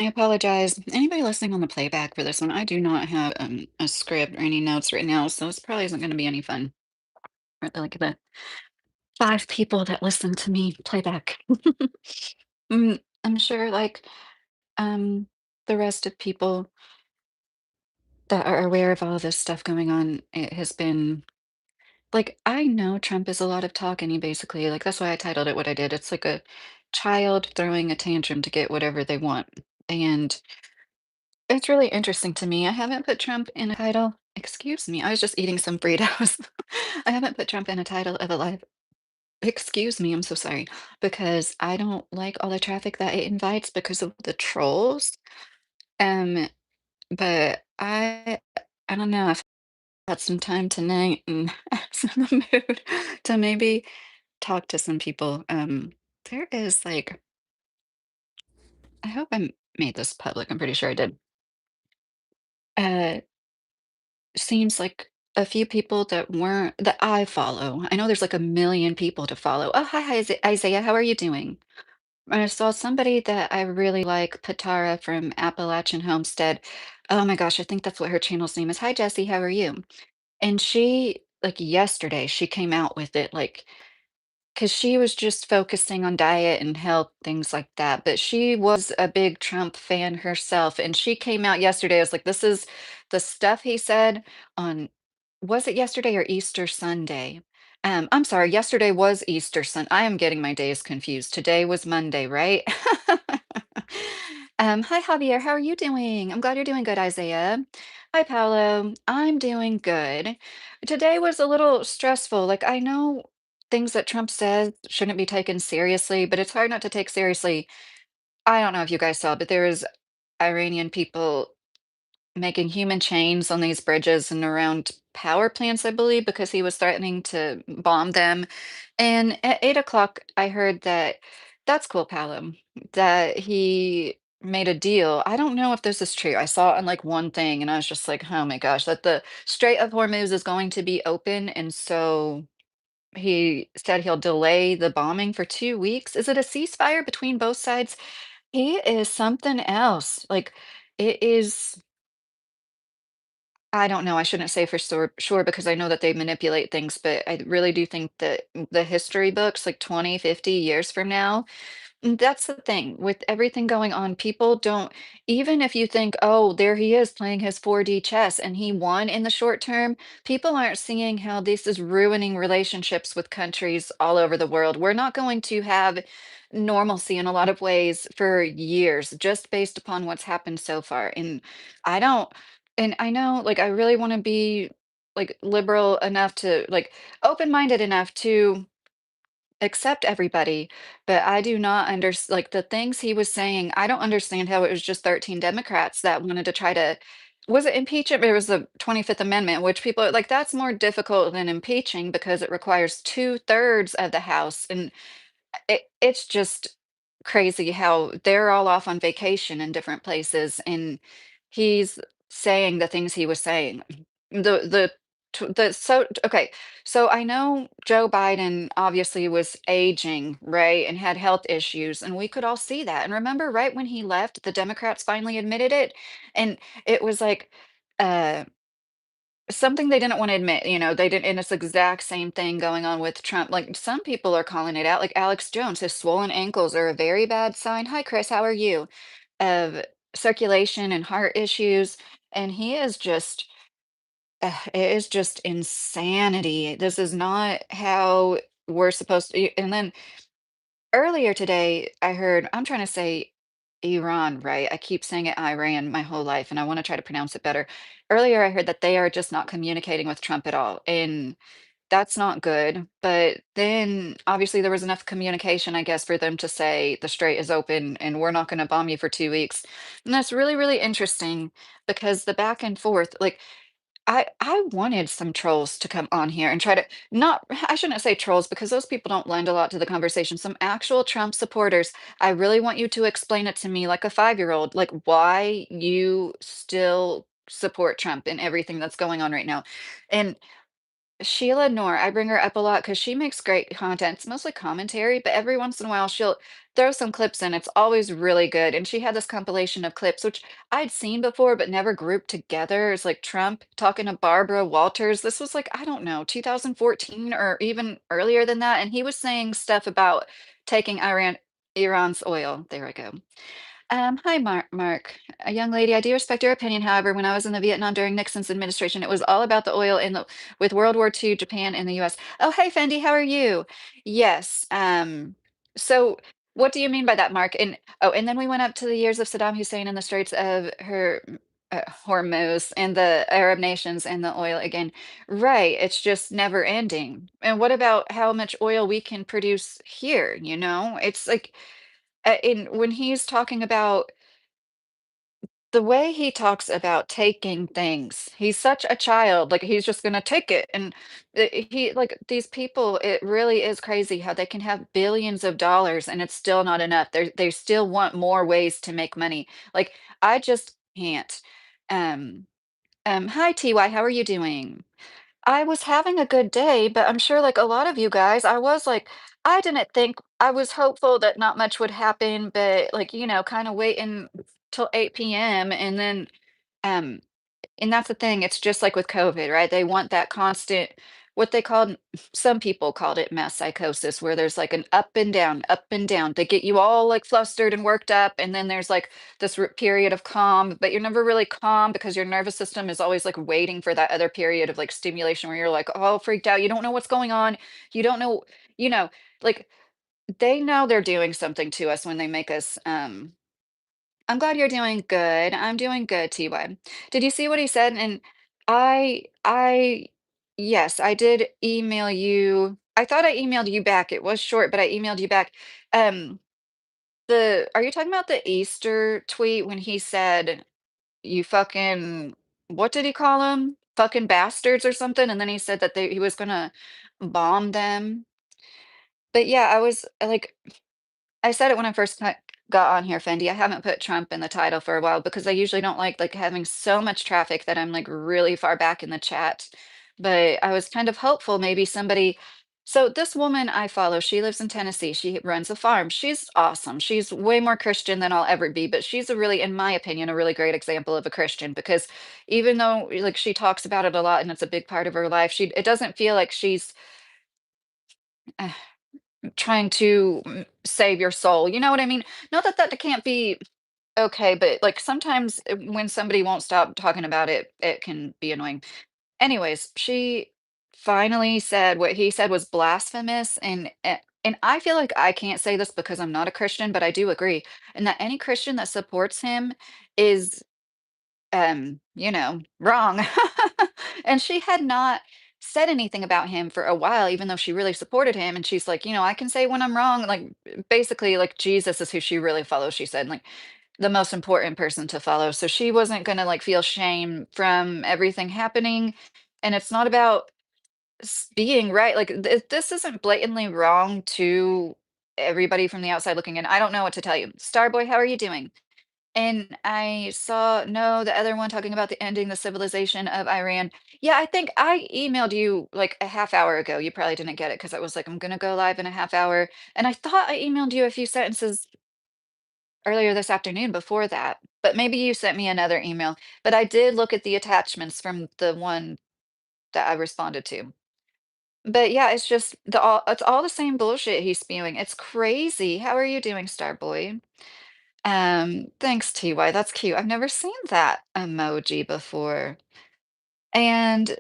I apologize. Anybody listening on the playback for this one, I do not have a script or any notes right now, so this probably isn't going to be any fun for like the five people that listen to me playback. I'm sure, like um, the rest of people that are aware of all this stuff going on, it has been like I know Trump is a lot of talk, and he basically like that's why I titled it what I did. It's like a child throwing a tantrum to get whatever they want, and it's really interesting to me. I haven't put Trump in a title. Excuse me, I was just eating some Fritos. I haven't put Trump in a title of a live. Excuse me, I'm so sorry. Because I don't like all the traffic that it invites because of the trolls. Um, but I don't know. I've had some time tonight and I was in the mood to maybe talk to some people. There is like, I hope I made this public. I'm pretty sure I did. Uh, Seems like a few people that weren't that I follow. I know there's like a million people to follow. Oh, hi, Isaiah. How are you doing? I saw somebody that I really like, Patara from Appalachian Homestead. Oh my gosh, I think that's what her channel's name is. Hi, Jesse. How are you? And she, like yesterday, she came out with it, like 'cause she was just focusing on diet and health, things like that, but she was a big Trump fan herself, and she came out yesterday, I was like, "This is the stuff he said on" was it yesterday or Easter Sunday? I'm sorry, yesterday was Easter Sun I am getting my days confused. Today was Monday, right? Hi, Javier, how are you doing? I'm glad you're doing good, Isaiah. Hi, Paolo. I'm doing good. Today was a little stressful. Like, I know things that Trump says shouldn't be taken seriously, but it's hard not to take seriously. I don't know if you guys saw, but there was Iranian people making human chains on these bridges and around power plants, I believe, because he was threatening to bomb them. And at 8 o'clock, I heard that that's cool, Palom, that he made a deal. I don't know if this is true. I saw it on like one thing, and I was just like, oh my gosh, that the Strait of Hormuz is going to be open. And so he said he'll delay the bombing for 2 weeks. Is it a ceasefire between both sides? He is something else. Like, it is. I don't know. I shouldn't say for sure because I know that they manipulate things, but I really do think that the history books, like 20, 50 years from now, that's the thing with everything going on. People don't, even if you think, oh, there he is playing his 4D chess and he won in the short term, people aren't seeing how this is ruining relationships with countries all over the world. We're not going to have normalcy in a lot of ways for years just based upon what's happened so far. And I don't, and I know like I really want to be like liberal enough to like open-minded enough to accept everybody, but I do not like the things he was saying. I don't understand how it was just 13 Democrats that wanted to try to was it impeachment? It was the 25th Amendment, which people are like that's more difficult than impeaching because it requires two-thirds of the House. And it's just crazy how they're all off on vacation in different places, and he's saying the things he was saying. So okay, so I know Joe Biden obviously was aging, right, and had health issues, and we could all see that. And remember, right when he left, the Democrats finally admitted it, and it was like, uh something they didn't wanna admit, they didn't and it's the exact same thing going on with Trump, like, some people are calling it out, like Alex Jones, his swollen ankles are a very bad sign hi, Chris, how are you? Of circulation and heart issues, and he is just it is just insanity. This is not how we're supposed to and then earlier today, I heard I'm trying to say Iran, right? I keep saying it Iran my whole life, and I want to try to pronounce it better. Earlier, I heard that they are just not communicating with Trump at all, and that's not good. But then, obviously, there was enough communication, I guess, for them to say the strait is open and we're not going to bomb you for 2 weeks. And that's really, really interesting because the back and forth, like I wanted some trolls to come on here and try to not I shouldn't say trolls because those people don't lend a lot to the conversation. Some actual Trump supporters. I really want you to explain it to me like a 5-year-old, like why you still support Trump and everything that's going on right now. And Sheila Noor, I bring her up a lot because she makes great content. It's mostly commentary, but every once in a while she'll throw some clips in. It's always really good. And she had this compilation of clips, which I'd seen before, but never grouped together. It's like Trump talking to Barbara Walters. This was like, I don't know, 2014 or even earlier than that. And he was saying stuff about taking Iran's oil. There I go. Hi, Mark. A young lady, I do respect your opinion. However, when I was in the Vietnam during Nixon's administration, it was all about the oil in the with World War II, Japan, and the US. Oh, hey, Fendi, how are you? Yes. So what do you mean by that, Mark? And oh, and then we went up to the years of Saddam Hussein and the Straits of Hormuz and the Arab nations and the oil again. Right. It's just never ending. And what about how much oil we can produce here? It's like in when he's talking about the way he talks about taking things, he's such a child, like he's just gonna take it. And he like these people, it really is crazy how they can have billions of dollars and it's still not enough. They still want more ways to make money. Like I just can't. Um, Hi TY, how are you doing? I was having a good day, but I'm sure like a lot of you guys, I was like, I didn't think I was hopeful that not much would happen, but like, kind of waiting till 8 p.m. and then um and that's the thing, it's just like with COVID, right? They want that constant, what they called, some people called it mass psychosis, where there's like an up and down, up and down. They get you all like flustered and worked up, and then there's like this period of calm, but you're never really calm because your nervous system is always like waiting for that other period of like stimulation where you're like all freaked out. You don't know what's going on. You don't know, you know, like they know they're doing something to us when they make us I'm glad you're doing good. I'm doing good, TY. Did you see what he said? And I, yes, I did email you. I thought I emailed you back. It was short, but I emailed you back. Um, are you talking about the Easter tweet when he said, you fucking, what did he call them? Fucking bastards or something? And then he said that he was gonna bomb them. But yeah, I was like, I said it when I first got on here, Fendi. I haven't put Trump in the title for a while because I usually don't like having so much traffic that I'm like really far back in the chat. But I was kind of hopeful maybe somebody. So this woman I follow, she lives in Tennessee. She runs a farm. She's awesome. She's way more Christian than I'll ever be, but she's a really, in my opinion, a really great example of a Christian because even though like she talks about it a lot and it's a big part of her life, it doesn't feel like she's uh, trying to save your soul. You know what I mean? Not that that can't be okay, but like sometimes when somebody won't stop talking about it, it can be annoying. Anyways, she finally said what he said was blasphemous, and I feel like I can't say this because I'm not a Christian, but I do agree, and that any Christian that supports him is wrong. And she had not said anything about him for a while, even though she really supported him. And she's like, I can say when I'm wrong. Like, basically, like Jesus is who she really follows. She said, like, the most important person to follow. So she wasn't gonna like feel shame from everything happening. And it's not about being right. Like, this isn't blatantly wrong to everybody from the outside looking in. I don't know what to tell you. Starboy, how are you doing? And I saw no, the other one talking about the ending the civilization of Iran. Yeah, I think I emailed you like a half hour ago. You probably didn't get it because I was like, I'm gonna go live in a half hour. And I thought I emailed you a few sentences earlier this afternoon before that, but maybe you sent me another email. But I did look at the attachments from the one that I responded to. But yeah, it's all the same bullshit he's spewing. It's crazy. How are you doing, Starboy? Thanks, TY. That's cute. I've never seen that emoji before. And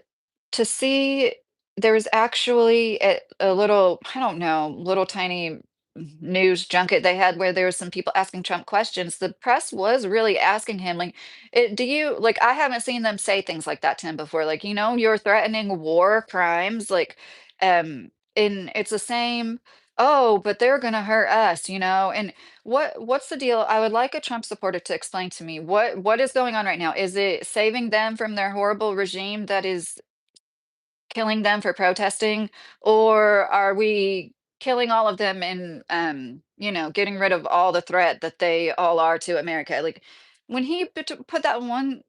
to see there was actually a little, I don't know, little tiny news junket they had where there was some people asking Trump questions. The press was really asking him, like, do you like? I haven't seen them say things like that to him before. Like, you're threatening war crimes, like, and it's the same. Oh, but they're gonna hurt us, And what's the deal? I would like a Trump supporter to explain to me what is going on right now. Is it saving them from their horrible regime that is killing them for protesting, or are we killing all of them and getting rid of all the threat that they all are to America? Like when he put that one.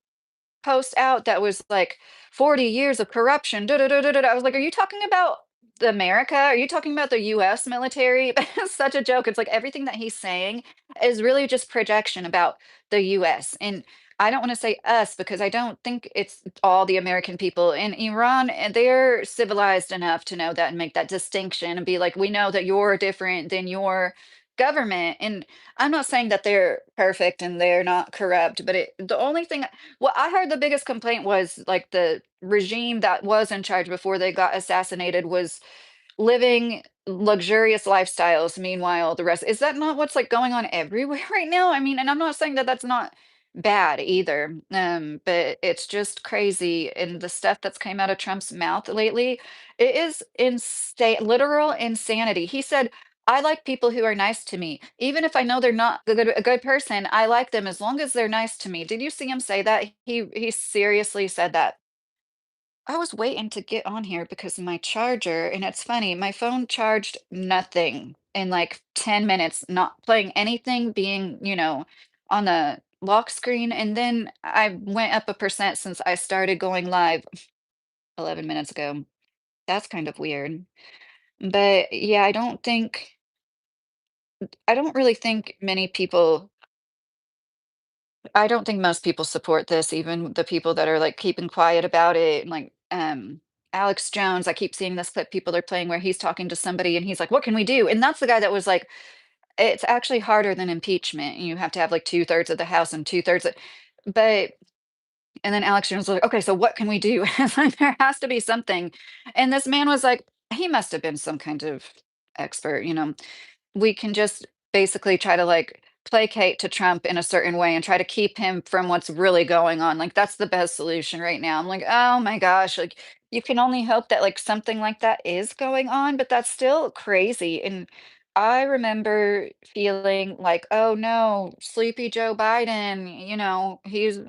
post out that was like 40 years of corruption. Da, da, da, da, da, da. I was like, are you talking about America? Are you talking about the US military? It's such a joke. It's like everything that he's saying is really just projection about the US. And I don't want to say us because I don't think it's all the American people in Iran, and they're civilized enough to know that and make that distinction and be like, we know that you're different than your government. And I'm not saying that they're perfect and they're not corrupt, but the only thing, well, I heard the biggest complaint was like the regime that was in charge before they got assassinated was living luxurious lifestyles. Meanwhile, the rest, is that not what's like going on everywhere right now? I mean, and I'm not saying that that's not bad either, but it's just crazy. And the stuff that's came out of Trump's mouth lately, it is insane, literal insanity. He said, I like people who are nice to me. Even if I know they're not a good person, I like them as long as they're nice to me. Did you see him say that? He seriously said that. I was waiting to get on here because my charger, and it's funny, my phone charged nothing in like 10 minutes, not playing anything, being, on the lock screen. And then I went up a percent since I started going live 11 minutes ago. That's kind of weird. But yeah, I don't really think many people I don't think most people support this, even the people that are like keeping quiet about it. And like Alex Jones, I keep seeing this clip people are playing where he's talking to somebody and he's like, what can we do? And that's the guy that was like, it's actually harder than impeachment. You have to have like 2/3 of the House and 2/3 but and then Alex Jones was like, okay, so what can we do? It's like there has to be something. And this man was like, he must have been some kind of expert. We can just basically try to like placate to Trump in a certain way and try to keep him from what's really going on. Like that's the best solution right now. I'm like, oh my gosh, like you can only hope that like something like that is going on, but that's still crazy. And I remember feeling like, oh no, sleepy Joe Biden, he's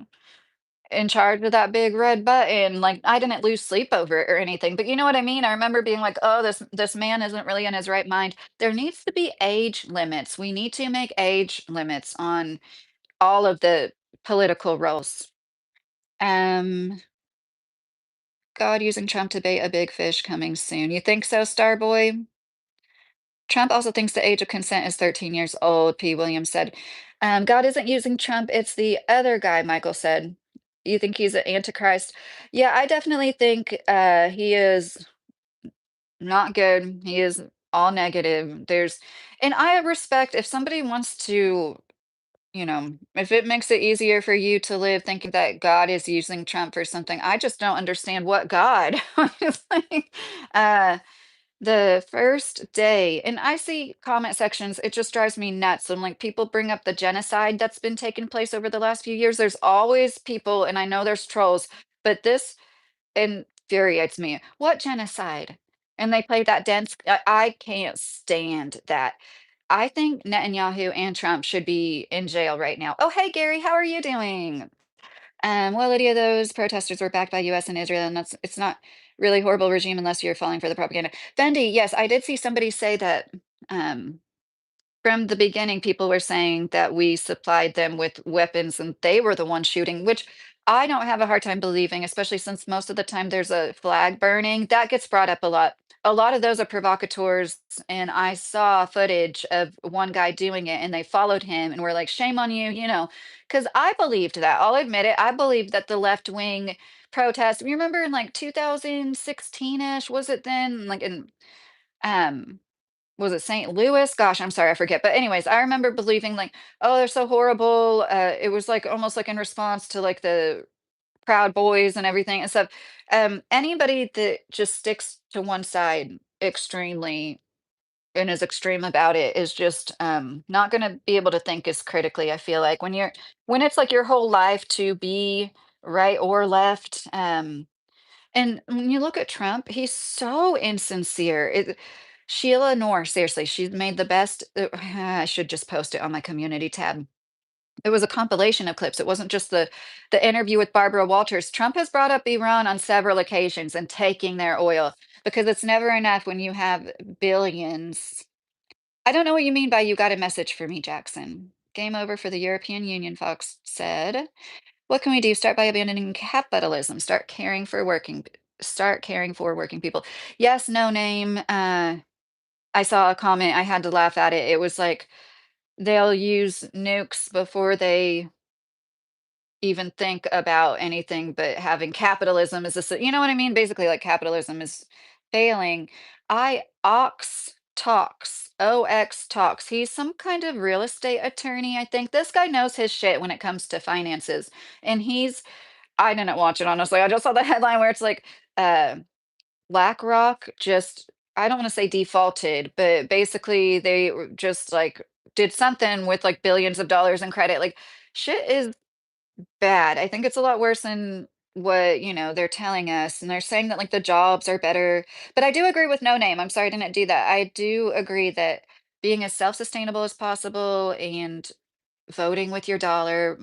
in charge of that big red button. Like I didn't lose sleep over it or anything, but you know what I mean? I remember being like, "Oh, this man isn't really in his right mind." There needs to be age limits. We need to make age limits on all of the political roles. Um, God using Trump to bait a big fish coming soon. You think so, Starboy? Trump also thinks the age of consent is 13 years old, P. Williams said. God isn't using Trump, it's the other guy, Michael said. You think he's an antichrist? Yeah, I definitely think he is not good. He is all negative. And I respect if somebody wants to, if it makes it easier for you to live thinking that God is using Trump for something, I just don't understand what God. It's like, the first day, and I see comment sections, it just drives me nuts. And like people bring up the genocide that's been taking place over the last few years. There's always people, and I know there's trolls, but this infuriates me. What genocide? And they play that dance. I can't stand that. I think Netanyahu and Trump should be in jail right now. Oh, hey, Gary, how are you doing? Well, Lydia, those protesters were backed by US and Israel, and it's not really horrible regime unless you're falling for the propaganda. Fendi, yes, I did see somebody say that um, from the beginning, people were saying that we supplied them with weapons and they were the ones shooting, which I don't have a hard time believing, especially since most of the time there's a flag burning. That gets brought up a lot. A lot of those are provocateurs, and I saw footage of one guy doing it, and they followed him and were like, "Shame on you," because I believed that. I'll admit it. I believed that the left wing protest. You remember in like 2016-ish, was it then? Like in um was it St. Louis? Gosh, I'm sorry, I forget. But anyways, I remember believing like, oh, they're so horrible. It was like almost like in response to like the Proud Boys and everything and stuff. Anybody that just sticks to one side extremely and is extreme about it is just not going to be able to think as critically. I feel like when it's like your whole life to be right or left. And when you look at Trump, he's so insincere. Sheila Noor, seriously, she's made the best. I should just post it on my community tab. It was a compilation of clips. It wasn't just the interview with Barbara Walters. Trump has brought up Iran on several occasions and taking their oil because it's never enough when you have billions. I don't know what you mean by you got a message for me, Jackson. Game over for the European Union, Fox said. What can we do? Start by abandoning capitalism. Start caring for working people. Yes, no name. I saw a comment. I had to laugh at it. It was like they'll use nukes before they even think about anything but having capitalism as a you know what I mean? Basically, like capitalism is failing. I Ox talks. OX talks. He's some kind of real estate attorney, I think. This guy knows his shit when it comes to finances. And I didn't watch it honestly. I just saw the headline where it's like uh BlackRock just I don't want to say defaulted, but basically just like did something with like billions of dollars in credit. Like shit is bad. I think it's a lot worse than what, they're telling us. And they're saying that like the jobs are better. But I do agree with No Name. I'm sorry I didn't do that. I do agree that being as self-sustainable as possible and voting with your dollar.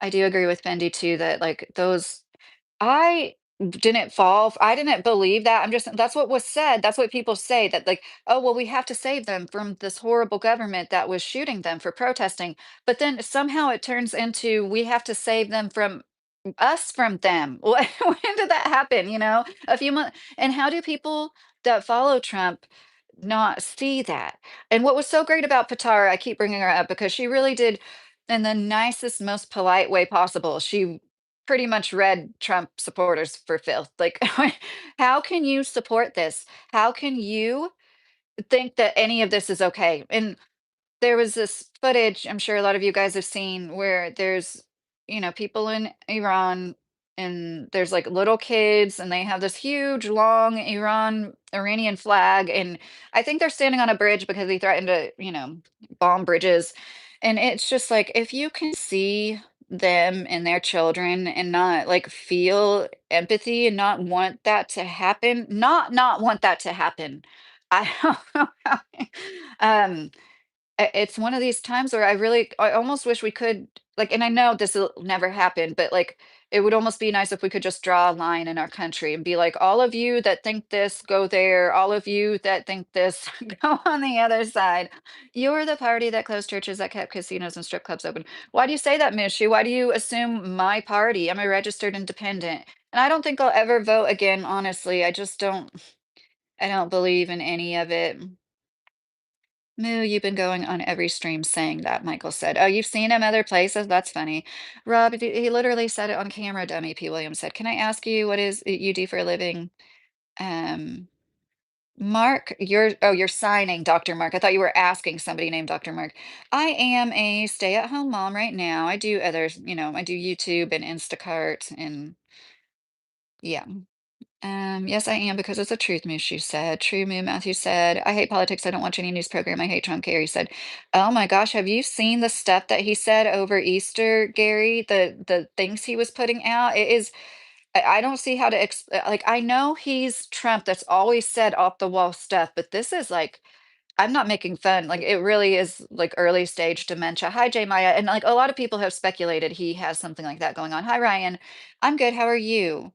I do agree with Fendi too that like those I didn't believe that. That's what was said. That's what people say that like, oh, well, we have to save them from this horrible government that was shooting them for protesting. But then somehow it turns into we have to save them from us from them. When did that happen? A few months. And how do people that follow Trump not see that? And what was so great about Patara, I keep bringing her up because she really did in the nicest, most polite way possible. She pretty much read Trump supporters for filth. Like, how can you support this? How can you think that any of this is okay? And there was this footage, I'm sure a lot of you guys have seen, where there's, people in Iran and there's like little kids and they have this huge, long Iranian flag. And I think they're standing on a bridge because he threatened to, bomb bridges. And it's just like, if you can see them and their children and not like feel empathy and not want that to happen, not want that to happen. I don't know how. Um, it's one of these times where I almost wish we could like, and I know this will never happen, but like it would almost be nice if we could just draw a line in our country and be like, all of you that think this, go there. All of you that think this, go on the other side. You're the party that closed churches, that kept casinos and strip clubs open. Why do you say that, Mishy? Why do you assume my party? I'm a registered independent. And I don't think I'll ever vote again, honestly. I don't believe in any of it. Moo, you've been going on every stream saying that, Michael said. Oh, you've seen him other places? That's funny. Rob, he literally said it on camera, dummy, P. Williams said. Can I ask you what is it you do for a living? Um, Mark, you're signing Dr. Mark. I thought you were asking somebody named Dr. Mark. I am a stay-at-home mom right now. I do others, I do YouTube and Instacart and yeah. Yes, I am because it's a truth, Moose, you said. True Moo, Matthew said. I hate politics. I don't watch any news program. I hate Trump, Gary said. Oh my gosh, have you seen the stuff that he said over Easter, Gary? The things he was putting out? It is I don't see how to like I know he's Trump that's always said off the wall stuff, but this is like I'm not making fun. Like it really is like early stage dementia. Hi, Jay Maya. And like a lot of people have speculated he has something like that going on. Hi, Ryan. I'm good. How are you?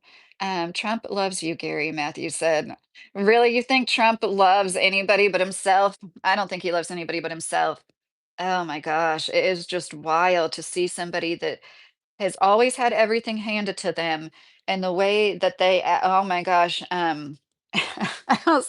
Trump loves you, Gary, Matthew said. Really, you think Trump loves anybody but himself? I don't think he loves anybody but himself. Oh my gosh. It is just wild to see somebody that has always had everything handed to them and the way that oh my gosh. I don't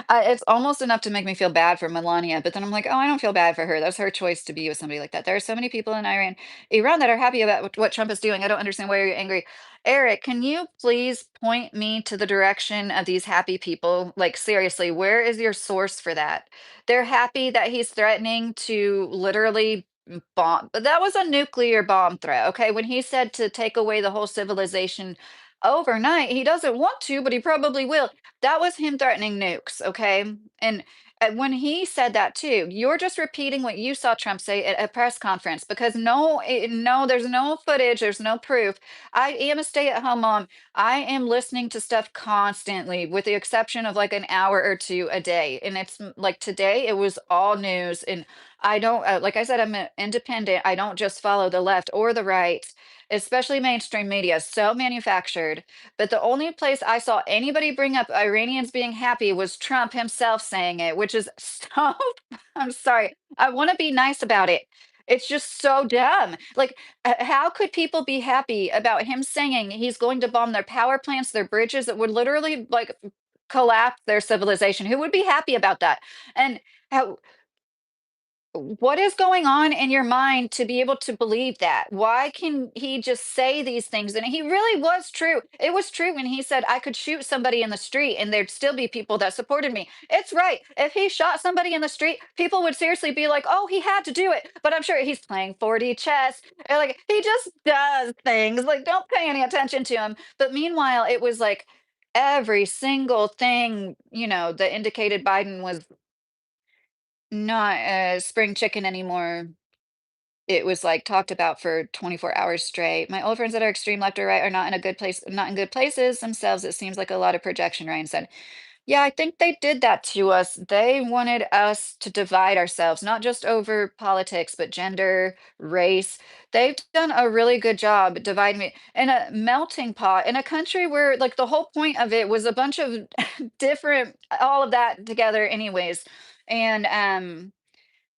it's almost enough to make me feel bad for Melania, but then I'm like, oh, I don't feel bad for her. That's her choice to be with somebody like that. There are so many people in Iran that are happy about what Trump is doing. I don't understand why you're angry. Eric, can you please point me to the direction of these happy people? Like, seriously, where is your source for that? They're happy that he's threatening to literally bomb. But that was a nuclear bomb threat. Okay. When he said to take away the whole civilization overnight, he doesn't want to, but he probably will. That was him threatening nukes, okay? And when he said that too, you're just repeating what you saw Trump say at a press conference because no, there's no footage, there's no proof. I am a stay-at-home mom. I am listening to stuff constantly, with the exception of like an hour or two a day. And it's like today, it was all news. And I don't, like I said, I'm independent. I don't just follow the left or the right, especially mainstream media, so manufactured. But the only place I saw anybody bring up Iranians being happy was Trump himself saying it, which is so, I'm sorry. I want to be nice about it. It's just so dumb. Like, how could people be happy about him saying he's going to bomb their power plants, their bridges that would literally like collapse their civilization? Who would be happy about that? And how what is going on in your mind to be able to believe that? Why can he just say these things? And he really was true. It was true when he said, I could shoot somebody in the street and there'd still be people that supported me. It's right. If he shot somebody in the street, people would seriously be like, oh, he had to do it. But I'm sure he's playing 4D chess. And like, he just does things. Like, don't pay any attention to him. But meanwhile, it was like every single thing, that indicated Biden was not a spring chicken anymore. It was, like, talked about for 24 hours straight. My old friends that are extreme left or right are not in good places themselves. It seems like a lot of projection, Ryan said. Yeah, I think they did that to us. They wanted us to divide ourselves, not just over politics, but gender, race. They've done a really good job dividing me in a melting pot in a country where, like, the whole point of it was a bunch of different all of that together anyways. And,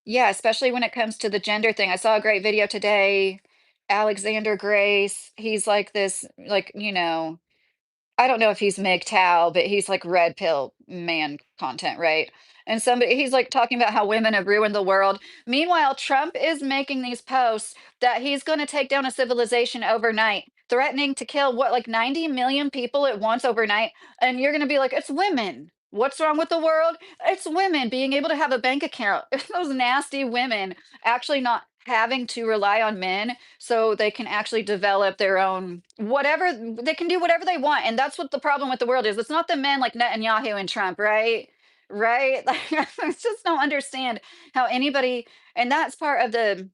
yeah, especially when it comes to the gender thing. I saw a great video today. Alexander Grace, he's like this, like, I don't know if he's MGTOW, but he's like red pill man content, right? And he's like talking about how women have ruined the world. Meanwhile, Trump is making these posts that he's going to take down a civilization overnight, threatening to kill what, like 90 million people at once overnight. And you're going to be like, it's women. What's wrong with the world? It's women being able to have a bank account. Those nasty women actually not having to rely on men so they can actually develop their own whatever they can do whatever they want. And that's what the problem with the world is. It's not the men like Netanyahu and Trump, right? Right? Like I just don't understand how anybody and that's part of the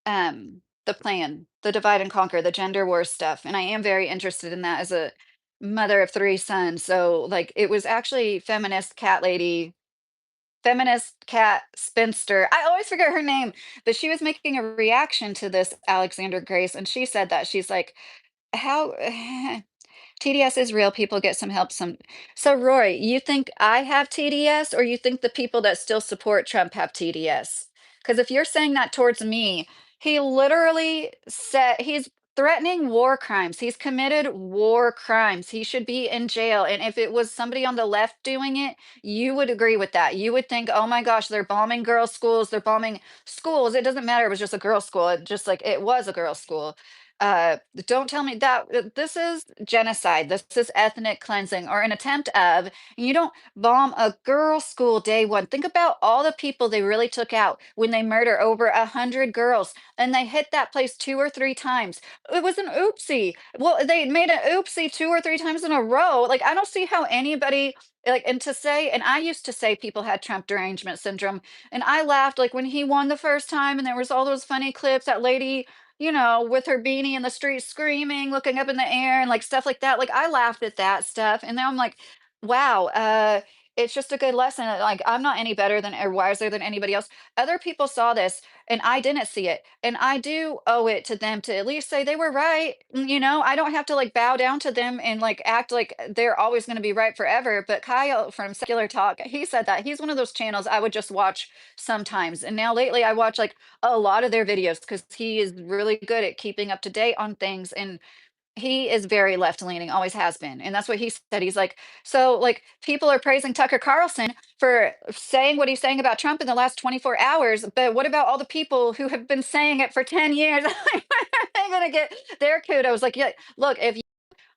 plan, the divide and conquer, the gender war stuff. And I am very interested in that as a mother of three sons. So like it was actually feminist cat spinster. I always forget her name, but she was making a reaction to this Alexander Grace, and she said that she's like, "How TDS is real. People get some help. So, Roy, you think I have TDS, or you think the people that still support Trump have TDS? Because if you're saying that towards me, he literally said he's threatening war crimes. He's committed war crimes. He should be in jail. And if it was somebody on the left doing it, you would agree with that. You would think, oh my gosh, they're bombing girls' schools. They're bombing schools. It doesn't matter. It was just a girls' school. Just like it was a girls' school. Don't tell me that this is genocide. This is ethnic cleansing or an attempt of. You don't bomb a girls' school day one. Think about all the people they really took out when they murder over 100 girls, and they hit that place 2 or 3 times. It was an oopsie. Well, they made an oopsie 2 or 3 times in a row. Like I don't see how anybody like and to say and I used to say people had Trump derangement syndrome and I laughed like when he won the first time and there was all those funny clips that lady with her beanie in the street screaming, looking up in the air and like stuff like that. Like I laughed at that stuff. And now I'm like, wow, it's just a good lesson. Like I'm not any better than or wiser than anybody else. Other people saw this and I didn't see it. And I do owe it to them to at least say they were right. I don't have to like bow down to them and like act like they're always going to be right forever. But Kyle from Secular Talk, he said that he's one of those channels I would just watch sometimes. And now lately I watch like a lot of their videos because he is really good at keeping up to date on things and he is very left leaning, always has been. And that's what he said. He's like, so like people are praising Tucker Carlson for saying what he's saying about Trump in the last 24 hours, but what about all the people who have been saying it for 10 years? They're gonna get their kudos. Like, yeah, look, if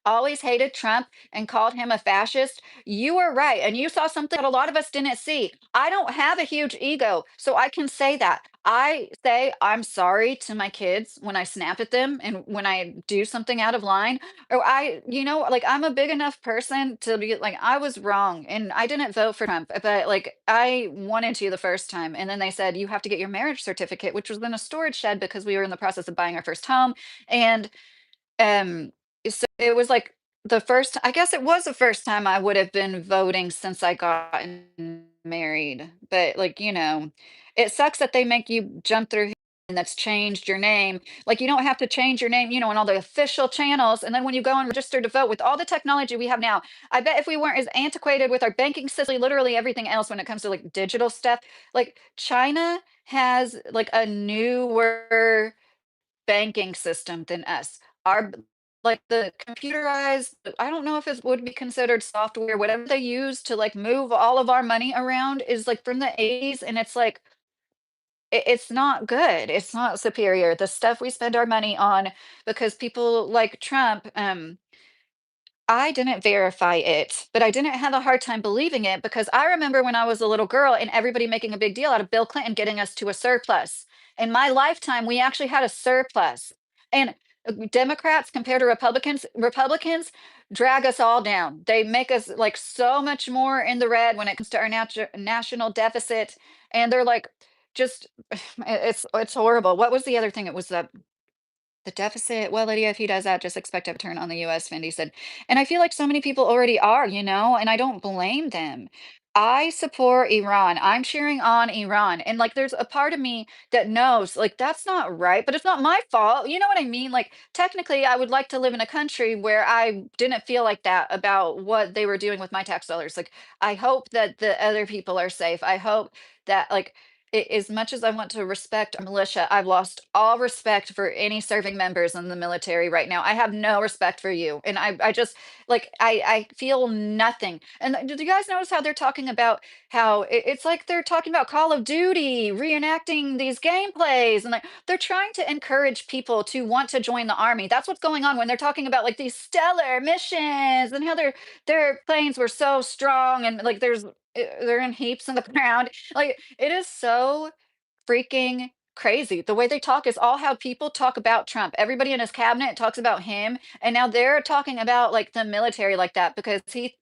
always hated Trump and called him a fascist, you were right. And you saw something that a lot of us didn't see. I don't have a huge ego, so I can say that. I say I'm sorry to my kids when I snap at them and when I do something out of line. Or like I'm a big enough person to be like, I was wrong and I didn't vote for Trump, but like I wanted to the first time. And then they said, you have to get your marriage certificate, which was in a storage shed because we were in the process of buying our first home. And um, so it was like the first I guess it was the first time I would have been voting since I gotten married, but, like, it sucks that they make you jump through and that's changed your name. Like, you don't have to change your name, on all the official channels, and then when you go and register to vote with all the technology we have now, I bet if we weren't as antiquated with our banking system, literally everything else when it comes to, like, digital stuff, like, China has like a newer banking system than us. Our like the computerized, I don't know if it would be considered software, whatever they use to like move all of our money around is like from the 80s, and it's like it's not good. It's not superior. The stuff we spend our money on because people like Trump, I didn't verify it, but I didn't have a hard time believing it because I remember when I was a little girl and everybody making a big deal out of Bill Clinton getting us to a surplus. In my lifetime, we actually had a surplus. And Democrats compared to Republicans drag us all down. They make us like so much more in the red when it comes to our national deficit. And they're like, just it's horrible. What was the other thing? It was the deficit, well, Lydia, if he does that, just expect a return on the US, Fendi said. And I feel like so many people already are, and I don't blame them. I support Iran. I'm cheering on Iran. And like there's a part of me that knows like that's not right, but it's not my fault. You know what I mean? Like technically I would like to live in a country where I didn't feel like that about what they were doing with my tax dollars. Like I hope that the other people are safe. I hope that like as much as I want to respect our militia, I've lost all respect for any serving members in the military right now. I have no respect for you. And I just like I feel nothing. And do you guys notice how they're talking about how it's like they're talking about Call of Duty, reenacting these gameplays, and like they're trying to encourage people to want to join the army. That's what's going on when they're talking about like these stellar missions and how their planes were so strong and like they're in heaps on the ground like, it is so freaking crazy. The way they talk is all how people talk about Trump. Everybody in his cabinet talks about him, and now they're talking about like the military like that because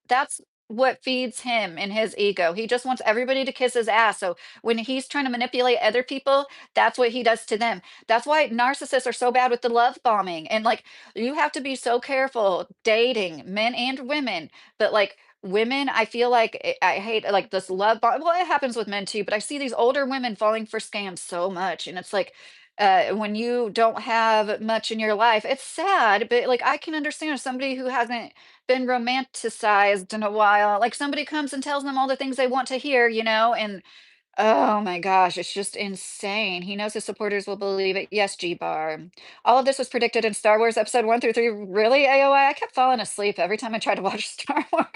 that's what feeds him and his ego. He just wants everybody to kiss his ass. So when he's trying to manipulate other people, that's what he does to them. That's why narcissists are so bad with the love bombing. And like you have to be so careful dating men and women. But like women, I feel like I hate like this love bomb. Well, it happens with men too, but I see these older women falling for scams so much. And it's like when you don't have much in your life, it's sad, but like I can understand somebody who hasn't been romanticized in a while. Like somebody comes and tells them all the things they want to hear, and oh my gosh, it's just insane. He knows his supporters will believe it. Yes, G-Bar. All of this was predicted in Star Wars Episode 1 through 3. Really, AOI? I kept falling asleep every time I tried to watch Star Wars.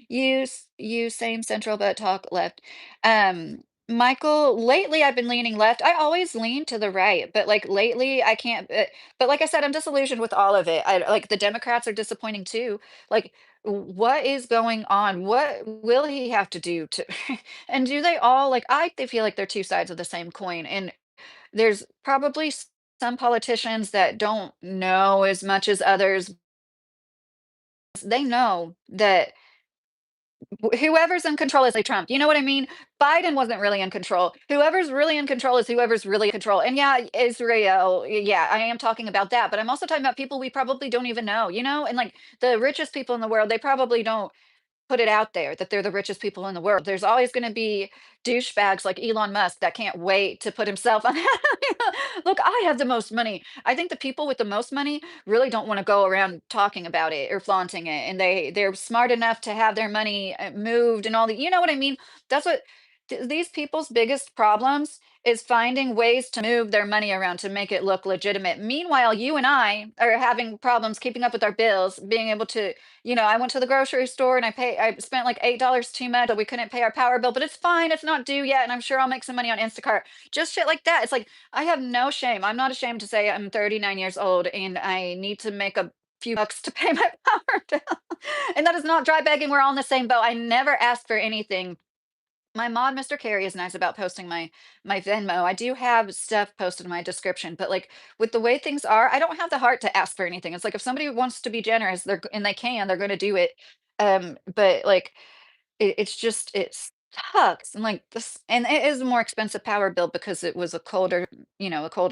You same central but talk left. Michael, lately I've been leaning left. I always lean to the right, but like lately I can't. But like I said, I'm disillusioned with all of it. I like the Democrats are disappointing too. Like, what is going on? What will he have to do to? And do they all like they feel like they're two sides of the same coin. And there's probably some politicians that don't know as much as others. They know that whoever's in control is like Trump. You know what I mean? Biden wasn't really in control. Whoever's really in control is whoever's really in control. And yeah, Israel, yeah, I am talking about that, but I'm also talking about people we probably don't even know, And like the richest people in the world, they probably don't put it out there that they're the richest people in the world. There's always going to be douchebags like Elon Musk that can't wait to put himself on. Look, I have the most money. I think the people with the most money really don't want to go around talking about it or flaunting it, and they're smart enough to have their money moved and all the. You know what I mean? That's what these people's biggest problems is finding ways to move their money around to make it look legitimate. Meanwhile, you and I are having problems keeping up with our bills, being able to I went to the grocery store and I spent like $8 too much, but we couldn't pay our power bill, but it's fine. It's not due yet. And I'm sure I'll make some money on Instacart. Just shit like that. It's like, I have no shame. I'm not ashamed to say I'm 39 years old and I need to make a few bucks to pay my power bill. And that is not dry begging. We're all in the same boat. I never asked for anything. My mod, Mr. Carey, is nice about posting my Venmo. I do have stuff posted in my description, but like with the way things are, I don't have the heart to ask for anything. It's like if somebody wants to be generous, and they can, they're going to do it. But like it's just it sucks. And like this, and it is a more expensive power bill because it was a cold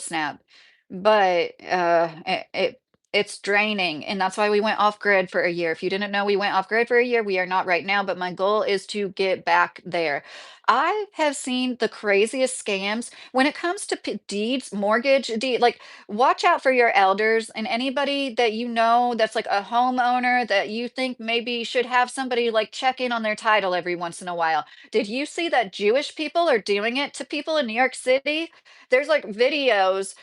snap. But it It's draining, and that's why we went off grid for a year. If you didn't know, we went off grid for a year. We are not right now, but my goal is to get back there. I have seen the craziest scams when it comes to deeds, mortgage deed. Like, watch out for your elders and anybody that you know that's like a homeowner that you think maybe should have somebody like check in on their title every once in a while. Did you see that Jewish people are doing it to people in New York City? There's like videos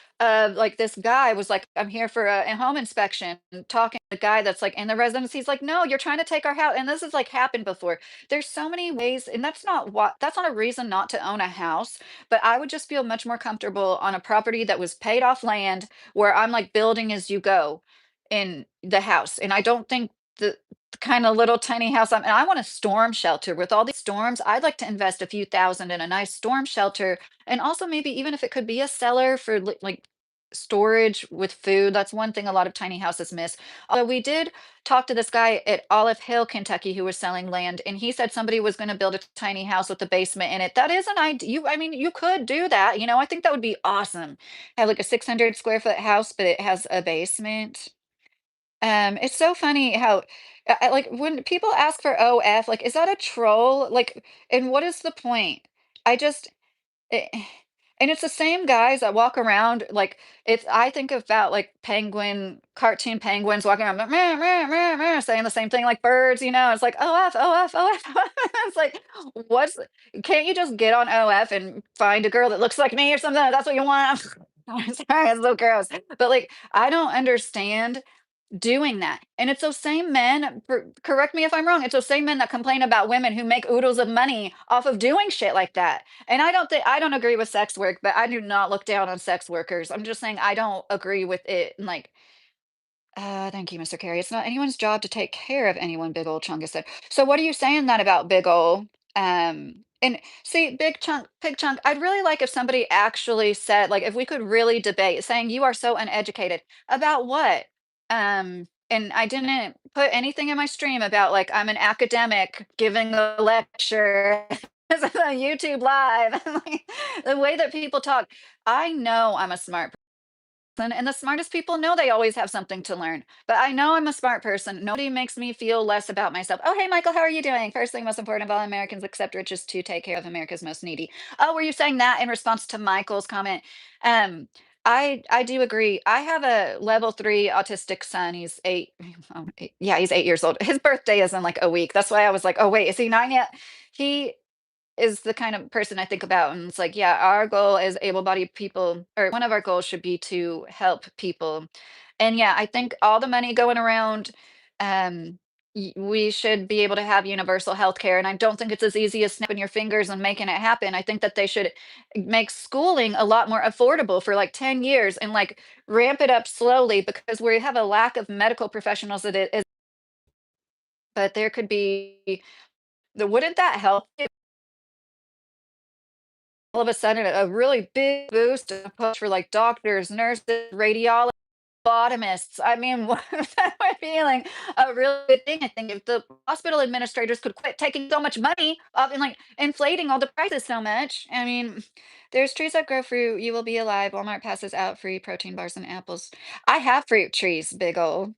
like this guy was like, I'm here for a home inspection, talking to the guy that's like in the residence. He's like, no, you're trying to take our house. And this has like happened before. There's so many ways, and that's not a reason not to own a house. But I would just feel much more comfortable on a property that was paid off land where I'm like building as you go in the house. And I don't think the kind of little tiny house and I want a storm shelter with all these storms. I'd like to invest a few thousand in a nice storm shelter, and also maybe even if it could be a cellar for like storage with food. That's one thing a lot of tiny houses miss. Although we did talk to this guy at Olive Hill, Kentucky, who was selling land, and he said somebody was going to build a tiny house with a basement in it. That is an idea. I mean, you could do that. I think that would be awesome. Have like a 600 square foot house, but it has a basement. It's so funny how, like, when people ask for OF, like, is that a troll? Like, and what is the point? I just, it, and it's the same guys that walk around like I think about like cartoon penguins walking around meh, meh, meh, meh, saying the same thing like birds, it's like OF, OF, OF. It's like, what's, can't you just get on OF and find a girl that looks like me or something? That's what you want. I'm sorry, it's so gross. But like, I don't understand doing that. And it's those same men, correct me if I'm wrong, it's those same men that complain about women who make oodles of money off of doing shit like that. And I don't agree with sex work, but I do not look down on sex workers. I'm just saying I don't agree with it. And like, thank you, Mr. Carey. It's not anyone's job to take care of anyone, Big Ol' Chungus said. So what are you saying that about Big Ol'? And see, Big Chunk, I'd really like if somebody actually said, like, if we could really debate, saying you are so uneducated about what? And I didn't put anything in my stream about like I'm an academic giving a lecture on YouTube live. Like, the way that people talk, I know I'm a smart and the smartest people know they always have something to learn. But I know I'm a smart person. Nobody makes me feel less about myself. Oh, hey, Michael, how are you doing? First thing, most important of all, Americans accept riches to take care of America's most needy. Oh, were you saying that in response to Michael's comment? Um, I do agree. I have a level 3 autistic son. He's eight. Yeah, he's 8 years old. His birthday is in like a week. That's why I was like, oh wait, is he 9 yet? He is the kind of person I think about, and it's like, yeah, our goal as able-bodied people, or one of our goals should be to help people. And yeah, I think all the money going around, um, we should be able to have universal health care. And I don't think it's as easy as snapping your fingers and making it happen. I think that they should make schooling a lot more affordable for like 10 years and like ramp it up slowly because we have a lack of medical professionals that it is. But there could be, wouldn't that help all of a sudden a really big boost and push for like doctors, nurses, radiologists, phlebotomists. I mean, what is that my feeling? A really good thing. I think if the hospital administrators could quit taking so much money off and like inflating all the prices so much. I mean, there's trees that grow fruit. You will be alive. Walmart passes out free protein bars and apples. I have fruit trees, big ol'.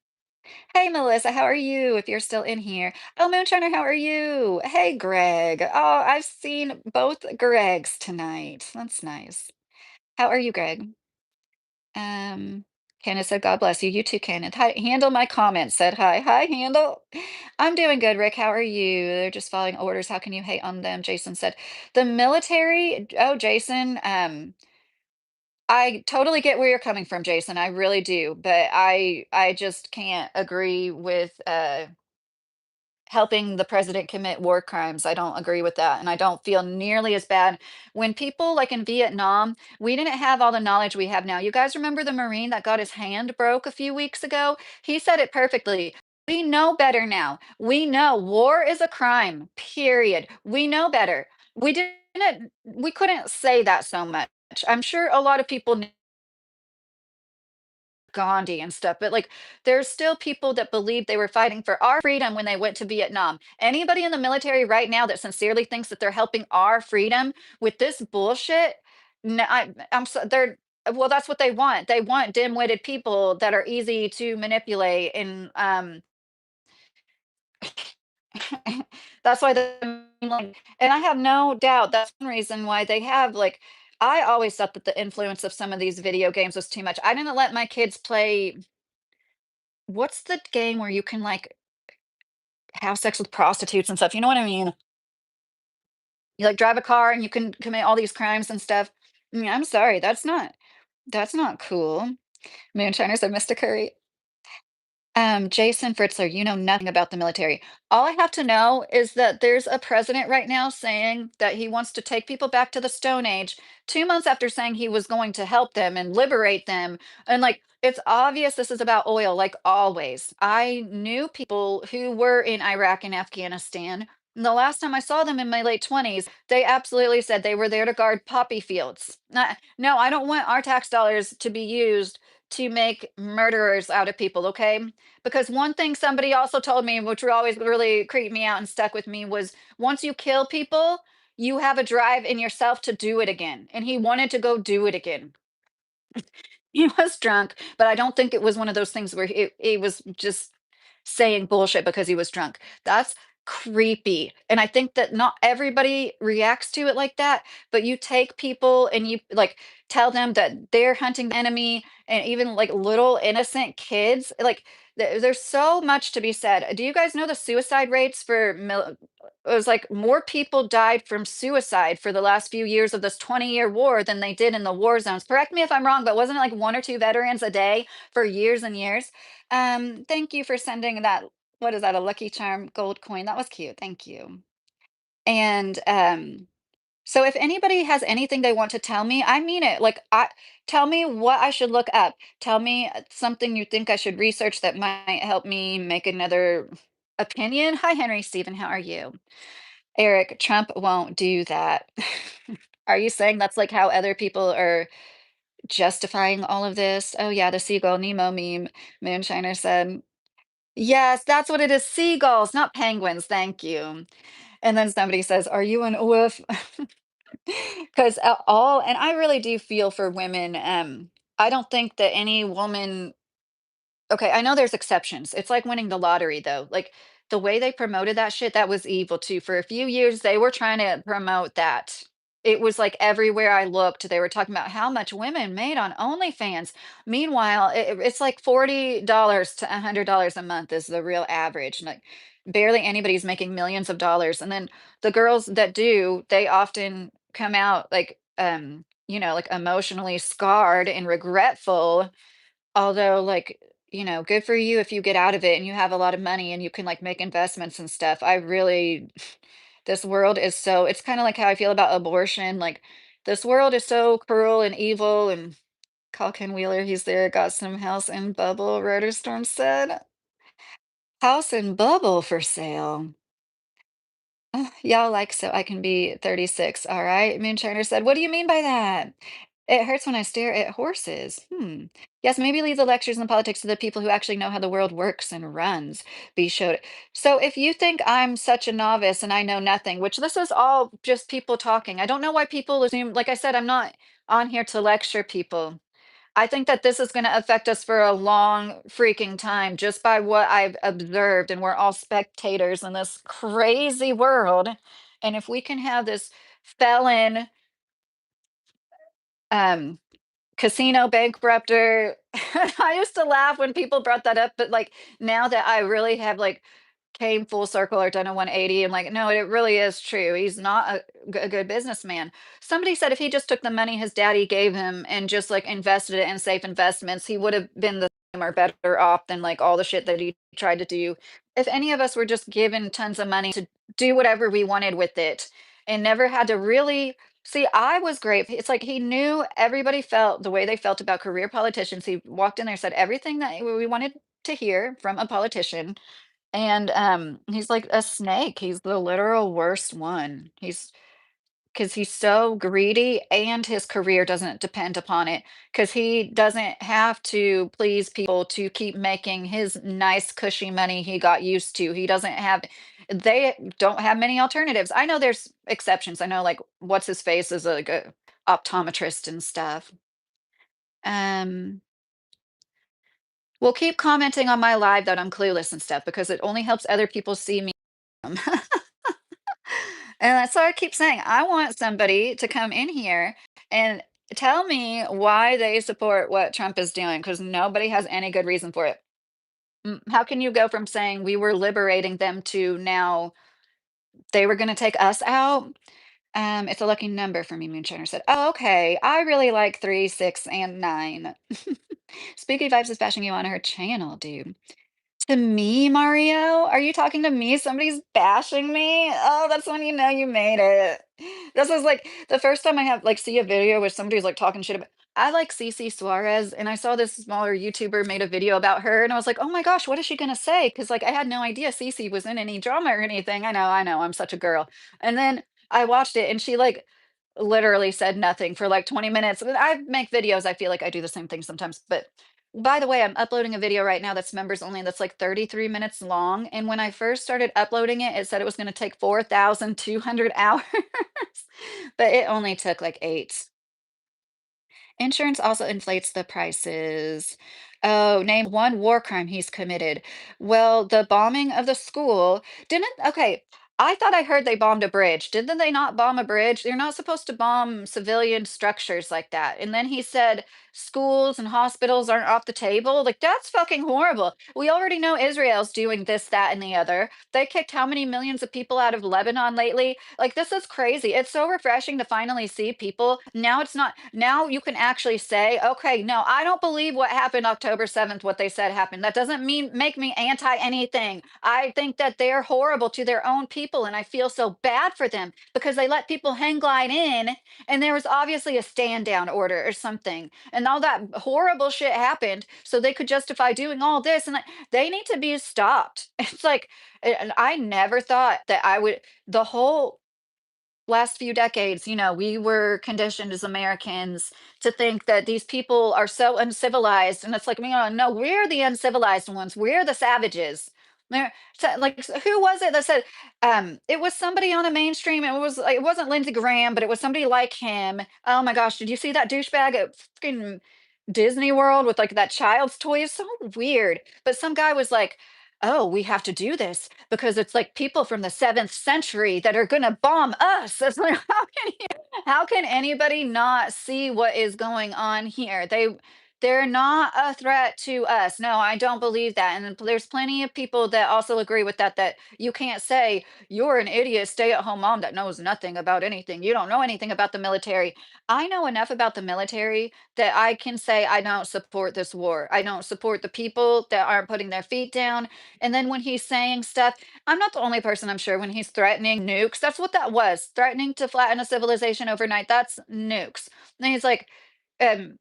Hey, Melissa, how are you? If you're still in here. Oh, Moonshiner, how are you? Hey, Greg. Oh, I've seen both Gregs tonight. That's nice. How are you, Greg? Um, Kenneth said, God bless you. You too, Kenneth. Hi, Handle my comments said hi. Hi, Handle. I'm doing good, Rick. How are you? They're just following orders. How can you hate on them? Jason said, the military. Oh, Jason. I totally get where you're coming from, Jason. I really do. But I just can't agree with helping the president commit war crimes. I don't agree with that. And I don't feel nearly as bad. When people like in Vietnam, we didn't have all the knowledge we have now. You guys remember the Marine that got his hand broke a few weeks ago? He said it perfectly. We know better now. We know war is a crime, period. We know better. We couldn't say that so much. I'm sure a lot of people Gandhi and stuff, but like there's still people that believe they were fighting for our freedom when they went to Vietnam. Anybody in the military right now that sincerely thinks that they're helping our freedom with this bullshit, no, I'm so they're well, that's what they want. They want dim-witted people that are easy to manipulate, and that's why the like, and I have no doubt that's one reason why they have, like, I always thought that the influence of some of these video games was too much. I didn't let my kids play, what's the game where you can, like, have sex with prostitutes and stuff, you know what I mean? You, like, drive a car and you can commit all these crimes and stuff. I'm sorry, that's not cool. Moonshiners of Mr. Curry. Jason Fritzler, you know nothing about the military. All I have to know is that there's a president right now saying that he wants to take people back to the Stone Age, 2 months after saying he was going to help them and liberate them. And like, it's obvious this is about oil, like always. I knew people who were in Iraq and Afghanistan. And the last time I saw them in my late 20s, they absolutely said they were there to guard poppy fields. No, I don't want our tax dollars to be used to make murderers out of people, okay? Because one thing somebody also told me, which always really creeped me out and stuck with me, was once you kill people, you have a drive in yourself to do it again. And he wanted to go do it again. He was drunk, but I don't think it was one of those things where he was just saying bullshit because he was drunk. That's creepy. And I think that not everybody reacts to it like that, but you take people and you like tell them that they're hunting the enemy, and even like little innocent kids, like there's so much to be said. Do you guys know the suicide rates for it was like more people died from suicide for the last few years of this 20-year war than they did in the war zones. Correct me if I'm wrong, but wasn't it like one or two veterans a day for years and years? Thank you for sending that. What is that? A Lucky Charm gold coin. That was cute. Thank you. And so if anybody has anything they want to tell me, I mean it. Like I tell me what I should look up. Tell me something you think I should research that might help me make another opinion. Hi Henry Stephen, how are you? Eric, Trump won't do that. Are you saying that's like how other people are justifying all of this? Oh yeah, the seagull Nemo meme, Moonshiner said. Yes, that's what it is. Seagulls, not penguins. Thank you. And then somebody says, "Are you an oof?" Because all, and I really do feel for women. I don't think that any woman, okay, I know there's exceptions. It's like winning the lottery, though. Like the way they promoted that shit, that was evil too. For a few years, they were trying to promote that. It was like everywhere I looked, they were talking about how much women made on OnlyFans. Meanwhile, it's like $40 to $100 a month is the real average. Like barely anybody's making millions of dollars. And then the girls that do, they often come out like, like emotionally scarred and regretful. Although, like, good for you if you get out of it and you have a lot of money and you can like make investments and stuff. I really, this world is so, it's kind of like how I feel about abortion. Like, this world is so cruel and evil. And Calkin Wheeler, he's there, got some house and bubble, Rotor Storm said. House and bubble for sale. Y'all like so I can be 36. All right. Moonshiner said, "What do you mean by that?" It hurts when I stare at horses. Yes, maybe leave the lectures and politics to the people who actually know how the world works and runs. Be showed. So if you think I'm such a novice and I know nothing, which this is all just people talking, I don't know why people assume, like I said, I'm not on here to lecture people. I think that this is going to affect us for a long freaking time just by what I've observed. And we're all spectators in this crazy world. And if we can have this felon, um, casino bankrupter. I used to laugh when people brought that up, but like now that I really have like came full circle or done a 180, I'm like, no, it really is true. He's not a good businessman. Somebody said if he just took the money his daddy gave him and just like invested it in safe investments, he would have been the same or better off than like all the shit that he tried to do. If any of us were just given tons of money to do whatever we wanted with it and never had to really see, I was great. It's like he knew everybody felt the way they felt about career politicians. He walked in there, said everything that we wanted to hear from a politician, and, he's like a snake. He's the literal worst one. Because he's so greedy and his career doesn't depend upon it. Because he doesn't have to please people to keep making his nice cushy money he got used to. He doesn't have they don't have many alternatives. I know there's exceptions. I know, like, what's his face is a optometrist and stuff. Um, well, keep commenting on my live that I'm clueless and stuff because it only helps other people see me. And that's why I keep saying, I want somebody to come in here and tell me why they support what Trump is doing because nobody has any good reason for it. How can you go from saying we were liberating them to now they were going to take us out? It's a lucky number for me, Moonshiner said. Oh, okay. I really like 3, 6, and 9. Spooky Vibes is bashing you on her channel, dude. To me, Mario? Are you talking to me? Somebody's bashing me? Oh, that's when you know you made it. This is like the first time I have like see a video where somebody's like talking shit about. I like Cece Suarez, and I saw this smaller YouTuber made a video about her, and I was like, oh my gosh, what is she gonna say? Because like I had no idea Cece was in any drama or anything. I know, I'm such a girl. And then I watched it, and she like literally said nothing for like 20 minutes. And I make videos. I feel like I do the same thing sometimes, but by the way, I'm uploading a video right now that's members only that's like 33 minutes long. And when I first started uploading it, it said it was going to take 4,200 hours, but it only took like 8. Insurance also inflates the prices. Oh, name one war crime he's committed. Well, the bombing of the school didn't, okay. I thought I heard they bombed a bridge. Didn't they not bomb a bridge? You're not supposed to bomb civilian structures like that. And then he said schools and hospitals aren't off the table. Like, that's fucking horrible. We already know Israel's doing this, that, and the other. They kicked how many millions of people out of Lebanon lately? Like, this is crazy. It's so refreshing to finally see people. Now it's not, now you can actually say, okay, no, I don't believe what happened October 7th, what they said happened. That doesn't mean make me anti anything. I think that they're horrible to their own people. And I feel so bad for them because they let people hang glide in. And there was obviously a stand down order or something. And all that horrible shit happened. So they could justify doing all this. And like, they need to be stopped. It's like, and I never thought that I would, the whole last few decades, we were conditioned as Americans to think that these people are so uncivilized. And it's like, no, we're the uncivilized ones. We're the savages. Like, who was it that said, it was somebody on a mainstream. It was like, it wasn't Lindsey Graham, but it was somebody like him. Oh my gosh. Did you see that douchebag at fucking Disney World with like that child's toy? It's so weird. But some guy was like, oh, we have to do this because it's like people from the 7th century that are going to bomb us. It's like, how can anybody not see what is going on here? They're not a threat to us. No, I don't believe that. And there's plenty of people that also agree with that, that you can't say you're an idiot stay-at-home mom that knows nothing about anything. You don't know anything about the military. I know enough about the military that I can say I don't support this war. I don't support the people that aren't putting their feet down. And then when he's saying stuff, I'm not the only person, I'm sure, when he's threatening nukes, that's what that was. Threatening to flatten a civilization overnight, that's nukes. And he's like, um,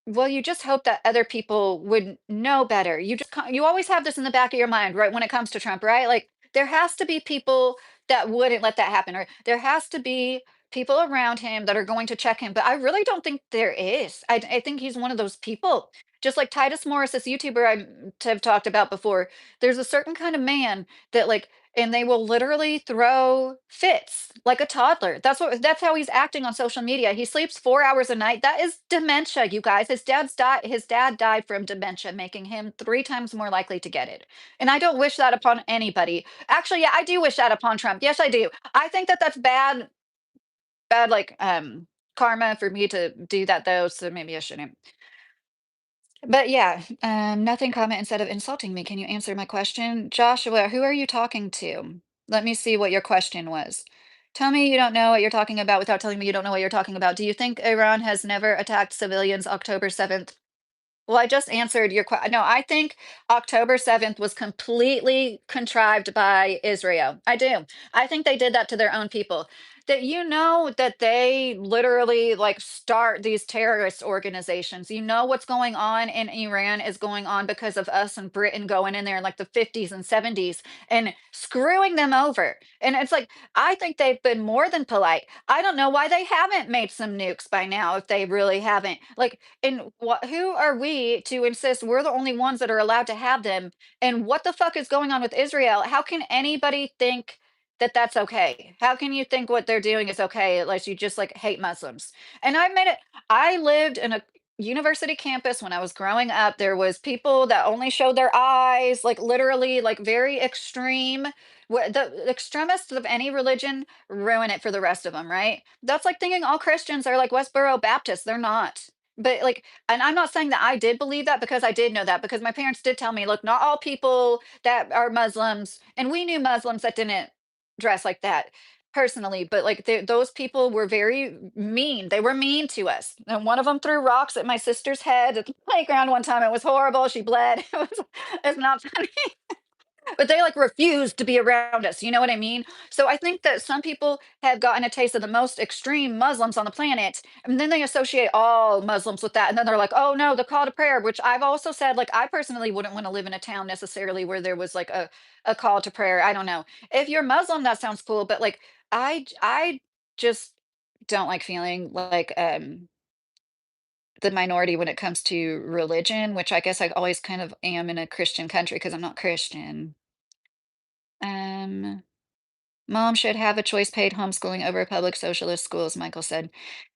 well, you just hope that other people would know better. You always have this in the back of your mind, right? When it comes to Trump, right? Like there has to be people that wouldn't let that happen, or there has to be people around him that are going to check him. But I really don't think there is. I think he's one of those people. Just like Titus Morris, this YouTuber have talked about before. There's a certain kind of man that like and they will literally throw fits like a toddler. That's how he's acting on social media. He sleeps 4 hours a night. That is dementia, you guys. His dad died from dementia, making him 3 times more likely to get it. And I don't wish that upon anybody. Actually, yeah, I do wish that upon Trump. Yes, I do. I think that that's bad like karma for me to do that though, so maybe I shouldn't. But yeah, nothing comment instead of insulting me. Can you answer my question? Joshua, who are you talking to? Let me see what your question was. Tell me you don't know what you're talking about without telling me you don't know what you're talking about. Do you think Iran has never attacked civilians October 7th? Well, I just answered your question. No, I think October 7th was completely contrived by Israel. I do. I think they did that to their own people. That that they literally like start these terrorist organizations. You know what's going on in Iran is going on because of us and Britain going in there in like the 50s and 70s and screwing them over. And it's like I think they've been more than polite. I don't know why they haven't made some nukes by now if they really haven't. Like and who are we to insist we're the only ones that are allowed to have them? And what the fuck is going on with Israel? How can anybody think that that's okay? How can you think what they're doing is okay unless you just like hate Muslims? And I made it. I lived in a university campus when I was growing up, there was people that only showed their eyes, like literally, like very extreme. The extremists of any religion ruin it for the rest of them, right? That's like thinking all Christians are like Westboro Baptists. They're not. But like, and I'm not saying that I did believe that because I did know that because my parents did tell me, look, not all people that are Muslims, and we knew Muslims that didn't dress like that personally, but like those people were very mean. They were mean to us. And one of them threw rocks at my sister's head at the playground one time. It was horrible. She bled. It's not funny, but they like refused to be around us. You know what I mean? So I think that some people have gotten a taste of the most extreme Muslims on the planet, and then they associate all Muslims with that. And then they're like, oh no, the call to prayer, which I've also said, like, I personally wouldn't want to live in a town necessarily where there was like a call to prayer. I don't know. If you're Muslim, that sounds cool, but like I just don't like feeling like the minority when it comes to religion, which I guess I always kind of am in a Christian country because I'm not Christian. Um, Mom should have a choice paid homeschooling over public socialist schools, Michael said.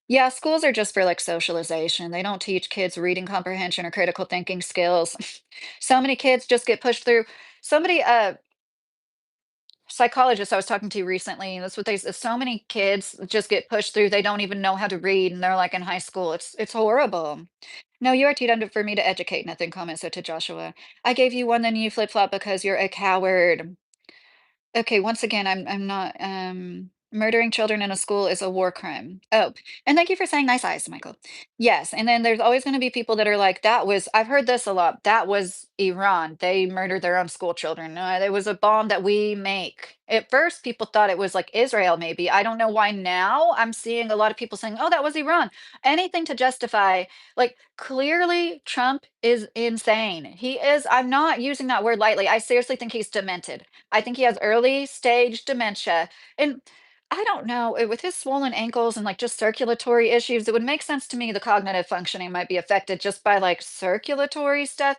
Yeah, schools are just for like socialization. They don't teach kids reading comprehension or critical thinking skills. So many kids just get pushed through. Somebody, psychologist I was talking to recently, that's what they said. So many kids just get pushed through. They don't even know how to read, and they're like in high school. It's horrible. No, you are too dumb for me to educate. Nothing. Comment said to Joshua. I gave you one, then you flip flop because you're a coward. Okay, once again, I'm not, murdering children in a school is a war crime. Oh, and thank you for saying nice eyes, Michael. Yes, and then there's always gonna be people that are like, "That was" I've heard this a lot, "That was Iran. They murdered their own school children. No, it was a bomb that we make." At first, people thought it was like Israel, maybe. I don't know why now I'm seeing a lot of people saying, "Oh, that was Iran." Anything to justify like, clearly, Trump is insane. He is I'm not using that word lightly. I seriously think he's demented. I think he has early stage dementia. And I don't know, with his swollen ankles and like just circulatory issues, it would make sense to me the cognitive functioning might be affected just by like circulatory stuff.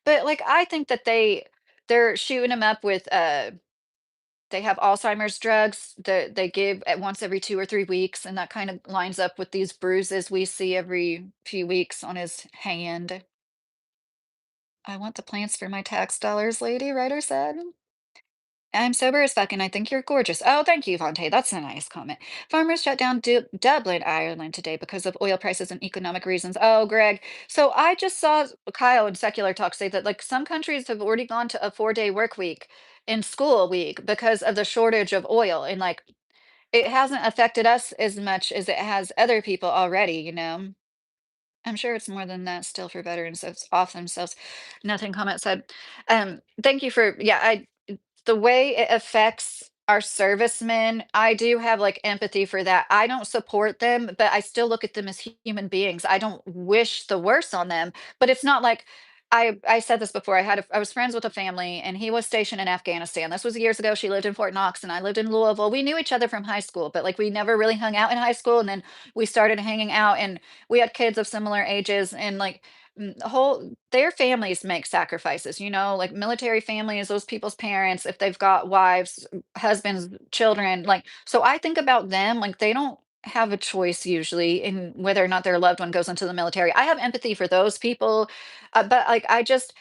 But like I think that they're shooting him up with they have Alzheimer's drugs that they give at once every 2 or 3 weeks, and that kind of lines up with these bruises we see every few weeks on his hand. I want the plants for my tax dollars, lady, writer said. I'm sober as fuck and I think you're gorgeous. Oh, thank you, Vontae. That's a nice comment. Farmers shut down Dublin, Ireland today because of oil prices and economic reasons. Oh, Greg. So I just saw Kyle in Secular Talk say that like some countries have already gone to a 4-day work week in school week because of the shortage of oil. And like it hasn't affected us as much as it has other people already, you know? I'm sure it's more than that still for veterans that's off themselves. Nothing comment said. Thank you for yeah, I the way it affects our servicemen, I do have like empathy for that. I don't support them, but I still look at them as human beings. I don't wish the worst on them, but it's not like I said this before. I was friends with a family and he was stationed in Afghanistan. This was years ago. She lived in Fort Knox and I lived in Louisville. We knew each other from high school, but like we never really hung out in high school and then we started hanging out and we had kids of similar ages and like the whole their families make sacrifices, you know, like military families, those people's parents, if they've got wives, husbands, children, like so I think about them, like they don't have a choice usually in whether or not their loved one goes into the military. I have empathy for those people, but like I just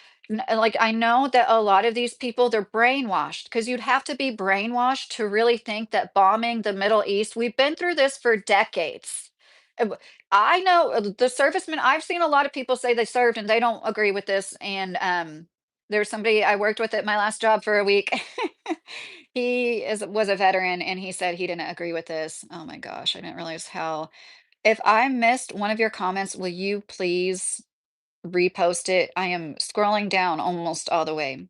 like I know that a lot of these people they're brainwashed because you'd have to be brainwashed to really think that bombing the Middle East, we've been through this for decades. I know the servicemen. I've seen a lot of people say they served and they don't agree with this. And there's somebody I worked with at my last job for a week. He is was a veteran and he said he didn't agree with this. Oh my gosh, I didn't realize how. If I missed one of your comments, will you please repost it? I am scrolling down almost all the way.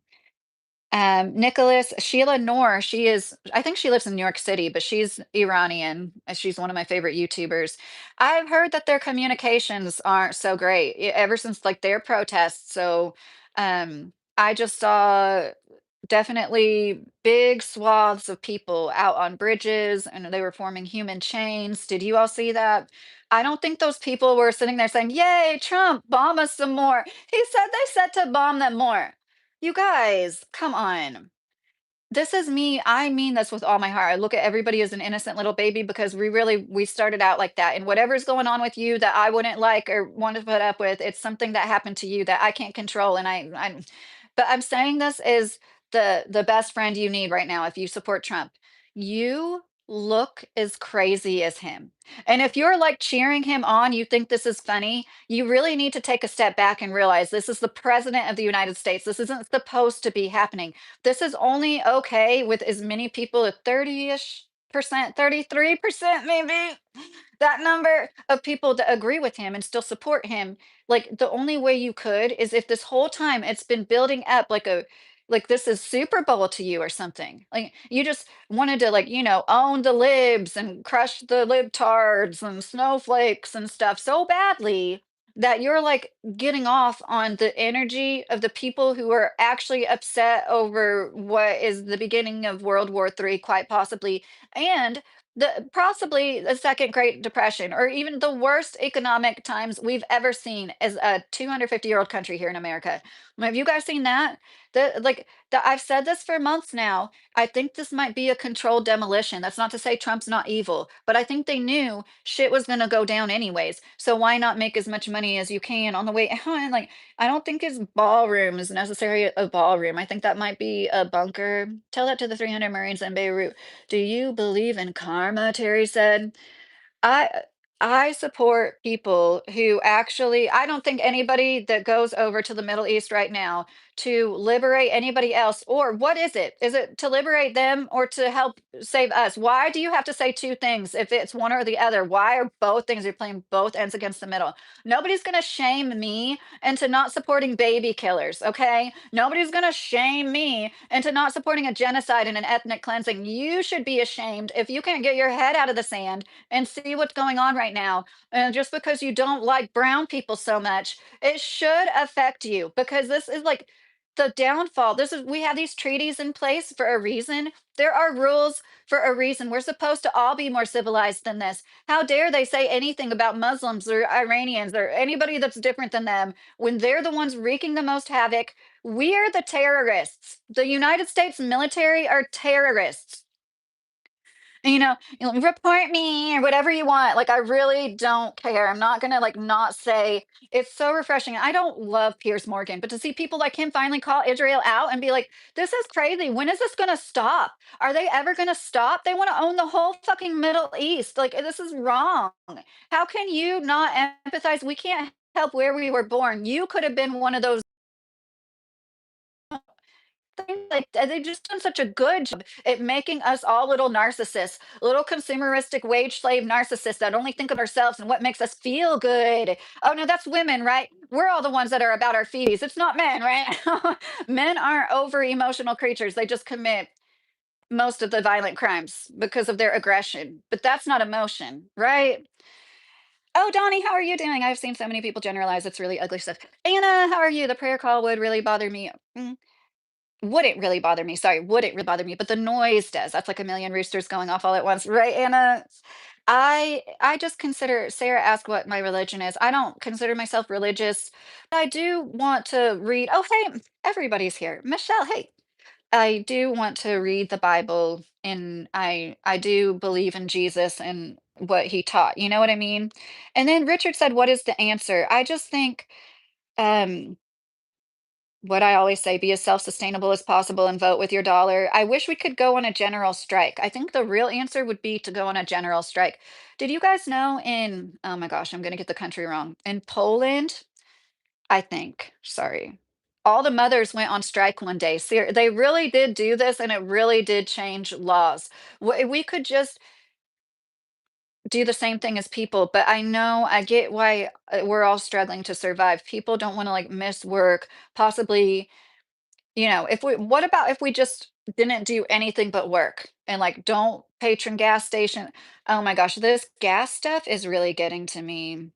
Nicholas, Sheila Noor, she is, I think she lives in New York City, but she's Iranian. She's one of my favorite YouTubers. I've heard that their communications aren't so great ever since like their protests. So I just saw definitely big swaths of people out on bridges and they were forming human chains. Did you all see that? I don't think those people were sitting there saying, Yay, Trump, bomb us some more. He said they said to bomb them more. You guys, come on. This is me. I mean this with all my heart. I look at everybody as an innocent little baby because we started out like that. And whatever's going on with you that I wouldn't like or want to put up with, it's something that happened to you that I can't control. And but I'm saying this is the best friend you need right now if you support Trump. You look as crazy as him. And if you're like cheering him on, you think this is funny, you really need to take a step back and realize this is the president of the United States. This isn't supposed to be happening. This is only okay with as many people at 30-ish percent, 33% maybe, that number of people that agree with him and still support him. Like the only way you could is if this whole time it's been building up like this is Super Bowl to you or something. Like you just wanted to like, own the libs and crush the libtards and snowflakes and stuff so badly that you're like getting off on the energy of the people who are actually upset over what is the beginning of World War III, quite possibly, and the possibly the second Great Depression, or even the worst economic times we've ever seen as a 250-year-old country here in America. Have you guys seen that? I've said this for months now. I think this might be a controlled demolition. That's not to say Trump's not evil, but I think they knew shit was gonna go down anyways. So why not make as much money as you can on the way out? And like, I don't think his ballroom is necessarily a ballroom. I think that might be a bunker. Tell that to the 300 Marines in Beirut. Do you believe in karma? Terry said. I I support people who actually I don't think anybody that goes over to the Middle East right now to liberate anybody else, or what is it? Is it to liberate them or to help save us? Why do you have to say two things if it's one or the other? Why are both things you're playing both ends against the middle? Nobody's gonna shame me into not supporting baby killers, okay? Nobody's gonna shame me into not supporting a genocide and an ethnic cleansing. You should be ashamed if you can't get your head out of the sand and see what's going on right now. And just because you don't like brown people so much, it should affect you because this is like the downfall. We have these treaties in place for a reason. There are rules for a reason. We're supposed to all be more civilized than this. How dare they say anything about Muslims or Iranians or anybody that's different than them when they're the ones wreaking the most havoc? We're the terrorists. The United States military are terrorists. Report me or whatever you want. Like, I really don't care. I'm not gonna like not say it's so refreshing. I don't love Piers Morgan, but to see people like him finally call Israel out and be like, this is crazy. When is this gonna stop? Are they ever gonna stop? They want to own the whole fucking Middle East. Like, this is wrong. How can you not empathize? We can't help where we were born. You could have been one of those things. Like they've just done such a good job at making us all little narcissists, little consumeristic wage slave narcissists that only think of ourselves and what makes us feel good. Oh no, that's women, right? We're all the ones that are about our feeties. It's not men, right? Men aren't over emotional creatures. They just commit most of the violent crimes because of their aggression. But that's not emotion, right? Oh, Donnie, how are you doing? I've seen so many people generalize. It's really ugly stuff. Anna, how are you? The prayer call would really bother me. Wouldn't really bother me, sorry, wouldn't really bother me, but the noise does. That's like a million roosters going off all at once, right, Anna? I just consider Sarah asked what my religion is. I don't consider myself religious, but I do want to read. Oh, hey, everybody's here. Michelle, hey. I do want to read the Bible and I do believe in Jesus and what he taught. You know what I mean? And then Richard said, "What is the answer?" I just think um what I always say, be as self-sustainable as possible and vote with your dollar. I wish we could go on a general strike. I think the real answer would be to go on a general strike. Did you guys know oh my gosh, I'm going to get the country wrong. In Poland, I think, sorry. All the mothers went on strike one day. They really did do this and it really did change laws. We could just do the same thing as people, but I get why we're all struggling to survive. People don't want to like miss work, possibly if we what about if we just didn't do anything but work and like don't patron gas station? Oh my gosh, this gas stuff is really getting to me.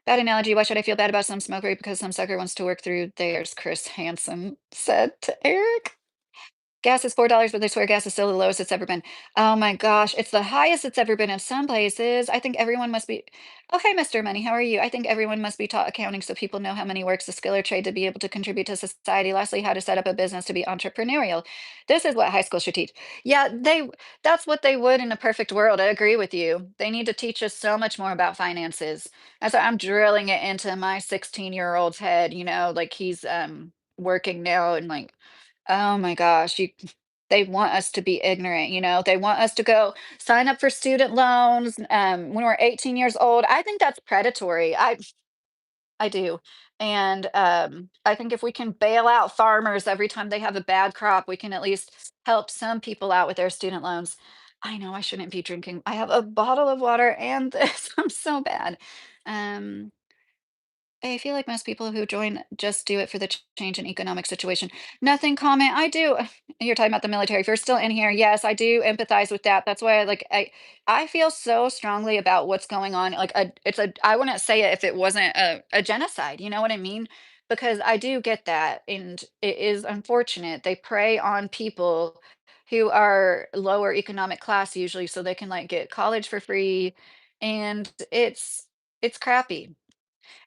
Bad analogy. Why should I feel bad about some smoker because some sucker wants to work through theirs? Chris Hansen said to Eric. Gas is $4, but they swear gas is still the lowest it's ever been. Oh my gosh, it's the highest it's ever been in some places. I think everyone must be. Oh, hey, Mr. Money, how are you? I think everyone must be taught accounting so people know how money works, a skill or trade to be able to contribute to society. Lastly, how to set up a business to be entrepreneurial. This is what high school should teach. Yeah, that's what they would in a perfect world. I agree with you. They need to teach us so much more about finances. That's why I'm drilling it into my 16-year-old's head, like he's working now and like, oh my gosh, they want us to be ignorant, They want us to go sign up for student loans when we're 18 years old. I think that's predatory. I do. And I think if we can bail out farmers every time they have a bad crop, we can at least help some people out with their student loans. I know I shouldn't be drinking. I have a bottle of water and this. I'm so bad. Um, I feel like most people who join just do it for the change in economic situation. Nothing comment. I do. You're talking about the military. If you're still in here, yes, I do empathize with that. That's why I feel so strongly about what's going on. Like I wouldn't say it if it wasn't a genocide. You know what I mean? Because I do get that, and it is unfortunate. They prey on people who are lower economic class usually, so they can like get college for free, and it's crappy.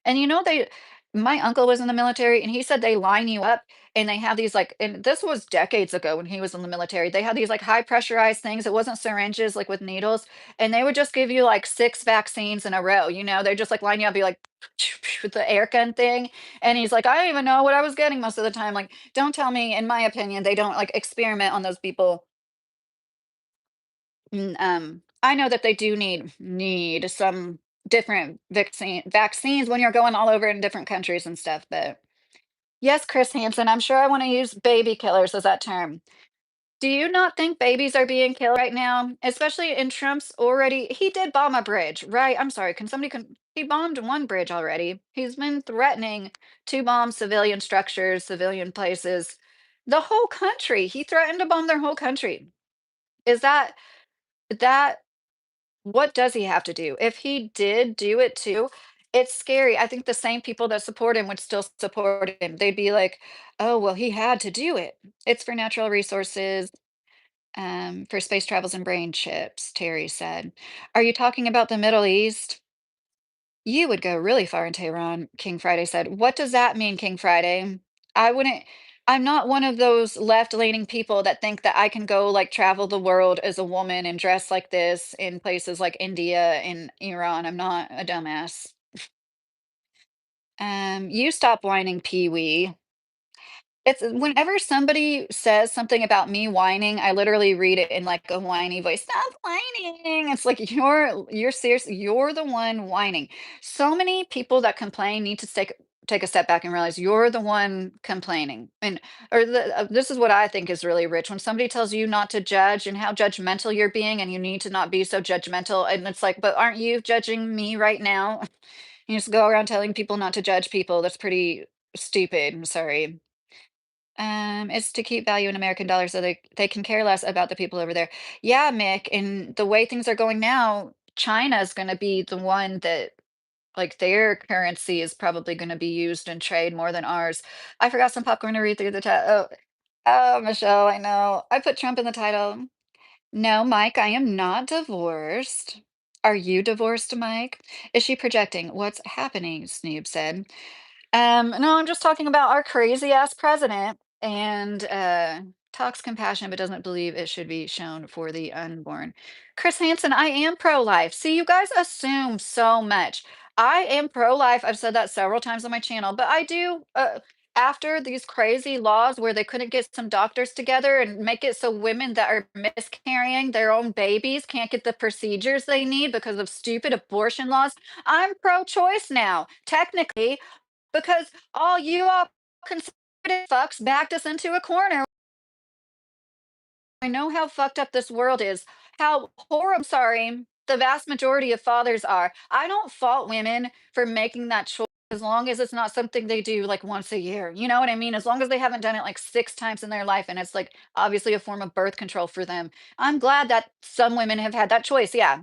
And they my uncle was in the military and he said they line you up and they have these like, and this was decades ago when he was in the military. They had these like high pressurized things. It wasn't syringes like with needles. And they would just give you like six vaccines in a row. They just like line you up, be like with the air gun thing. And he's like, I don't even know what I was getting most of the time. Like, don't tell me, in my opinion, they don't like experiment on those people. I know that they do need some different vaccines when you're going all over in different countries and stuff, but yes, Chris Hansen, I'm sure I wanna use baby killers as that term. Do you not think babies are being killed right now? Especially in Trump's already he did bomb a bridge, right? I'm sorry, he bombed one bridge already. He's been threatening to bomb civilian structures, civilian places, the whole country. He threatened to bomb their whole country. Is that what does he have to do? If he did do it too, it's scary. I think the same people that support him would still support him. They'd be like, "Oh, well, he had to do it. It's for natural resources, for space travels and brain chips," Terry said. Are you talking about the Middle East? You would go really far in Tehran, King Friday said. What does that mean, King Friday? I wouldn't, I'm not one of those left-leaning people that think that I can go like travel the world as a woman and dress like this in places like India and Iran. I'm not a dumbass. You stop whining, Pee-wee. It's whenever somebody says something about me whining, I literally read it in like a whiny voice. Stop whining. It's like you're serious. You're the one whining. So many people that complain need to take a step back and realize you're the one complaining. And this is what I think is really rich when somebody tells you not to judge and how judgmental you're being, and you need to not be so judgmental. And it's like, but aren't you judging me right now? You just go around telling people not to judge people. That's pretty stupid. I'm sorry. It's to keep value in American dollars so they can care less about the people over there. Yeah, Mick, and the way things are going now, China's gonna be the one that like their currency is probably gonna be used in trade more than ours. I forgot some popcorn to read through the chat. Oh, Michelle, I know. I put Trump in the title. No, Mike, I am not divorced. Are you divorced, Mike? Is she projecting? What's happening? Snoob said. No, I'm just talking about our crazy ass president and talks compassion but doesn't believe it should be shown for the unborn. Chris Hansen, I am pro-life. See, you guys assume so much. I am pro-life. I've said that several times on my channel, but I do after these crazy laws where they couldn't get some doctors together and make it so women that are miscarrying their own babies can't get the procedures they need because of stupid abortion laws. I'm pro-choice now. Technically, because all you all conservative fucks backed us into a corner. I know how fucked up this world is, how horrible, sorry, the vast majority of fathers are. I don't fault women for making that choice. as long as it's not something they do like once a year. You know what I mean? As long as they haven't done it like 6 times in their life and it's like obviously a form of birth control for them. I'm glad that some women have had that choice. Yeah.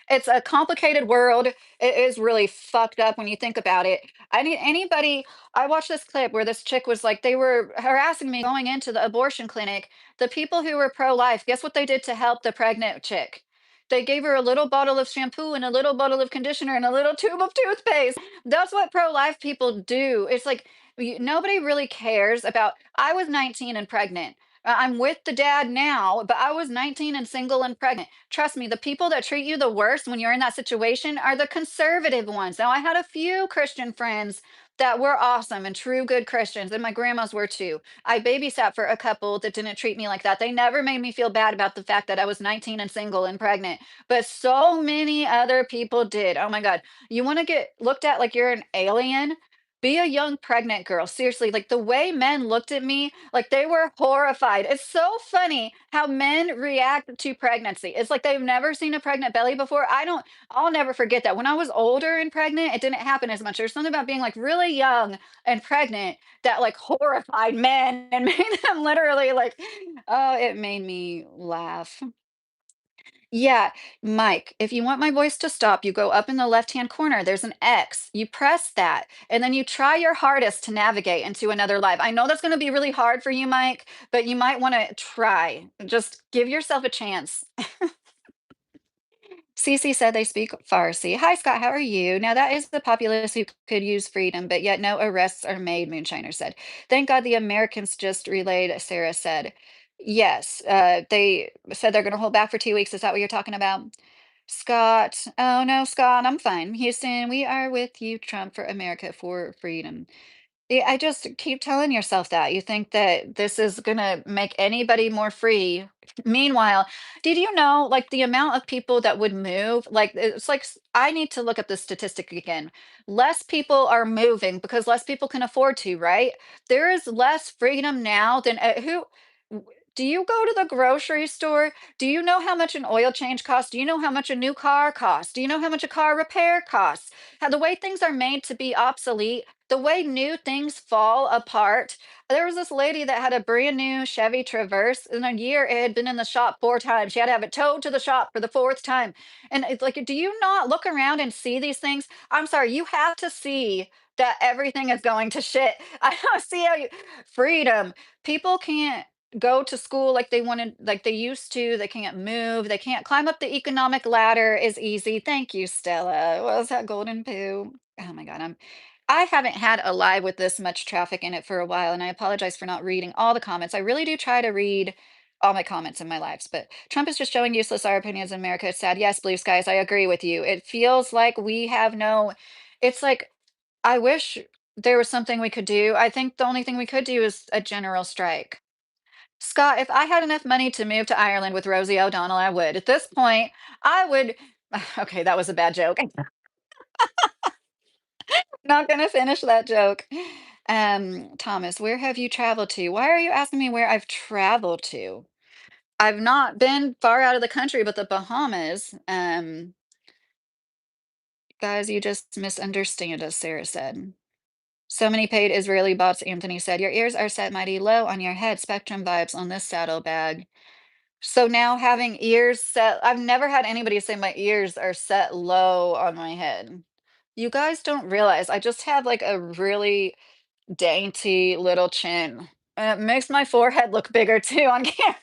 It's a complicated world. It is really fucked up when you think about it. I need anybody. I watched this clip where this chick was like, they were harassing me going into the abortion clinic. The people who were pro life, guess what they did to help the pregnant chick? They gave her a little bottle of shampoo and a little bottle of conditioner and a little tube of toothpaste. That's what pro life people do. It's like nobody really cares about. I was 19 and pregnant. I'm with the dad now, but I was 19 and single and pregnant. Trust me, the people that treat you the worst when you're in that situation are the conservative ones. Now, I had a few Christian friends that were awesome and true good Christians, and my grandmas were too. I babysat for a couple that didn't treat me like that. They never made me feel bad about the fact that I was 19 and single and pregnant, but so many other people did. Oh my God. You want to get looked at like you're an alien? Be a young pregnant girl. Seriously, like the way men looked at me, like they were horrified. It's so funny how men react to pregnancy. It's like they've never seen a pregnant belly before. I'll never forget that. When I was older and pregnant, it didn't happen as much. There's something about being like really young and pregnant that like horrified men and made them literally like, oh, it made me laugh. Yeah, Mike, if you want my voice to stop, you go up in the left-hand corner. There's an X. You press that, and then you try your hardest to navigate into another live. I know that's going to be really hard for you, Mike, but you might want to try. Just give yourself a chance. Cece said they speak Farsi. Hi, Scott. How are you? Now, that is the populace who could use freedom, but yet no arrests are made, Moonshiner said. Thank God the Americans just relayed, Sarah said. Yes, they said they're going to hold back for 2 weeks. Is that what you're talking about? Scott, oh no, Scott, I'm fine. Houston, we are with you, Trump for America for freedom. Yeah, I just keep telling yourself that. You think that this is gonna make anybody more free. Meanwhile, did you know like the amount of people that would move? Like it's like I need to look up the statistic again. Less people are moving because less people can afford to, right? There is less freedom now than do you go to the grocery store? Do you know how much an oil change costs? Do you know how much a new car costs? Do you know how much a car repair costs? How the way things are made to be obsolete, the way new things fall apart. There was this lady that had a brand new Chevy Traverse. In a year, it had been in the shop 4 times. She had to have it towed to the shop for the fourth time. And it's like, do you not look around and see these things? I'm sorry, you have to see that everything is going to shit. I don't see how you freedom. People can't go to school like they wanted, like they used to. They can't move. They can't climb up the economic ladder is easy. Thank you, Stella. What was that golden poo? Oh my God, I haven't had a live with this much traffic in it for a while, and I apologize for not reading all the comments. I really do try to read all my comments in my lives, but Trump is just showing useless our opinions in America. It's sad. Yes, blue skies, I agree with you. It feels like we have no, it's like, I wish there was something we could do. I think the only thing we could do is a general strike. Scott, if I had enough money to move to Ireland with Rosie O'Donnell, I would. At this point, I would. Okay, that was a bad joke. Not gonna finish that joke. Thomas, where have you traveled to? Why are you asking me where I've traveled to? I've not been far out of the country, but the Bahamas. Guys, you just misunderstand us, Sarah said. So many paid Israeli bots, Anthony said. Your ears are set mighty low on your head. Spectrum vibes on this saddlebag. So now having ears set, I've never had anybody say my ears are set low on my head. You guys don't realize I just have like a really dainty little chin. And it makes my forehead look bigger too on camera.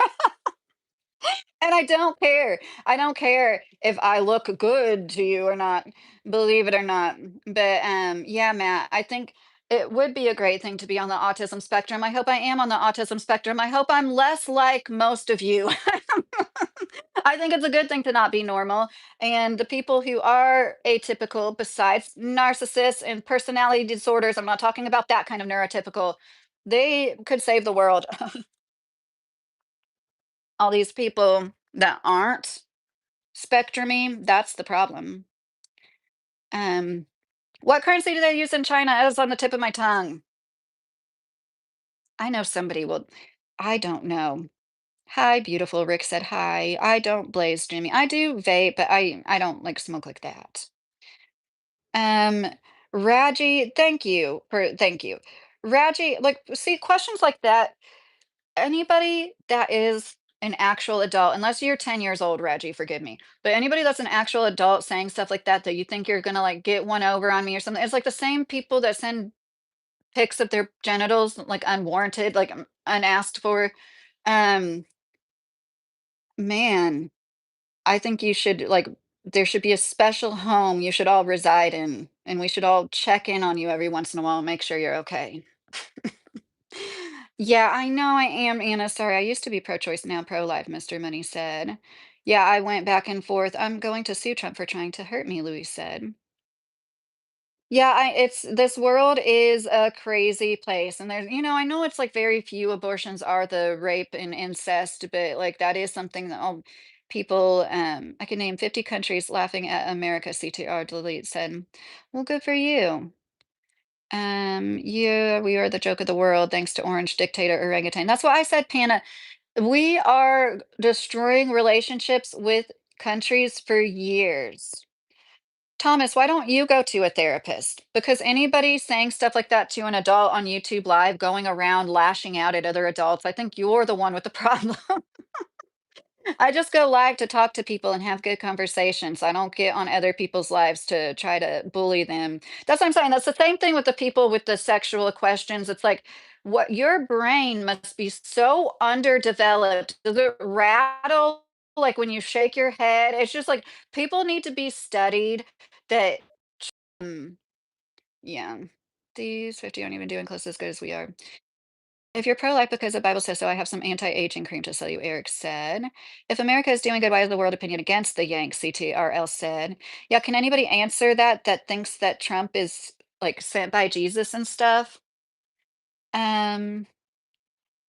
And I don't care. I don't care if I look good to you or not, believe it or not. But yeah, Matt, I think it would be a great thing to be on the autism spectrum. I hope I am on the autism spectrum. I hope I'm less like most of you. I think it's a good thing to not be normal. And the people who are atypical, besides narcissists and personality disorders, I'm not talking about that kind of neurotypical, they could save the world. All these people that aren't spectrumy, that's the problem. Um, what currency do they use in China? That is on the tip of my tongue. I know somebody will. I don't know. Hi, beautiful. Rick said hi. I don't blaze, Jimmy. I do vape, but I don't like smoke like that. Um, Raji, thank you. Raji, like, see, questions like that, anybody that is an actual adult, unless you're 10 years old, Reggie, forgive me, but anybody that's an actual adult saying stuff like that, that you think you're gonna like get one over on me or something, it's like the same people that send pics of their genitals like unwarranted, like unasked for. Um, man, I think you should like there should be a special home you should all reside in, and we should all check in on you every once in a while and make sure you're okay. Yeah, I know I am, Anna. Sorry, I used to be pro-choice, now pro-life, Mr. Money said. Yeah, I went back and forth. I'm going to sue Trump for trying to hurt me, Louis said. Yeah, it's this world is a crazy place. And there's, I know it's like very few abortions are the rape and incest, but like that is something that people, I can name 50 countries laughing at America, CTR delete said. Well, good for you. Yeah, we are the joke of the world, thanks to Orange Dictator Orangutan. That's what I said, Pana. We are destroying relationships with countries for years. Thomas, why don't you go to a therapist? Because anybody saying stuff like that to an adult on YouTube Live, going around lashing out at other adults, I think you're the one with the problem. I just go live to talk to people and have good conversations. I don't get on other people's lives to try to bully them. That's what I'm saying. That's the same thing with the people with the sexual questions. It's like, what your brain must be so underdeveloped. Does it rattle like when you shake your head? It's just like people need to be studied that, mm, yeah, these 50 aren't even doing close as good as we are. If you're pro-life because the Bible says so, I have some anti-aging cream to sell you, Eric said. If America is doing good, why is the world opinion against the Yanks? CTRL said. Yeah, can anybody answer that that thinks that Trump is like sent by Jesus and stuff? Um,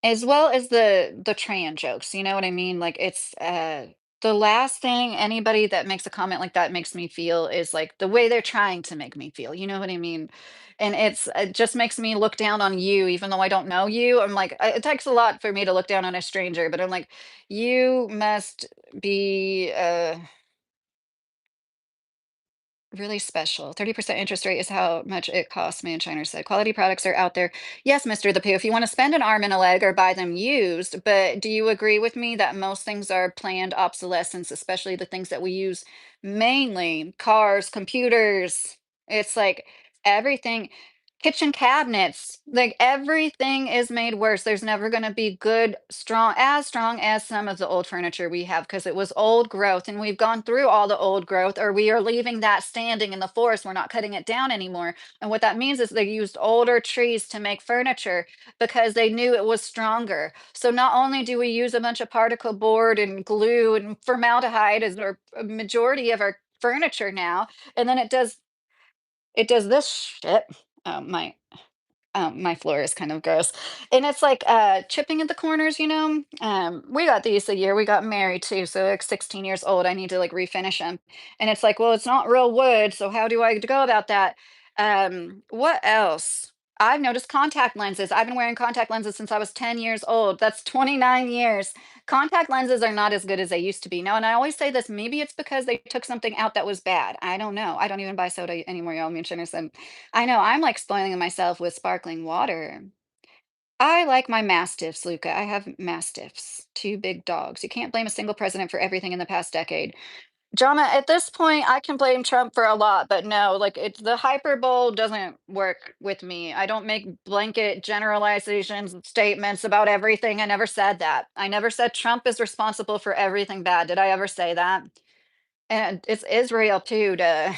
as well as the Tran jokes, you know what I mean? Like it's the last thing anybody that makes a comment like that makes me feel is like the way they're trying to make me feel. You know what I mean? And it just makes me look down on you, even though I don't know you. I'm like, it takes a lot for me to look down on a stranger, but I'm like, you must be really special. 30% interest rate is how much it costs, me and Shiner said. Quality products are out there. Yes, Mr. The Pooh, if you want to spend an arm and a leg or buy them used, but do you agree with me that most things are planned obsolescence, especially the things that we use mainly, cars, computers? It's like everything, kitchen cabinets, like everything is made worse. There's never going to be good, strong as some of the old furniture we have because it was old growth and we've gone through all the old growth, or we are leaving that standing in the forest. We're not cutting it down anymore. And what that means is they used older trees to make furniture because they knew it was stronger. So not only do we use a bunch of particle board and glue and formaldehyde as our a majority of our furniture now, and then it does this shit. My floor is kind of gross. And it's like chipping at the corners, you know. We got these a year. We got married too. So like 16 years old, I need to like refinish them. And it's like, well, it's not real wood. So how do I go about that? What else? I've noticed contact lenses. I've been wearing contact lenses since I was 10 years old. That's 29 years. Contact lenses are not as good as they used to be. No, and I always say this, maybe it's because they took something out that was bad. I don't know. I don't even buy soda anymore, y'all. Me and Shannon said, I know I'm like spoiling myself with sparkling water. I like my mastiffs, Luca. I have mastiffs, two big dogs. You can't blame a single president for everything in the past decade. Jonna, at this point, I can blame Trump for a lot, but no, like it's the hyperbole doesn't work with me. I don't make blanket generalizations and statements about everything. I never said that. I never said Trump is responsible for everything bad. Did I ever say that? And it's Israel too, duh.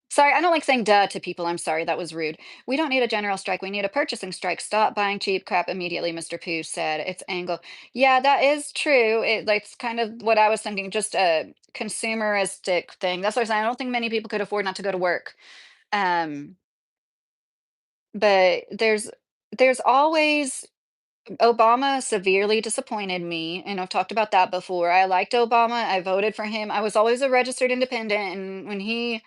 Sorry, I don't like saying duh to people. I'm sorry, that was rude. We don't need a general strike. We need a purchasing strike. Stop buying cheap crap immediately, Mr. Pooh said. It's angle. Yeah, that is true. That's kind of what I was thinking, just a consumeristic thing. That's what I'm saying. I don't think many people could afford not to go to work. Um, but there's always Obama severely disappointed me, and I've talked about that before. I liked Obama. I voted for him. I was always a registered independent, and when he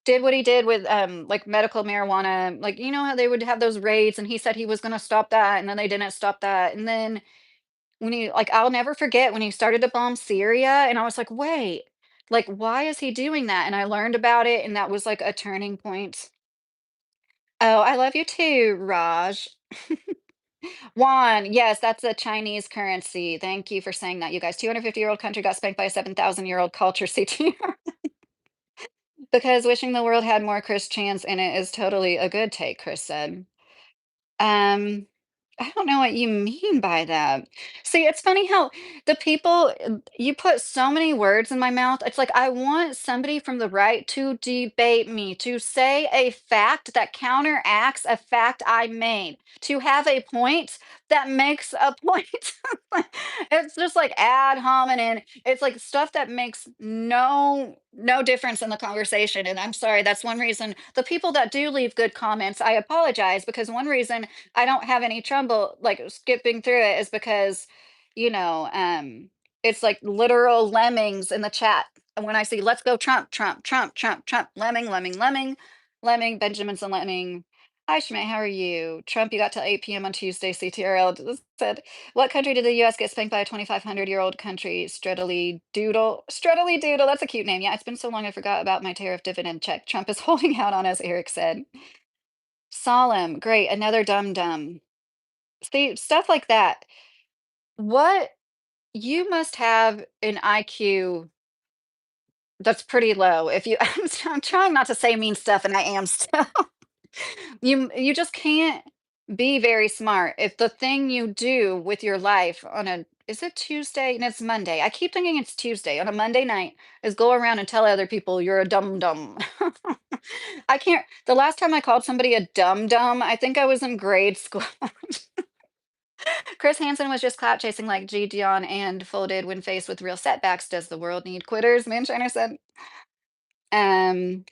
did what he did with, like, medical marijuana, like, you know how they would have those raids, and he said he was gonna stop that, and then they didn't stop that, and then when he like, I'll never forget when he started to bomb Syria, and I was like, "Wait, like, why is he doing that?" And I learned about it, and that was, like, a turning point. Oh, I love you too, Raj. Yuan, yes, that's a Chinese currency. Thank you for saying that, you guys. 250-year-old country got spanked by a 7,000-year-old culture CTR because wishing the world had more Chris chance in it is totally a good take, Chris said. Um, I don't know what you mean by that. See, it's funny how the people you put so many words in my mouth. It's like I want somebody from the right to debate me, to say a fact that counteracts a fact I made, to have a point that makes a point. It's just like ad hominem. It's like stuff that makes no difference in the conversation. And I'm sorry, that's one reason the people that do leave good comments, I apologize because one reason I don't have any trouble like skipping through it is because, you know, it's like literal lemmings in the chat. And when I see let's go Trump, Trump, Trump, Trump, Trump, lemming, lemming, lemming, lemming, Benjamin's a lemming. Hi Schmidt, how are you? Trump, you got till 8 p.m. on Tuesday, CTRL said. What country did the US get spanked by a 2,500-year-old country? Struttily Doodle. Struttily Doodle, that's a cute name. Yeah, it's been so long I forgot about my tariff dividend check. Trump is holding out on us, Eric said. Solemn, great, another dum dum. See, stuff like that. What you must have an IQ that's pretty low. If you, I'm trying not to say mean stuff, and I am still. You just can't be very smart if the thing you do with your life on a is it Tuesday? And it's Monday. I keep thinking it's Tuesday on a Monday night is go around and tell other people you're a dum dum. I can't. The last time I called somebody a dum dum, I think I was in grade school. Chris Hansen was just clout chasing like G. Dion and folded when faced with real setbacks. Does the world need quitters? Manshiner said.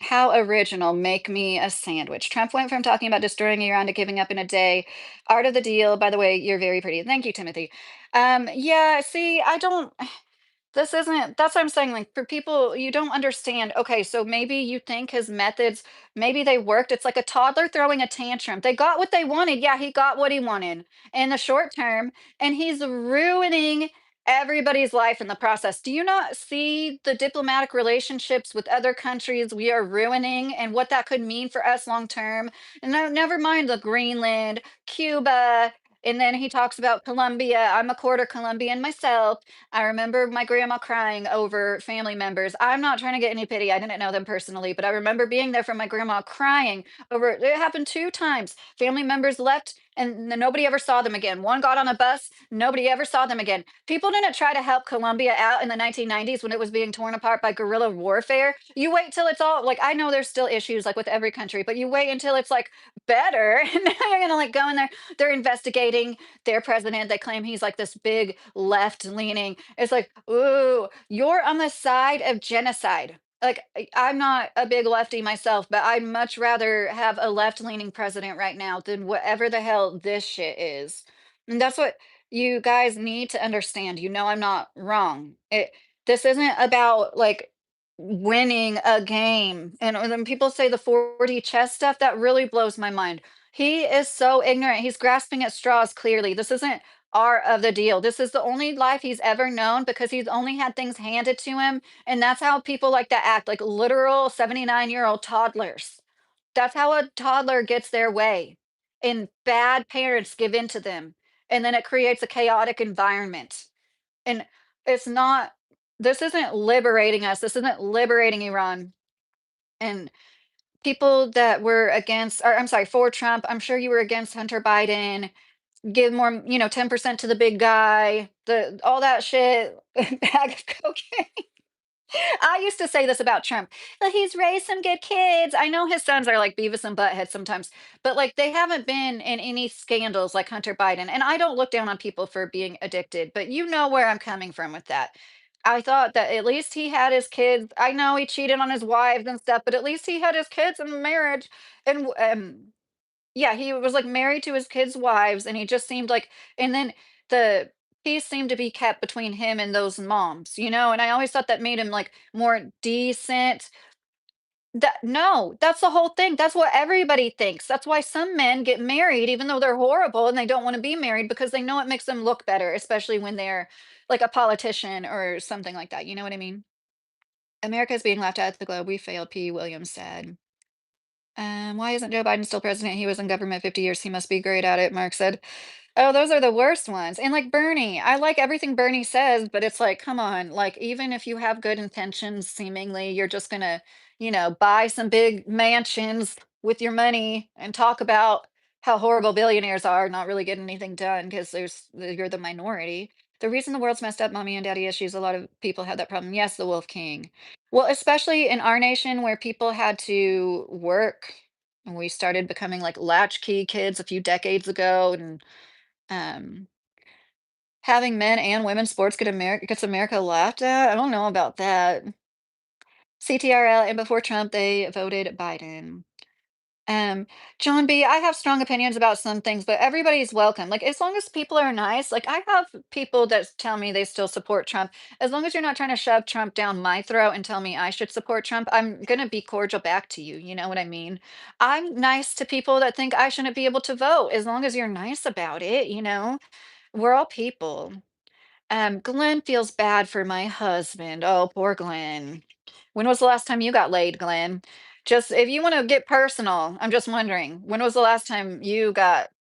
How original. Make me a sandwich. Trump went from talking about destroying Iran to giving up in a day. Art of the deal. By the way, you're very pretty. Thank you, Timothy. Yeah, see, I don't. This isn't that's what I'm saying, like, for people you don't understand, okay, so maybe you think his methods, maybe they worked. It's like a toddler throwing a tantrum. They got what they wanted. Yeah, he got what he wanted in the short term, and he's ruining everybody's life in the process. Do you not see the diplomatic relationships with other countries we are ruining and what that could mean for us long term? And no, never mind the Greenland, Cuba, and then he talks about Colombia. I'm a quarter Colombian myself. I remember my grandma crying over family members. I'm not trying to get any pity. I didn't know them personally, but I remember being there for my grandma crying over it happened two times. Family members left and nobody ever saw them again. One got on a bus, nobody ever saw them again. People didn't try to help Colombia out in the 1990s when it was being torn apart by guerrilla warfare. You wait till it's all like I know there's still issues like with every country, but you wait until it's like better and now you're gonna like go in there. They're investigating their president. They claim he's like this big left leaning. It's like, ooh, you're on the side of genocide. Like, I'm not a big lefty myself, but I'd much rather have a left leaning president right now than whatever the hell this shit is. And that's what you guys need to understand. You know, I'm not wrong. This isn't about like winning a game. And when people say the 40 chess stuff, that really blows my mind. He is so ignorant. He's grasping at straws clearly. This isn't art of the deal. This is the only life he's ever known because he's only had things handed to him. And that's how people like to act like literal 79-year-old toddlers. That's how a toddler gets their way. And bad parents give in to them. And then it creates a chaotic environment. And it's not, this isn't liberating us. This isn't liberating Iran. And people that were against, or I'm sorry, for Trump, I'm sure you were against Hunter Biden, give more, 10% to the big guy, the all that shit, bag of cocaine. I used to say this about Trump. "Well, he's raised some good kids." I know his sons are like Beavis and Butthead sometimes, but like they haven't been in any scandals like Hunter Biden. And I don't look down on people for being addicted, but you know where I'm coming from with that. I thought that at least he had his kids. I know he cheated on his wives and stuff, but at least he had his kids in the marriage. And yeah, he was, like, married to his kids' wives, and he just seemed like and then the peace seemed to be kept between him and those moms, and I always thought that made him, like, more decent. That no, that's the whole thing, that's what everybody thinks, that's why some men get married even though they're horrible and they don't wanna be married because they know it makes them look better, especially when they're, like, a politician or something like that, you know what I mean? America is being left out of the globe, we failed, P. Williams said. Why isn't Joe Biden still president? He was in government 50 years. He must be great at it, Mark said. Oh, those are the worst ones. And like Bernie, I like everything Bernie says, but it's like, come on, like even if you have good intentions, seemingly, you're just gonna, buy some big mansions with your money and talk about how horrible billionaires are, not really getting anything done because you're the minority. The reason the world's messed up, mommy and daddy issues, a lot of people have that problem. Yes, the Wolf King. Well, especially in our nation where people had to work and we started becoming like latchkey kids a few decades ago and um, having men and women's sports gets America laughed at. I don't know about that. CTRL, and before Trump, they voted Biden. Um, John B, I have strong opinions about some things, but everybody's welcome. Like as long as people are nice, like I have people that tell me they still support Trump. As long as you're not trying to shove Trump down my throat and tell me I should support Trump, I'm gonna be cordial back to you. You know what I mean? I'm nice to people that think I shouldn't be able to vote, as long as you're nice about it. We're all people. Glenn feels bad for my husband. Oh, poor Glenn. When was the last time you got laid, Glenn? Just if you want to get personal, I'm just wondering, when was the last time you got,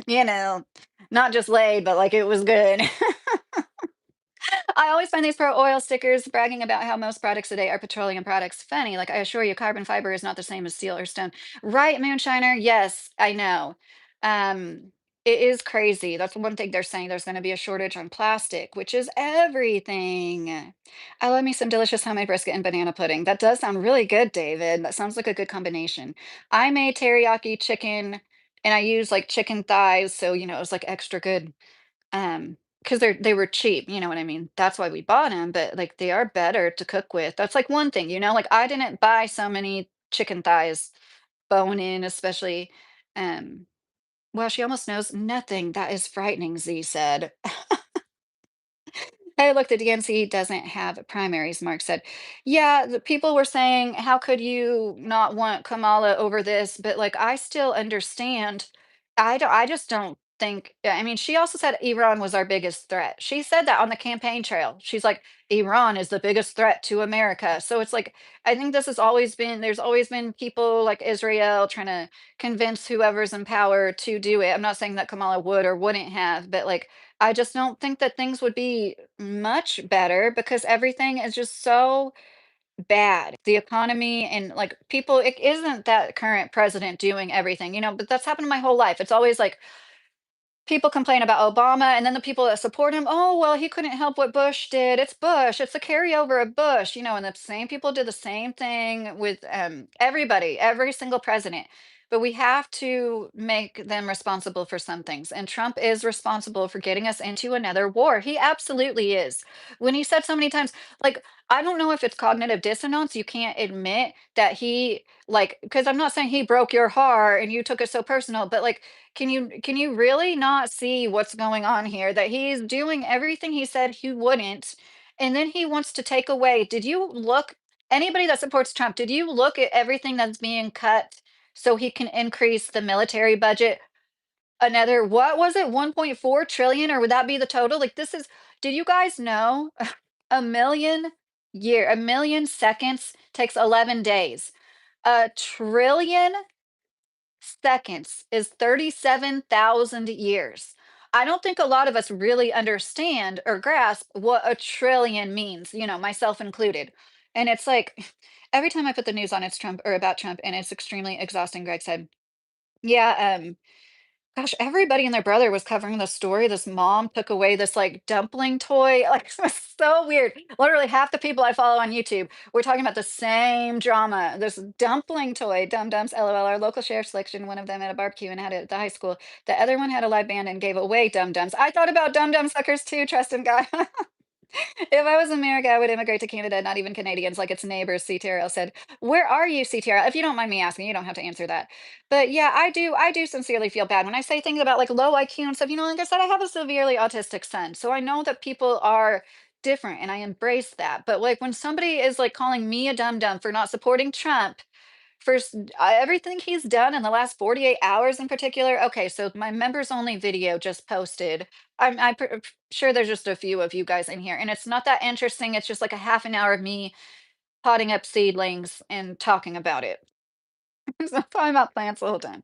you know, not just laid, but like it was good? I always find these pro oil stickers bragging about how most products today are petroleum products funny. Like, I assure you, carbon fiber is not the same as steel or stone. Right, Moonshiner? Yes, I know. It is crazy. That's one thing they're saying. There's going to be a shortage on plastic, which is everything. I love me some delicious homemade brisket and banana pudding. That does sound really good, David. That sounds like a good combination. I made teriyaki chicken and I used like chicken thighs, so it was like extra good. Because they were cheap, you know what I mean? That's why we bought them. But, like, they are better to cook with. That's, like, one thing, like, I didn't buy so many chicken thighs bone in, especially, um well, she almost knows nothing. That is frightening, Z said. Hey, look, the DNC doesn't have primaries, Mark said. Yeah, the people were saying, how could you not want Kamala over this? But like, I still understand. I just don't think, I mean, she also said Iran was our biggest threat. She said that on the campaign trail. She's like, Iran is the biggest threat to America. So it's like, I think there's always been people like Israel trying to convince whoever's in power to do it. I'm not saying that Kamala would or wouldn't have, but like, I just don't think that things would be much better because everything is just so bad. The economy and like people, it isn't that current president doing everything, but that's happened my whole life. It's always like people complain about Obama and then the people that support him, oh, well, he couldn't help what Bush did. It's Bush. It's a carryover of Bush, and the same people did the same thing with everybody, every single president. But we have to make them responsible for some things. And Trump is responsible for getting us into another war. He absolutely is. When he said so many times, like, I don't know if it's cognitive dissonance. You can't admit that because I'm not saying he broke your heart and you took it so personal, but like, can you really not see what's going on here? That he's doing everything he said he wouldn't, and then he wants to take away. Did you look anybody that supports Trump, did you look at everything that's being cut so he can increase the military budget? Another what was it? 1.4 trillion, or would that be the total? Like did you guys know a million seconds takes 11 days. A trillion seconds is 37,000 years. I don't think a lot of us really understand or grasp what a trillion means, myself included. And it's like every time I put the news on, it's Trump or about Trump, and it's extremely exhausting, Greg said. Yeah, gosh, everybody and their brother was covering the story. This mom took away this like dumpling toy. Like it was so weird. Literally half the people I follow on YouTube were talking about the same drama. This dumpling toy, Dum Dums, LOL. Our local sheriff selection, one of them at a barbecue and had it at the high school. The other one had a live band and gave away Dum Dums. I thought about Dum Dum suckers too, trust and God. If I was America, I would immigrate to Canada, not even Canadians like its neighbors, CTRL said. Where are you, CTRL? If you don't mind me asking, you don't have to answer that. But yeah, I do sincerely feel bad when I say things about like low IQ and stuff. Like I said, I have a severely autistic son. So I know that people are different and I embrace that. But like when somebody is like calling me a dum dum for not supporting Trump, everything he's done in the last 48 hours in particular. Okay, so my members only video just posted. I'm sure there's just a few of you guys in here, and it's not that interesting. It's just like a half an hour of me potting up seedlings and talking about it. So talking about plants the whole time.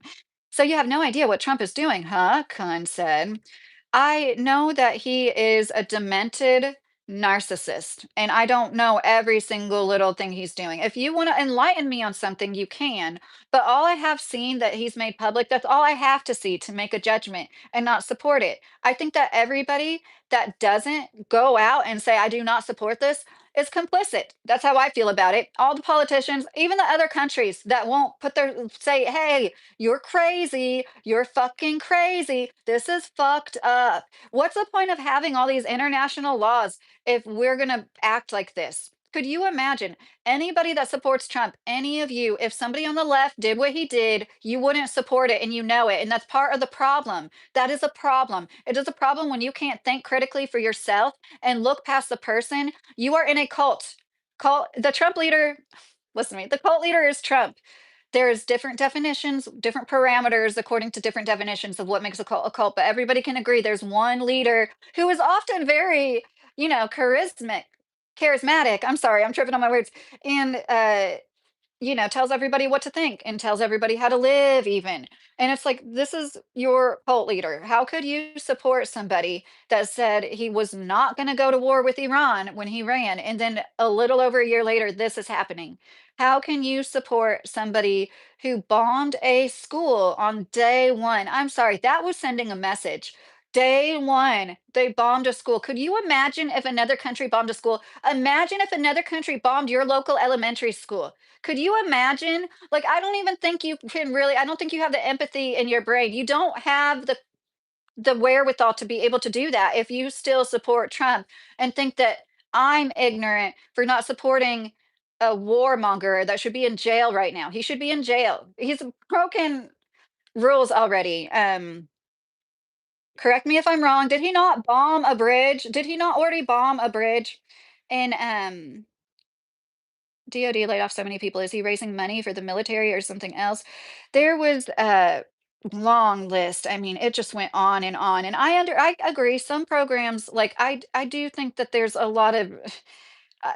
So you have no idea what Trump is doing, huh? Khan said. I know that he is a demented narcissist, and I don't know every single little thing he's doing. If you want to enlighten me on something, you can. But all I have seen that he's made public, that's all I have to see to make a judgment and not support it. I think that everybody that doesn't go out and say, I do not support this, is complicit. That's how I feel about it. All the politicians, even the other countries that won't put their say, hey, you're crazy. You're fucking crazy. This is fucked up. What's the point of having all these international laws if we're going to act like this? Could you imagine anybody that supports Trump, any of you, if somebody on the left did what he did, you wouldn't support it and you know it. And that's part of the problem. That is a problem. It is a problem when you can't think critically for yourself and look past the person. You are in a cult. Cult the Trump leader, listen to me, the cult leader is Trump. There's different definitions, different parameters according to different definitions of what makes a cult, but everybody can agree there's one leader who is often very, charismatic. I'm sorry, I'm tripping on my words. And tells everybody what to think and tells everybody how to live even. And it's like, this is your cult leader. How could you support somebody that said he was not going to go to war with Iran when he ran? And then a little over a year later, this is happening. How can you support somebody who bombed a school on day one? I'm sorry, that was sending a message. Day one, they bombed a school. Could you imagine if another country bombed a school? Imagine if another country bombed your local elementary school. Could you imagine? Like, I don't even think you can really, I don't think you have the empathy in your brain. You don't have the wherewithal to be able to do that if you still support Trump and think that I'm ignorant for not supporting a warmonger that should be in jail right now. He should be in jail. He's broken rules already. Correct me if I'm wrong. Did he not bomb a bridge? Did he not already bomb a bridge in DOD laid off so many people. Is he raising money for the military or something else? There was a long list. I mean, it just went on and on. And I agree. Some programs, like I do think that there's a lot of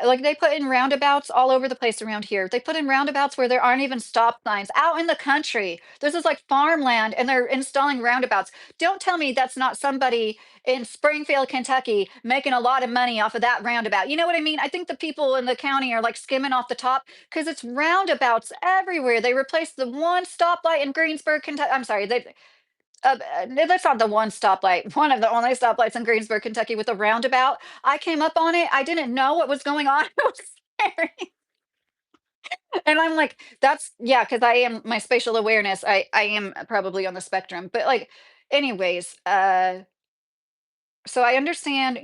like they put in roundabouts all over the place around here. They put in roundabouts where there aren't even stop signs out in the country. This is like farmland and they're installing roundabouts. Don't tell me that's not somebody in Springfield, Kentucky making a lot of money off of that roundabout. You know what I mean? I think the people in the county are like skimming off the top because it's roundabouts everywhere. They replaced the one stoplight in Greensburg, Kentucky. I'm sorry, that's not the one stoplight, one of the only stoplights in Greensburg, Kentucky with a roundabout. I came up on it. I didn't know what was going on. It was scary. And I'm like, that's yeah, because I am my spatial awareness. I am probably on the spectrum. But like, anyways, so I understand,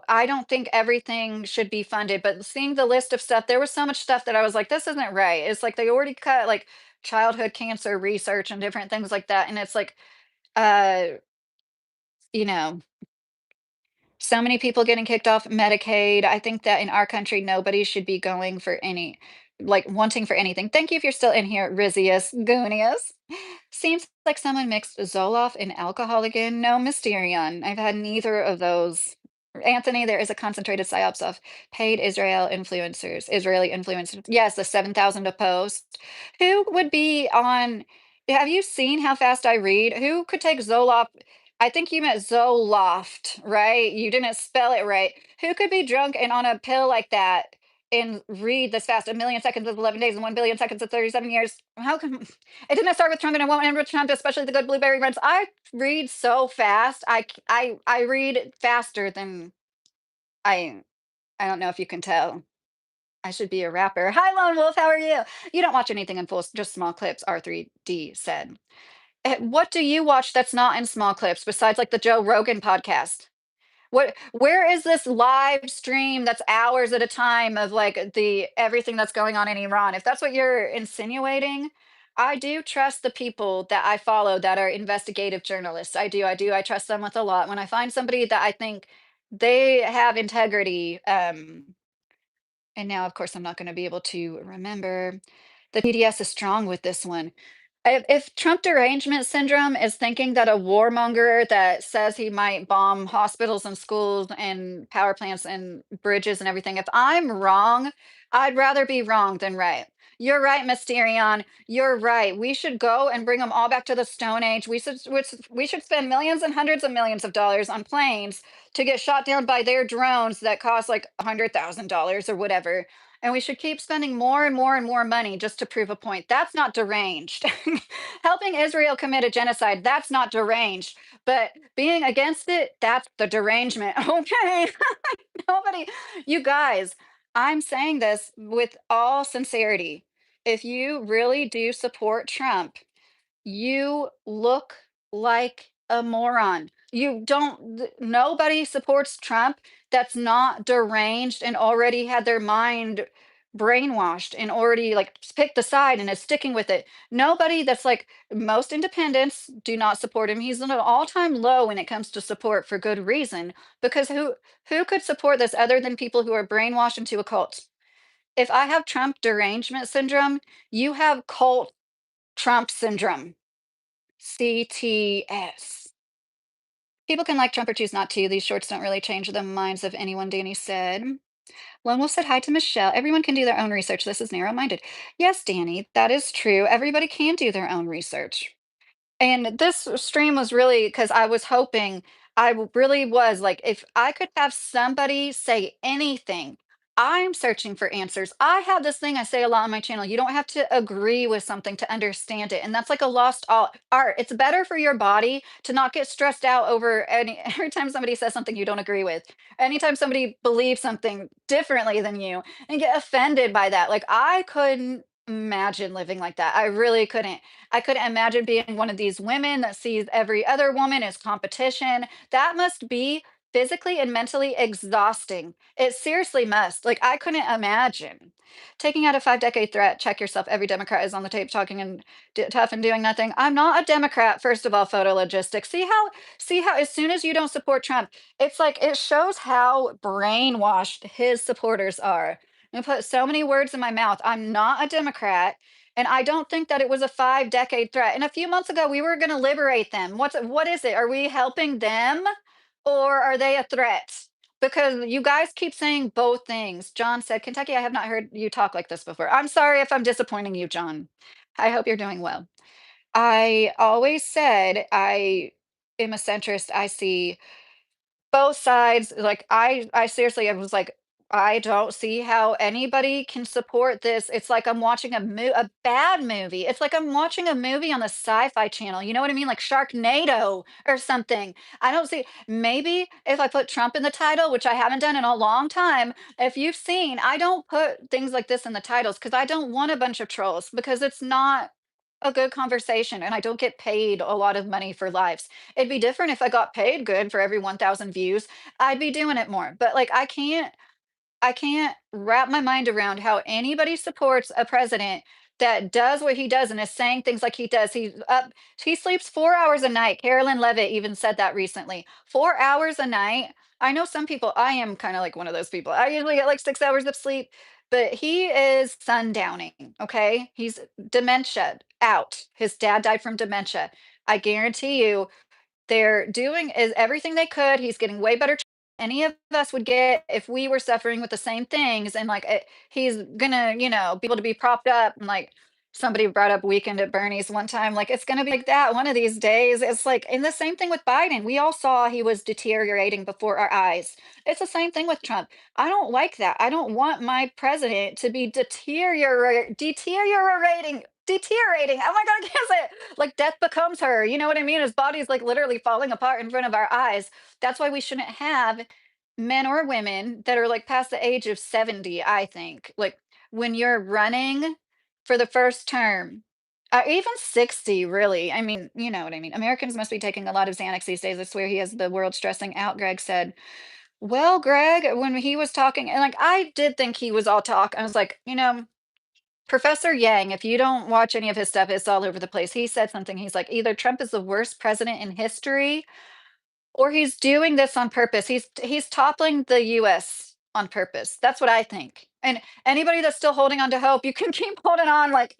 I don't think everything should be funded, but seeing the list of stuff, there was so much stuff that I was like, this isn't right. It's like they already cut like childhood cancer research and different things like that. And it's like, uh, you know, so many people getting kicked off Medicaid. I think that in our country, nobody should be going for any, like wanting for anything. Thank you if you're still in here, Rizius Goonius. Seems like someone mixed Zoloft and alcohol again. No, Mysterion. I've had neither of those. Anthony, there is a concentrated psyops of paid Israeli influencers. Yes, the 7,000 a post. Who would be on? Have you seen how fast I read? Who could take Zoloft? I think you meant Zoloft, right? You didn't spell it right. Who could be drunk and on a pill like that and read this fast? A million seconds is 11 days and 1 billion seconds is 37 years. How come it didn't start with Trump and it won't end with Trump, especially the good blueberry runs? I read so fast. I read faster than I I don't know if you can tell. I should be a rapper. Hi, Lone Wolf. How are you? You don't watch anything in full, just small clips. R3D said. What do you watch that's not in small clips besides like the Joe Rogan podcast? Where is this live stream that's hours at a time of like the everything that's going on in Iran? If that's what you're insinuating, I do trust the people that I follow that are investigative journalists. I do. I do. I trust them with a lot. When I find somebody that I think they have integrity, and now, of course, I'm not going to be able to remember. The TDS is strong with this one. If Trump derangement syndrome is thinking that a warmonger that says he might bomb hospitals and schools and power plants and bridges and everything, if I'm wrong, I'd rather be wrong than right. You're right, Mysterion. You're right. We should go and bring them all back to the Stone Age. We should spend millions and hundreds of millions of dollars on planes to get shot down by their drones that cost like $100,000 or whatever. And we should keep spending more and more and more money just to prove a point. That's not deranged. Helping Israel commit a genocide, that's not deranged. But being against it, that's the derangement. Okay. Nobody, you guys, I'm saying this with all sincerity. If you really do support Trump, you look like a moron. You don't, nobody supports Trump that's not deranged and already had their mind brainwashed and already like picked a side and is sticking with it. Nobody that's like most independents do not support him. He's at an all-time low when it comes to support for good reason. Because who could support this other than people who are brainwashed into a cult? If I have Trump derangement syndrome, you have cult Trump syndrome. CTS. People can like Trump or choose not to. These shorts don't really change the minds of anyone, Danny said. Lone said hi to Michelle. Everyone can do their own research. This is narrow-minded. Yes, Danny, that is true. Everybody can do their own research. And this stream was really because I was hoping really was like, if I could have somebody say anything, I'm searching for answers. I have this thing I say a lot on my channel. You don't have to agree with something to understand it. And that's like a lost art. It's better for your body to not get stressed out over every time somebody says something you don't agree with. Anytime somebody believes something differently than you and get offended by that. Like I couldn't imagine living like that. I really couldn't. I couldn't imagine being one of these women that sees every other woman as competition. That must be physically and mentally exhausting. It seriously must. Like, I couldn't imagine. Taking out a 5 decade threat, check yourself. Every Democrat is on the tape talking and tough and doing nothing. I'm not a Democrat, first of all, photo logistics. See how, as soon as you don't support Trump, it's like it shows how brainwashed his supporters are. I put so many words in my mouth. I'm not a Democrat. And I don't think that it was a 5 decade threat. And a few months ago, we were going to liberate them. What is it? Are we helping them or are they a threat? Because you guys keep saying both things. John said, Kentucky, I have not heard you talk like this before. I'm sorry if I'm disappointing you, John. I hope you're doing well. I always said I am a centrist. I see both sides, like, I seriously I was like, "I don't see how anybody can support this." It's like I'm watching a bad movie. It's like I'm watching a movie on the Sci-Fi Channel, you know what I mean? Like Sharknado or something. I don't see maybe if I put Trump in the title, which I haven't done in a long time, if you've seen, I don't put things like this in the titles because I don't want a bunch of trolls because it's not a good conversation, and I don't get paid a lot of money for lives. It'd be different if I got paid good for every 1,000 views. I'd be doing it more. But like I can't wrap my mind around how anybody supports a president that does what he does and is saying things like he does. He sleeps 4 hours a night. Carolyn Levitt even said that recently. 4 hours a night. I know some people, I am kind of like one of those people. I usually get like 6 hours of sleep, but he is sundowning, okay? He's dementia out. His dad died from dementia. I guarantee you they're doing is everything they could. He's getting way better any of us would get if we were suffering with the same things, and like he's gonna, be able to be propped up and like somebody brought up Weekend at Bernie's one time. Like it's gonna be like that one of these days. It's like, and the same thing with Biden. We all saw he was deteriorating before our eyes. It's the same thing with Trump. I don't like that. I don't want my president to be deteriorating. Oh my God, I can't say it. Like death becomes her. You know what I mean? His body's like literally falling apart in front of our eyes. That's why we shouldn't have men or women that are like past the age of 70, I think. Like when you're running for the first term, even 60, really. I mean, you know what I mean. Americans must be taking a lot of Xanax these days. I swear he has the world stressing out, Greg said. Well, Greg, when he was talking, and like I did think he was all talk, I was like, Professor Yang, if you don't watch any of his stuff, it's all over the place. He said something. He's like, either Trump is the worst president in history or he's doing this on purpose. He's toppling the US on purpose. That's what I think. And anybody that's still holding on to hope, you can keep holding on like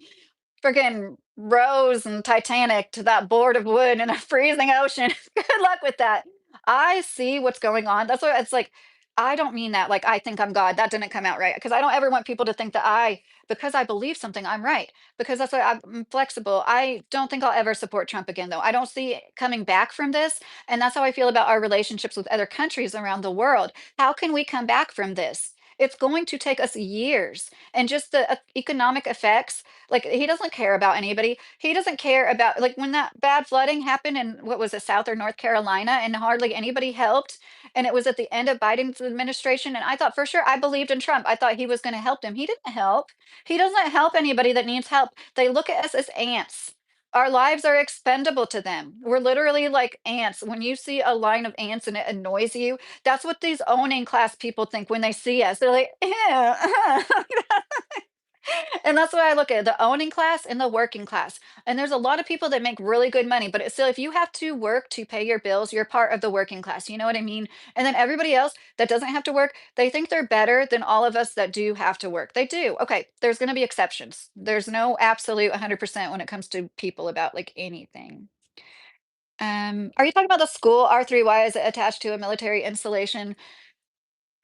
friggin' Rose and Titanic to that board of wood in a freezing ocean. Good luck with that. I see what's going on. That's what it's like. I don't mean that like I think I'm God. That didn't come out right. Because I don't ever want people to think that because I believe something, I'm right. Because that's why I'm flexible. I don't think I'll ever support Trump again, though. I don't see it coming back from this. And that's how I feel about our relationships with other countries around the world. How can we come back from this? It's going to take us years. And just the economic effects, like he doesn't care about anybody. He doesn't care about, like, when that bad flooding happened in, what was it, South or North Carolina, and hardly anybody helped, and it was at the end of Biden's administration, and I thought for sure, I believed in Trump. I thought he was gonna help them. He didn't help. He doesn't help anybody that needs help. They look at us as ants. Our lives are expendable to them. We're literally like ants. When you see a line of ants and it annoys you, that's what these owning class people think when they see us. They're like, "Ew." And that's what I look at, the owning class and the working class. And there's a lot of people that make really good money, but it's still, if you have to work to pay your bills, you're part of the working class. You know what I mean? And then everybody else that doesn't have to work, they think they're better than all of us that do have to work. They do. Okay, there's going to be exceptions. There's no absolute 100% when it comes to people about like anything. Are you talking about the school R3Y is attached to a military installation?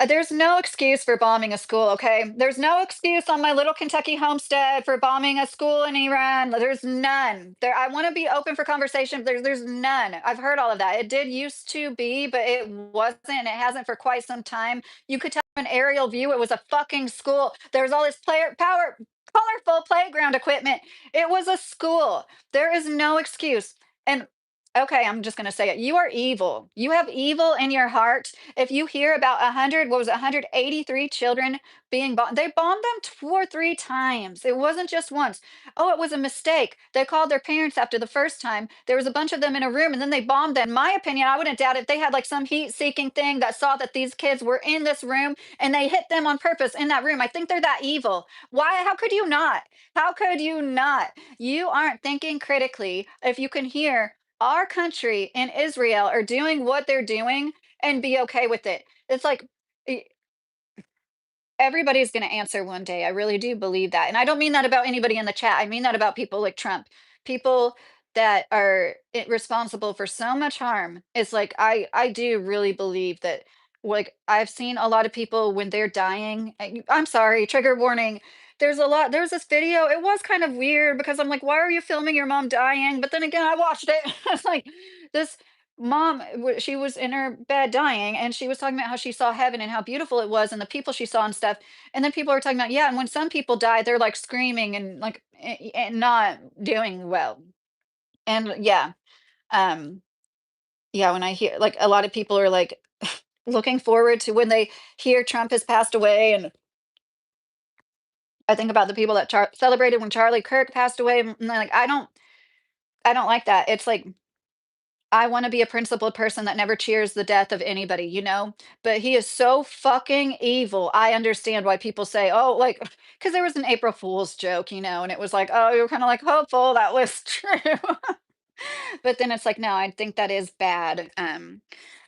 There's no excuse for bombing a school, okay? There's no excuse on my little Kentucky homestead for bombing a school in Iran. There's none. There, I want to be open for conversation. There's none. I've heard all of that. It did used to be, but it wasn't, and it hasn't for quite some time. You could tell from an aerial view it was a fucking school. There was all this player power, colorful playground equipment. It was a school. There is no excuse. And okay, I'm just gonna say it. You are evil. You have evil in your heart if you hear about 100, what was it, 183 children being bombed, they bombed them 2 or 3 times. It wasn't just once. Oh, it was a mistake. They called their parents after the first time. There was a bunch of them in a room and then they bombed them. In my opinion, I wouldn't doubt if they had like some heat seeking thing that saw that these kids were in this room and they hit them on purpose in that room. I think they're that evil. Why? How could you not? How could you not? You aren't thinking critically if you can hear our country and Israel are doing what they're doing and be okay with it. It's like e everybody's gonna answer one day. I really do believe that, and I don't mean that about anybody in the chat. I mean that about people like Trump. People that are responsible for so much harm. It's like I do really believe that, like, I've seen a lot of people when they're dying. I'm sorry, trigger warning. There's this video. It was kind of weird because I'm like, why are you filming your mom dying? But then again, I watched it. It's like this mom, she was in her bed dying, and she was talking about how she saw heaven and how beautiful it was and the people she saw and stuff. And then people are talking about, yeah, and when some people die, they're like screaming and like and not doing well. And yeah, um, yeah, when I hear, like, a lot of people are like looking forward to when they hear Trump has passed away, and I think about the people that celebrated when Charlie Kirk passed away, and like I don't like that. It's like I wanna be a principled person that never cheers the death of anybody, you know? But he is so fucking evil. I understand why people say, "Oh," like, because there was an April Fool's joke, you know, and it was like, "Oh, you're kinda, like, hopeful that was true." But then it's like, no, I think that is bad.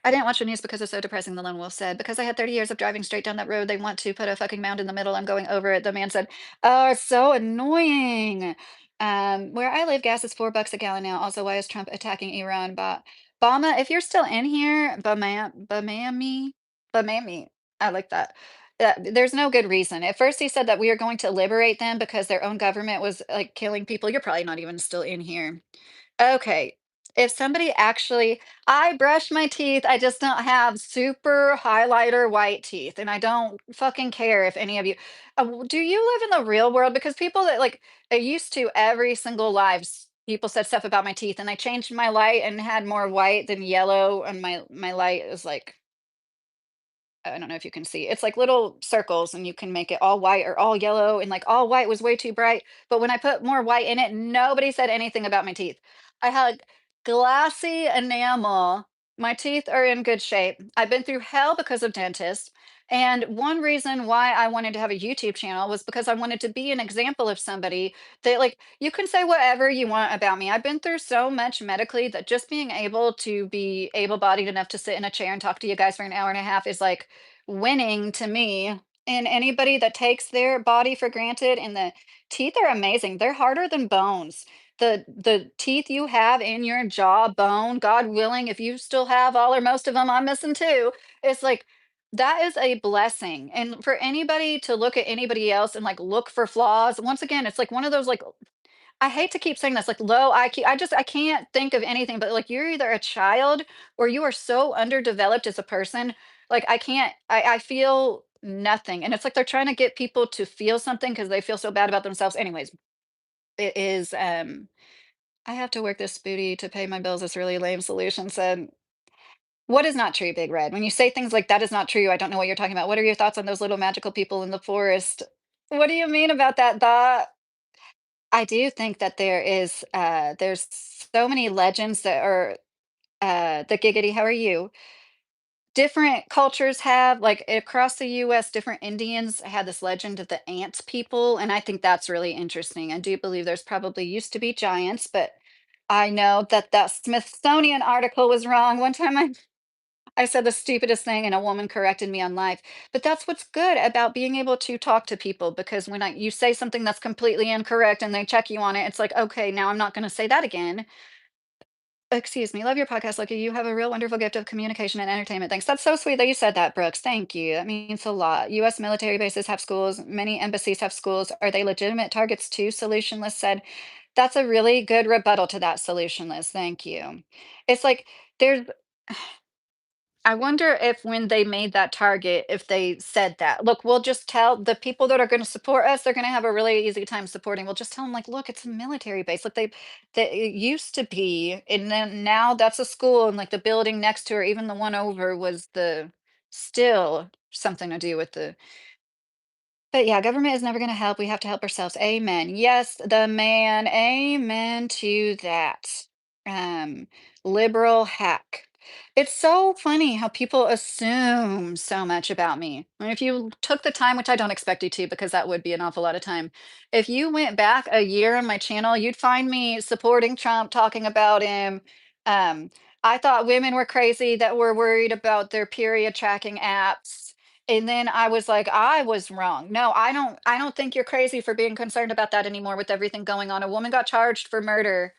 I didn't watch the news because it's so depressing, the lone wolf said. Because I had 30 years of driving straight down that road, they want to put a fucking mound in the middle. I'm going over it. The man said, oh, it's so annoying. Where I live, gas is $4 a gallon now. Also, why is Trump attacking Iran? But Bama, if you're still in here, Bamami, I like that. There's no good reason. At first, he said that we are going to liberate them because their own government was like killing people. You're probably not even still in here. Okay. If somebody actually, I brush my teeth, I just don't have super highlighter white teeth, and I don't fucking care if any of you. Do you live in the real world? Because people that like, I used to every single lives, people said stuff about my teeth, and I changed my light and had more white than yellow, and my light is like, I don't know if you can see. It's like little circles and you can make it all white or all yellow, and like all white was way too bright. But when I put more white in it, nobody said anything about my teeth. I had glassy enamel. My teeth are in good shape. I've been through hell because of dentists. And one reason why I wanted to have a YouTube channel was because I wanted to be an example of somebody that, like, you can say whatever you want about me. I've been through so much medically that just being able to be able-bodied enough to sit in a chair and talk to you guys for an hour and a half is like winning to me. And anybody that takes their body for granted, and the teeth are amazing. They're harder than bones. The teeth you have in your jaw bone, God willing, if you still have all or most of them, I'm missing too. It's like That is a blessing, and for anybody to look at anybody else and, like, look for flaws, once again, it's like one of those, like, I hate to keep saying this, like, low IQ. I can't think of anything, but, like, you're either a child or you are so underdeveloped as a person. Like, I can't I feel nothing, and it's like they're trying to get people to feel something because they feel so bad about themselves. Anyways, it is, "I have to work this booty to pay my bills," this really lame solution said. What is not true, Big Red? When you say things like, "That is not true, I don't know what you're talking about." What are your thoughts on those little magical people in the forest? What do you mean about that? I do think that there's so many legends that are, the Giggity, how are you? Different cultures have, like, across the US, different Indians had this legend of the ant people, and I think that's really interesting. I do believe there's probably used to be giants, but I know that that Smithsonian article was wrong. One time I said the stupidest thing and a woman corrected me on live. But that's what's good about being able to talk to people because when you say something that's completely incorrect and they check you on it, it's like, okay, now I'm not going to say that again. Excuse me. Love your podcast, Lucky. You have a real wonderful gift of communication and entertainment. Thanks. That's so sweet that you said that, Brooks. Thank you. That means a lot. US military bases have schools. Many embassies have schools. Are they legitimate targets too? Solution list said. That's a really good rebuttal to that solution list. Thank you. It's like there's I wonder if when they made that target, if they said that, "Look, we'll just tell the people that are gonna support us, they're gonna have a really easy time supporting. We'll just tell them, like, look, it's a military base. Look, that it used to be, and then now that's a school, and, like, the building next to her, even the one over was the still something to do with the." But yeah, government is never gonna help. We have to help ourselves. Amen. Yes, the man. Amen to that. Um, Liberal hack. It's so funny how people assume so much about me. And if you took the time, which I don't expect you to, because that would be an awful lot of time. If you went back a year on my channel, you'd find me supporting Trump, talking about him. Um, I thought women were crazy that were worried about their period tracking apps. And then I was like, "I was wrong. No, I don't think you're crazy for being concerned about that anymore with everything going on." A woman got charged for murder.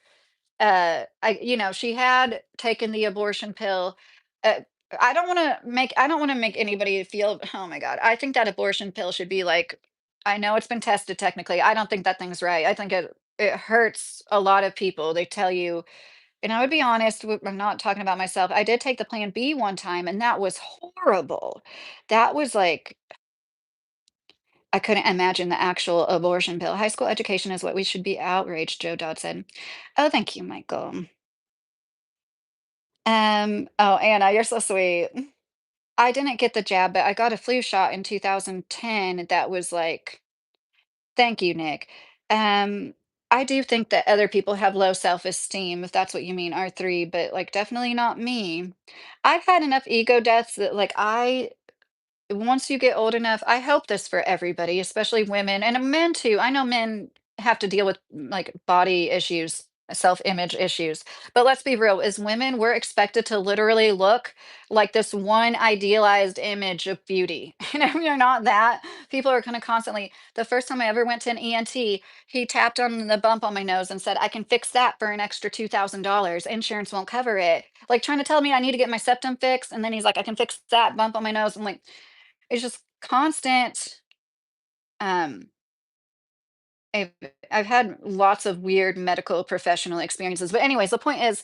She had taken the abortion pill. Uh, I don't wanna make anybody feel oh my god. I think that abortion pill should be like I know it's been tested technically. I don't think that thing's right. I think it hurts a lot of people. They tell you and I would be honest, I'm not talking about myself. I did take the Plan B one time, and that was horrible. That was like I couldn't imagine the actual abortion pill. High school education is what we should be outraged, Joe Dodd said. Oh, thank you, Michael. Oh, Anna, you're so sweet. I didn't get the jab, but I got a flu shot in 2010 that was like thank you, Nick. Um, I do think that other people have low self-esteem, if that's what you mean, R3, but like definitely not me. I've had enough ego deaths that like once you get old enough, I hope this for everybody, especially women and men too. I know men have to deal with like body issues, self-image issues. But let's be real, as women, we're expected to literally look like this one idealized image of beauty. And if you're not that, people are kind of constantly. The first time I ever went to an ENT, he tapped on the bump on my nose and said, I can fix that for an extra $2,000. Insurance won't cover it. Like trying to tell me I need to get my septum fixed. And then he's like, I can fix that bump on my nose. I'm like, it's just constant, um, I've I've had lots of weird medical professional experiences, but anyways, the point is,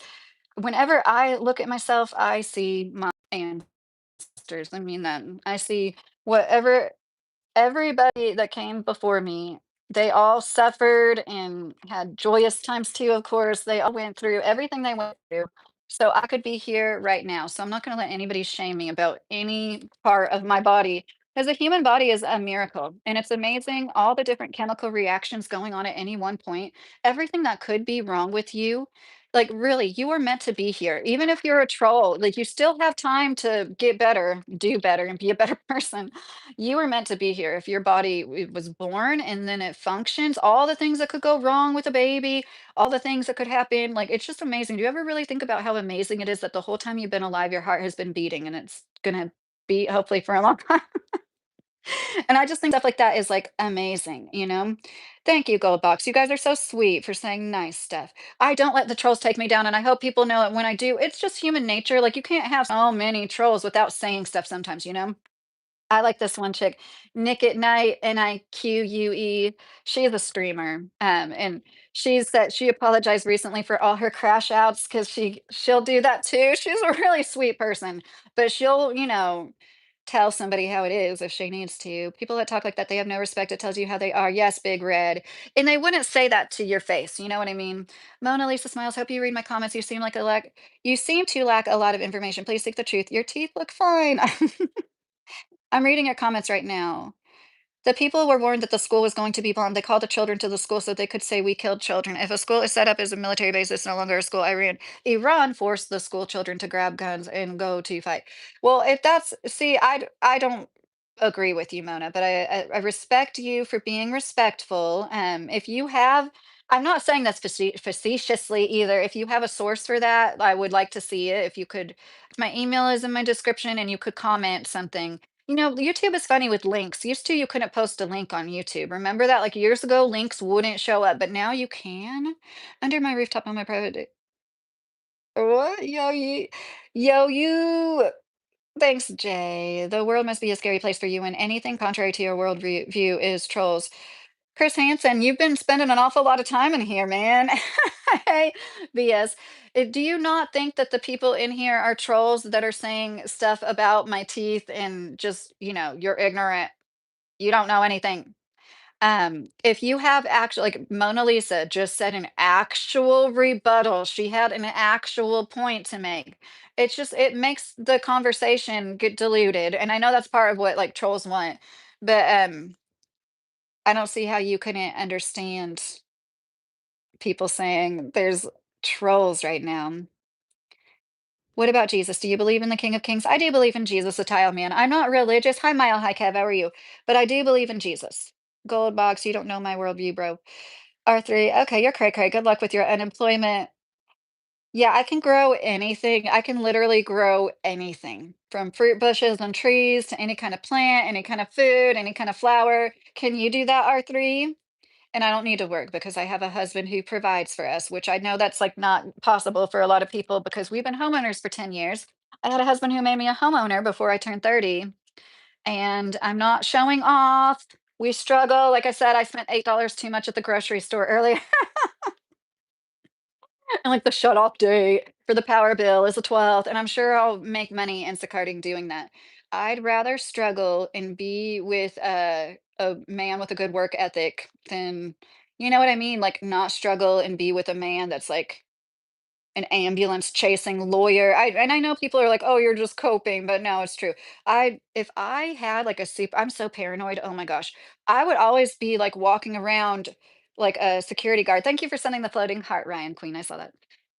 whenever I look at myself, I see my ancestors. I mean that I see whatever everybody that came before me, they all suffered and had joyous times too, of course. They all went through everything they went through. So I could be here right now. So I'm not going to let anybody shame me about any part of my body because the human body is a miracle and it's amazing all the different chemical reactions going on at any one point. Everything that could be wrong with you. Like really, you are meant to be here. Even if you're a troll, like you still have time to get better, do better, and be a better person. You were meant to be here. If your body was born and then it functions, all the things that could go wrong with a baby, all the things that could happen, like it's just amazing. Do you ever really think about how amazing it is that the whole time you've been alive, your heart has been beating and it's gonna beat hopefully for a long time? And I just think stuff like that is like amazing, you know? Thank you, Goldbox. You guys are so sweet for saying nice stuff. I don't let the trolls take me down, and I hope people know it when I do. It's just human nature. Like you can't have so many trolls without saying stuff sometimes, you know? I like this one chick, Nick at Night, Nique. She is a streamer, and she said she apologized recently for all her crash outs because she'll do that too. She's a really sweet person, but she'll, tell somebody how it is if she needs to. People that talk like that, they have no respect. It tells you how they are. Yes, big red. And they wouldn't say that to your face. You know what I mean? Mona Lisa Smiles, hope you read my comments. You seem to lack a lot of information. Please seek the truth. Your teeth look fine. I'm reading your comments right now. The people were warned that the school was going to be bombed. They called the children to the school so they could say, "We killed children." If a school is set up as a military base, it's no longer a school. Iran forced the school children to grab guns and go to fight. Well, if that's, see, I don't agree with you, Mona, but I respect you for being respectful. If you have, I'm not saying that's facetiously either. If you have a source for that, I would like to see it. If you could, my email is in my description and you could comment something. YouTube is funny with links. Used to, you couldn't post a link on YouTube. Remember that? Like years ago, links wouldn't show up, but now you can. Under my rooftop on my private. What? You. Thanks, Jay. The world must be a scary place for you, and anything contrary to your world view is trolls. Chris Hansen, you've been spending an awful lot of time in here, man. Hey, BS. Do you not think that the people in here are trolls that are saying stuff about my teeth and just, you're ignorant. You don't know anything. If you have actual, like Mona Lisa just said an actual rebuttal, she had an actual point to make. It makes the conversation get diluted. And I know that's part of what like trolls want, but I don't see how you couldn't understand people saying there's trolls right now. What about Jesus? Do you believe in the King of Kings? I do believe in Jesus, the tile man. I'm not religious. Hi, Mile. Hi, Kev. How are you? But I do believe in Jesus. Gold box, you don't know my worldview, bro. R3, okay, you're cray cray. Good luck with your unemployment. Yeah, I can grow anything. I can literally grow anything from fruit bushes and trees to any kind of plant, any kind of food, any kind of flower. Can you do that, R3? And I don't need to work because I have a husband who provides for us, which I know that's like not possible for a lot of people because we've been homeowners for 10 years. I had a husband who made me a homeowner before I turned 30, and I'm not showing off. We struggle. Like I said, I spent $8 too much at the grocery store earlier. And like the shut off date for the power bill is the 12th, and I'm sure I'll make money Instacarting doing that. I'd rather struggle and be with a man with a good work ethic than, you know what I mean? Like not struggle and be with a man that's like an ambulance chasing lawyer. I know people are like, "Oh, you're just coping," but no, it's true. If I had like a super, I'm so paranoid. Oh my gosh. I would always be like walking around like a security guard. Thank you for sending the floating heart, Ryan Queen. I saw that.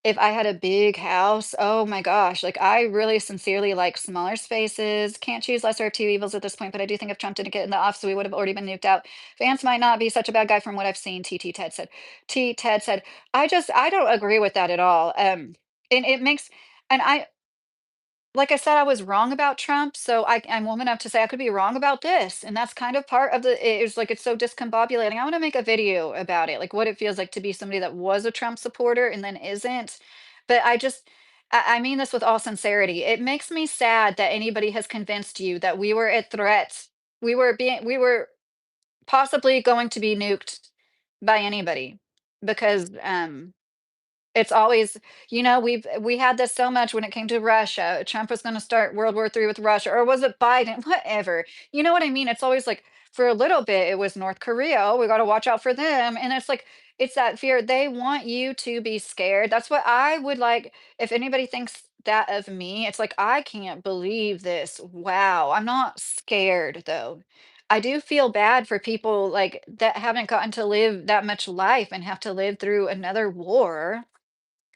If I had a big house, oh my gosh, like I really sincerely like smaller spaces. Can't choose lesser of two evils at this point, but I do think if Trump didn't get in the office, we would have already been nuked out. Vance might not be such a bad guy from what I've seen, TT Ted said. T Ted said, I don't agree with that at all. And it makes, and I, like I said, I was wrong about Trump, so I'm woman enough to say I could be wrong about this, and that's kind of part of it's like it's so discombobulating. I want to make a video about it, like what it feels like to be somebody that was a Trump supporter and then isn't. But I mean this with all sincerity. It makes me sad that anybody has convinced you that we were at threat. We were possibly going to be nuked by anybody because it's always, we had this so much when it came to Russia. Trump was going to start World War III with Russia, or was it Biden? Whatever. You know what I mean? It's always like for a little bit, it was North Korea. Oh, we got to watch out for them. And it's like, it's that fear. They want you to be scared. That's what I would like. If anybody thinks that of me, it's like, I can't believe this. Wow. I'm not scared though. I do feel bad for people like that haven't gotten to live that much life and have to live through another war.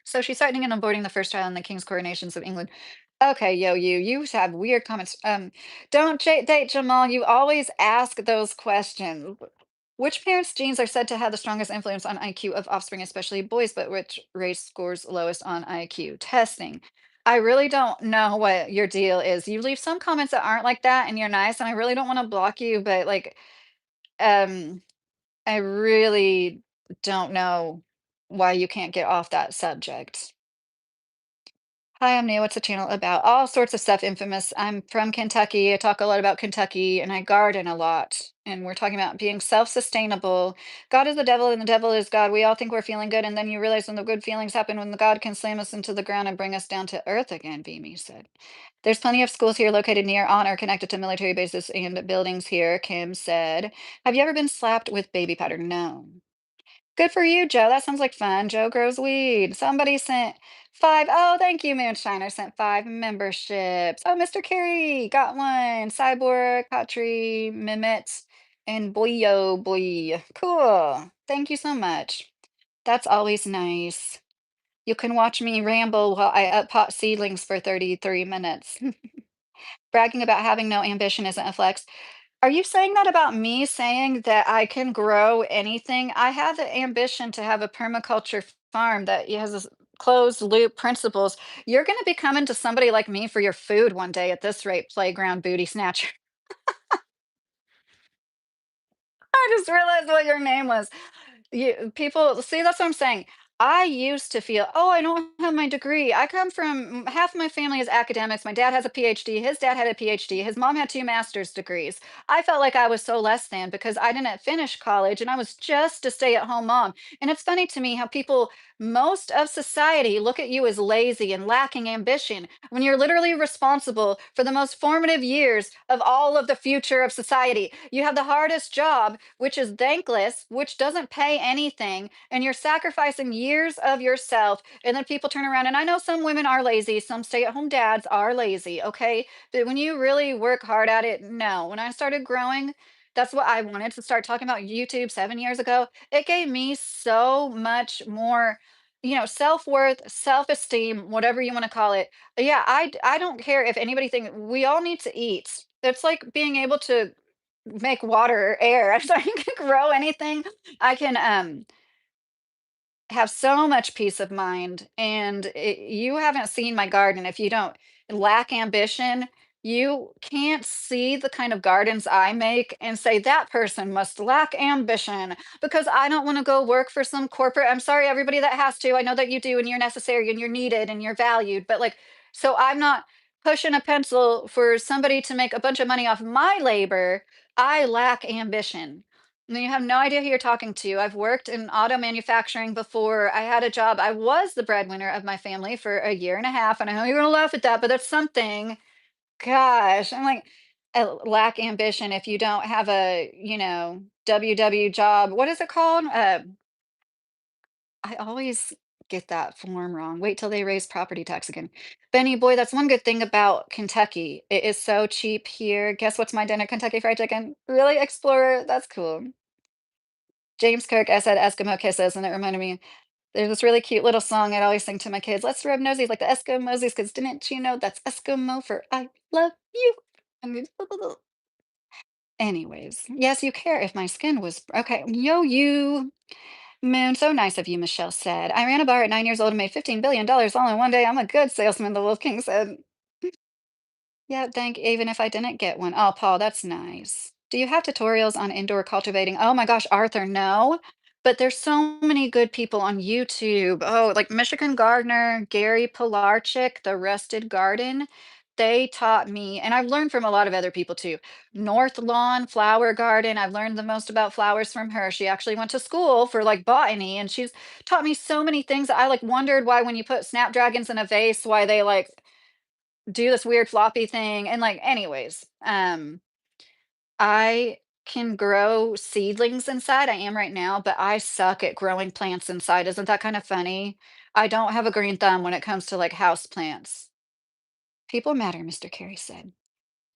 So she's citing and avoiding the first trial in the King's coronations of England. Okay, you have weird comments. Don't date Jamal. You always ask those questions. Which parents' genes are said to have the strongest influence on IQ of offspring, especially boys, but which race scores lowest on IQ testing? I really don't know what your deal is. You leave some comments that aren't like that, and you're nice, and I really don't want to block you, but like, um, I really don't know why you can't get off that subject. Hi, I'm Nia. What's the channel about? All sorts of stuff infamous. I'm from Kentucky. I talk a lot about Kentucky and I garden a lot. And we're talking about being self-sustainable. God is the devil and the devil is God. We all think we're feeling good. And then you realize when the good feelings happen, when the God can slam us into the ground and bring us down to earth again, Beamy said. There's plenty of schools here located near, on, or connected to military bases and buildings here, Kim said. Have you ever been slapped with baby powder? No. Good for you, Joe. That sounds like fun. Joe grows weed. Somebody sent five. Oh, thank you, Moonshiner. Sent five memberships. Oh, Mr. Carey got one. Cyborg, Patry, Mehmet, and Boyo Boy. Cool. Thank you so much. That's always nice. You can watch me ramble while I pot seedlings for 33 minutes. Bragging about having no ambition isn't a flex. Are you saying that about me saying that I can grow anything? I have the ambition to have a permaculture farm that has this closed loop principles. You're going to be coming to somebody like me for your food one day at this rate, playground booty snatcher. I just realized what your name was. You people see, that's what I'm saying. I used to feel, oh, I don't have my degree. I come from half of my family is academics. My dad has a PhD. His dad had a PhD. His mom had two master's degrees. I felt like I was so less than because I didn't finish college and I was just a stay-at-home mom. And it's funny to me how people, most of society, look at you as lazy and lacking ambition when you're literally responsible for the most formative years of all of the future of society. You have the hardest job, which is thankless, which doesn't pay anything, and you're sacrificing years of yourself. And then people turn around, and I know some women are lazy, some stay at home dads are lazy, okay? But when you really work hard at it, no. When I started growing, that's what I wanted to start talking about YouTube 7 years ago. It gave me so much more, self-worth, self-esteem, whatever you want to call it. Yeah, I don't care if anybody think we all need to eat. It's like being able to make water or air. So I can grow anything. I can have so much peace of mind. And you haven't seen my garden if you don't lack ambition. You can't see the kind of gardens I make and say that person must lack ambition because I don't want to go work for some corporate. I'm sorry, everybody that has to. I know that you do, and you're necessary and you're needed and you're valued. But like, so I'm not pushing a pencil for somebody to make a bunch of money off my labor. I lack ambition. No, you have no idea who you're talking to. I've worked in auto manufacturing before. I had a job. I was the breadwinner of my family for a year and a half. And I know you're going to laugh at that, but that's something. Gosh, I'm like, lack ambition if you don't have a, WW job. What is it called? I always get that form wrong. Wait till they raise property tax again. Benny boy, that's one good thing about Kentucky. It is so cheap here. Guess what's my dinner? Kentucky Fried Chicken. Really, Explorer? That's cool. James Kirk, I said Eskimo kisses, and it reminded me there's this really cute little song I'd always sing to my kids. Let's rub nosies like the Eskimosies, because didn't you know that's Eskimo for I love you? I mean, anyways, yes, you care if my skin was okay. Yo, you moon, so nice of you, Michelle said. I ran a bar at 9 years old and made $15 billion all in one day. I'm a good salesman, the Wolf King said. Yeah, thank even if I didn't get one. Oh, Paul, that's nice. Do you have tutorials on indoor cultivating? Oh my gosh, Arthur, no. But there's so many good people on YouTube. Oh, like Michigan Gardener, Gary Pilarchik, The Rusted Garden. They taught me, and I've learned from a lot of other people too. North Lawn Flower Garden. I've learned the most about flowers from her. She actually went to school for like botany, and she's taught me so many things. I like wondered why when you put snapdragons in a vase, why they like do this weird floppy thing and like anyways, I can grow seedlings inside. I am right now, but I suck at growing plants inside. Isn't that kind of funny? I don't have a green thumb when it comes to like house plants. People matter, Mr. Carey said.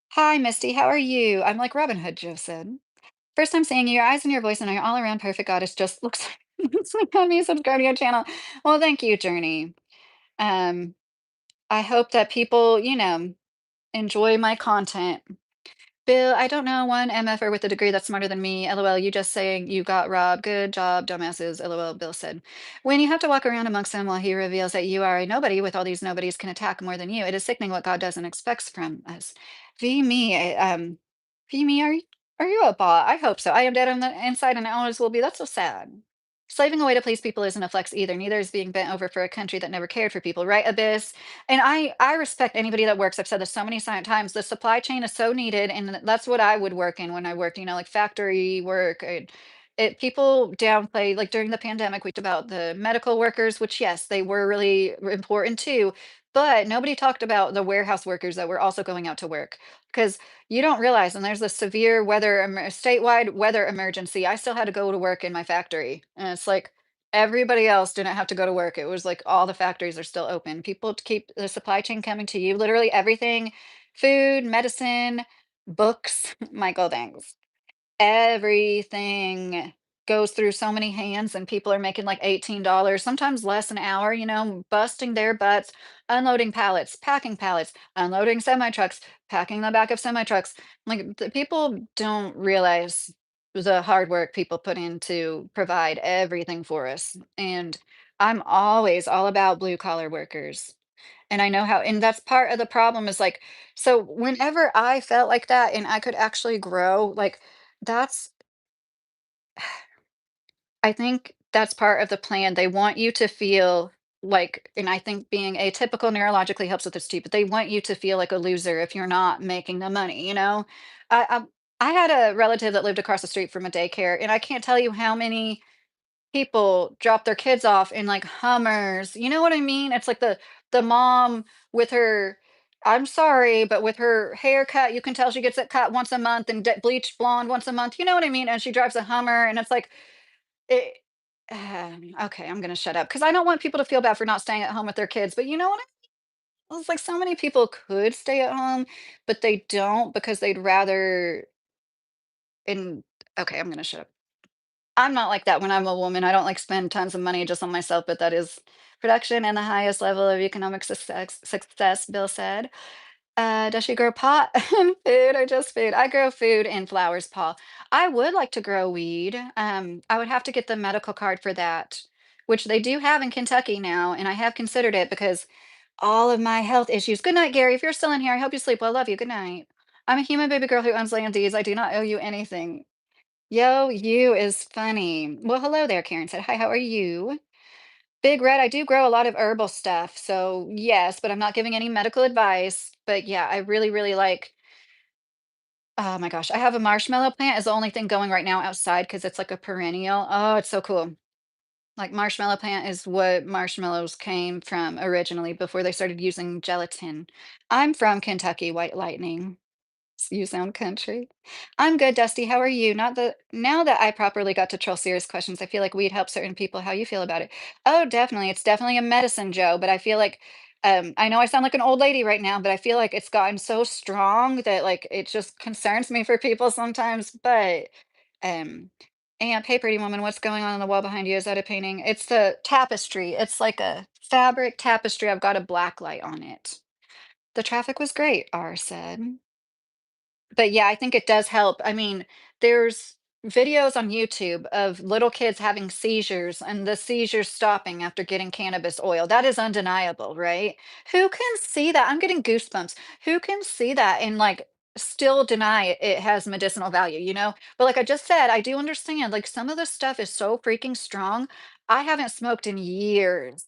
Hi, Misty. How are you? I'm like Robin Hood, Joe said. First time seeing you, your eyes and your voice and your all around perfect goddess just looks looks like on me. Subscribe to your channel. Well, thank you, Journey. Um, I hope that people, enjoy my content. Bill, I don't know one MFer with a degree that's smarter than me. LOL, you just saying you got robbed. Good job, dumbasses. LOL, Bill said. When you have to walk around amongst them while he reveals that you are a nobody with all these nobodies can attack more than you, it is sickening what God does and expects from us. V me, V me, are you a bot? I hope so. I am dead on the inside and I always will be. That's so sad. Slaving away to please people isn't a flex either. Neither is being bent over for a country that never cared for people, right, Abyss? And I respect anybody that works. I've said this so many times. The supply chain is so needed, and that's what I would work in when I worked. Like factory work. It people downplay like during the pandemic. We talked about the medical workers, which yes, they were really important too. But nobody talked about the warehouse workers that were also going out to work because you don't realize, and there's a severe statewide weather emergency. I still had to go to work in my factory, and it's like everybody else didn't have to go to work. It was like all the factories are still open. People to keep the supply chain coming to you. Literally everything, food, medicine, books. Michael, thanks. Everything goes through so many hands and people are making like $18, sometimes less an hour, busting their butts, unloading pallets, packing pallets, unloading semi trucks, packing the back of semi trucks. Like the people don't realize the hard work people put in to provide everything for us. And I'm always all about blue collar workers. And I know how, and that's part of the problem is like, so whenever I felt like that and I could actually grow, like, that's I think that's part of the plan. They want you to feel like, and I think being atypical neurologically helps with this too, but they want you to feel like a loser if you're not making the money. I I, I had a relative that lived across the street from a daycare, and I can't tell you how many people drop their kids off in like Hummers. You know what I mean? It's like the mom with her, I'm sorry, but with her haircut, you can tell she gets it cut once a month and bleached blonde once a month. You know what I mean? And she drives a Hummer, and it's like it. Okay, I'm gonna shut up because I don't want people to feel bad for not staying at home with their kids. But you know what? It's like so many people could stay at home, but they don't because they'd rather. In Okay, I'm gonna shut up. I'm not like that when I'm a woman. I don't like spend tons of money just on myself, but that is production and the highest level of economic success, Bill said. Does she grow pot and food or just food? I grow food and flowers, Paul. I would like to grow weed. I would have to get the medical card for that, which they do have in Kentucky now, and I have considered it because all of my health issues. Good night, Gary. If you're still in here, I hope you sleep well. Love you. Good night. I'm a human baby girl who owns land deeds. I do not owe you anything. Yo, you is funny. Well, hello there, Karen said. Hi, how are you? Big Red, I do grow a lot of herbal stuff. So, yes, but I'm not giving any medical advice. But yeah, I really, really like, oh my gosh, I have a marshmallow plant is the only thing going right now outside because it's like a perennial. Oh, it's so cool. Like marshmallow plant is what marshmallows came from originally before they started using gelatin. I'm from Kentucky, White Lightning. You sound country. I'm good, Dusty. How are you? Not that now that I properly got to troll serious questions, I feel like we'd help certain people. How you feel about it? Oh, definitely. It's definitely a medicine, Joe. But I feel like I know I sound like an old lady right now, but I feel like it's gotten so strong that like it just concerns me for people sometimes. But um and Hey Pretty Woman, what's going on the wall behind you? Is that a painting? It's the tapestry. It's like a fabric tapestry. I've got a black light on it. The traffic was great, R said. But yeah, I think it does help. I mean, there's videos on YouTube of little kids having seizures and the seizures stopping after getting cannabis oil. That is undeniable, right? Who can see that? I'm getting goosebumps. Who can see that and like still deny it has medicinal value? But like I just said, I do understand like some of the stuff is so freaking strong. I haven't smoked in years.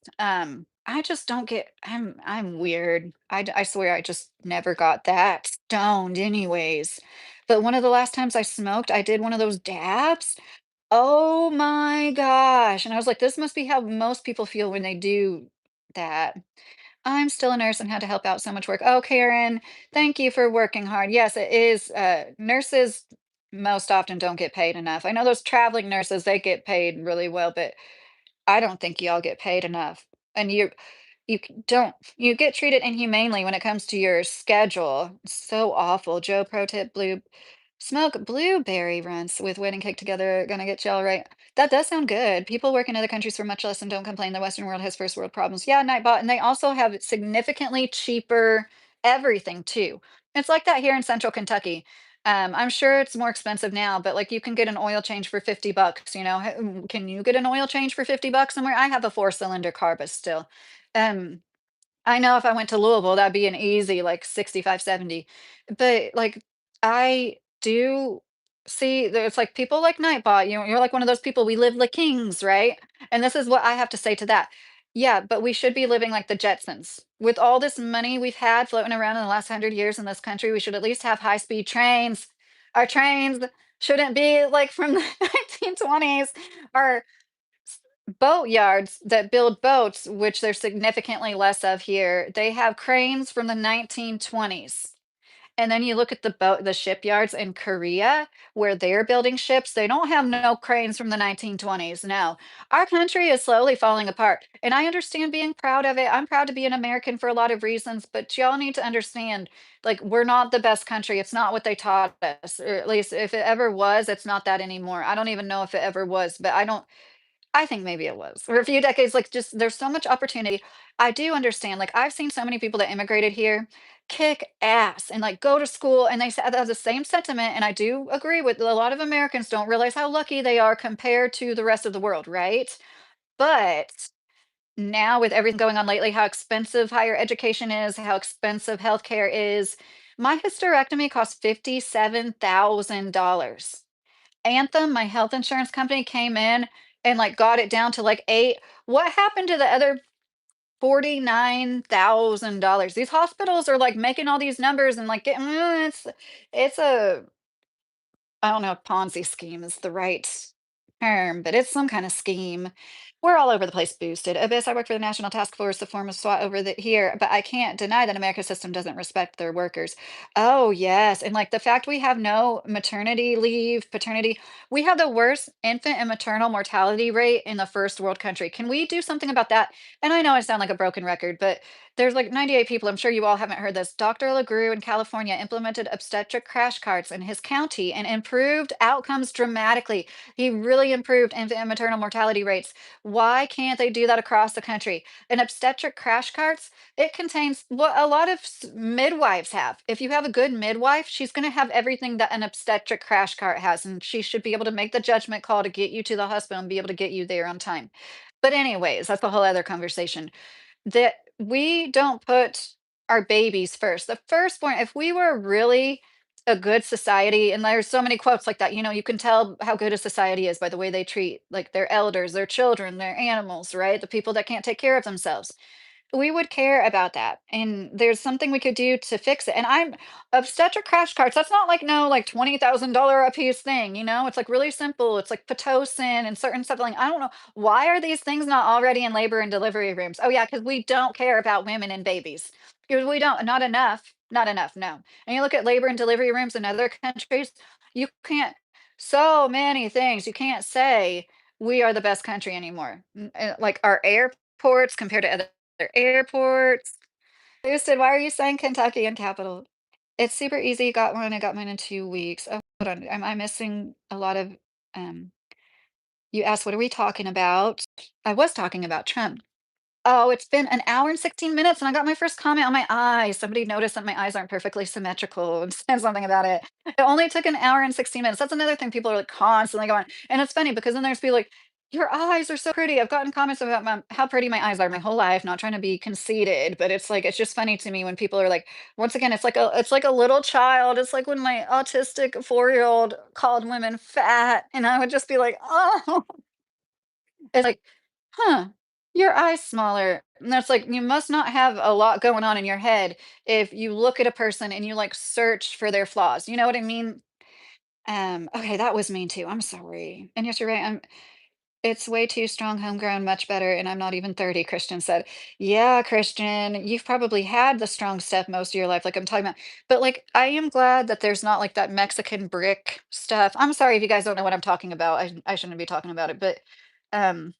I just don't get I'm weird. I swear I just never got that stoned anyways. But one of the last times I smoked, I did one of those dabs. Oh my gosh. And I was like, this must be how most people feel when they do that. I'm still a nurse and had to help out so much work. Oh, Karen, thank you for working hard. Yes, it is. Nurses most often don't get paid enough. I know those traveling nurses, they get paid really well, but I don't think y'all get paid enough. And don't you get treated inhumanely when it comes to your schedule. So awful. Joe Pro Tip Blue Smoke blueberry runs with wedding cake together. Gonna get y'all right. That does sound good. People work in other countries for much less and don't complain. The Western world has first world problems. Yeah, Nightbot. And they also have significantly cheaper everything too. It's like that here in central Kentucky. I'm sure it's more expensive now, but like you can get an oil change for $50. Can you get an oil change for $50 somewhere? I have a four-cylinder car, but still. Um, I know if I went to Louisville, that'd be an easy like 65, 70. But like I do See, it's like people like Nightbot, you're like one of those people, we live like kings, right? And this is what I have to say to that. Yeah, but we should be living like the Jetsons. With all this money we've had floating around in the last 100 years in this country, we should at least have high-speed trains. Our trains shouldn't be like from the 1920s. Our boat yards that build boats, which there's significantly less of here, they have cranes from the 1920s. And then you look at the shipyards in Korea where they're building ships, they don't have no cranes from the 1920s. No. Our country is slowly falling apart. And I understand being proud of it. I'm proud to be an American for a lot of reasons, but y'all need to understand, like, we're not the best country. It's not what they taught us, or at least if it ever was, it's not that anymore. I don't even know if it ever was, but I think maybe it was. For a few decades, like, just there's so much opportunity. I do understand, like, I've seen so many people that immigrated here kick ass and, like, go to school, and they have the same sentiment, and I do agree with a lot of Americans don't realize how lucky they are compared to the rest of the world, right? But now with everything going on lately, how expensive higher education is, how expensive healthcare is, my hysterectomy cost $57,000. Anthem, my health insurance company, came in and, like, got it down to, like, 8. What happened to the other $49,000? These hospitals are, like, making all these numbers and, like, getting it's a I don't know if Ponzi scheme is the right term, but it's some kind of scheme. We're all over the place boosted. Abyss, I work for the National Task Force, the form of SWAT over here, but I can't deny that America's system doesn't respect their workers. Oh, yes. And like the fact we have no maternity leave, paternity, we have the worst infant and maternal mortality rate in the first world country. Can we do something about that? And I know I sound like a broken record, but there's like 98 people. I'm sure you all haven't heard this. Dr. LaGrue in California implemented obstetric crash carts in his county and improved outcomes dramatically. He really improved infant and maternal mortality rates. Why can't they do that across the country? An obstetric crash carts, it contains what a lot of midwives have. If you have a good midwife, she's going to have everything that an obstetric crash cart has, and she should be able to make the judgment call to get you to the hospital and be able to get you there on time. But anyways, that's a whole other conversation that we don't put our babies first. The firstborn, if we were really a good society, and there's so many quotes like that, you can tell how good a society is by the way they treat like their elders, their children, their animals, right? The people that can't take care of themselves. We would care about that, and there's something we could do to fix it, and I'm obstetric crash carts, that's not like no, like, $20,000 a piece thing, it's, like, really simple, it's, like, Pitocin and certain stuff, like, I don't know, why are these things not already in labor and delivery rooms? Oh, yeah, because we don't care about women and babies, because we don't not enough, no, and you look at labor and delivery rooms in other countries, you can't so many things, you can't say we are the best country anymore, like, our airports compared to other airports. Houston, why are you saying Kentucky and capital? It's super easy. Got one. I got mine in 2 weeks. Oh, hold on. Am I missing a lot of? Um, you asked, what are we talking about? I was talking about Trump. Oh, it's been an hour and 16 minutes, and I got my first comment on my eyes. Somebody noticed that my eyes aren't perfectly symmetrical and said something about it. It only took an hour and 16 minutes. That's another thing people are like constantly going. And it's funny because then there's people like, your eyes are so pretty. I've gotten comments about how pretty my eyes are my whole life, not trying to be conceited, but it's like it's just funny to me when people are like, once again, it's like a little child. It's like when my autistic 4-year-old called women fat, and I would just be like, oh, it's like, "Huh, your eye's smaller." And that's like, you must not have a lot going on in your head if you look at a person and you, like, search for their flaws, you know what I mean? Okay, that was mean too, I'm sorry. And yes, you're right, it's way too strong, homegrown, much better, and I'm not even 30, Christian said. Yeah, Christian, you've probably had the strong stuff most of your life, like I'm talking about. But, like, I am glad that there's not, like, that Mexican brick stuff. I'm sorry if you guys don't know what I'm talking about, I shouldn't be talking about it, but, um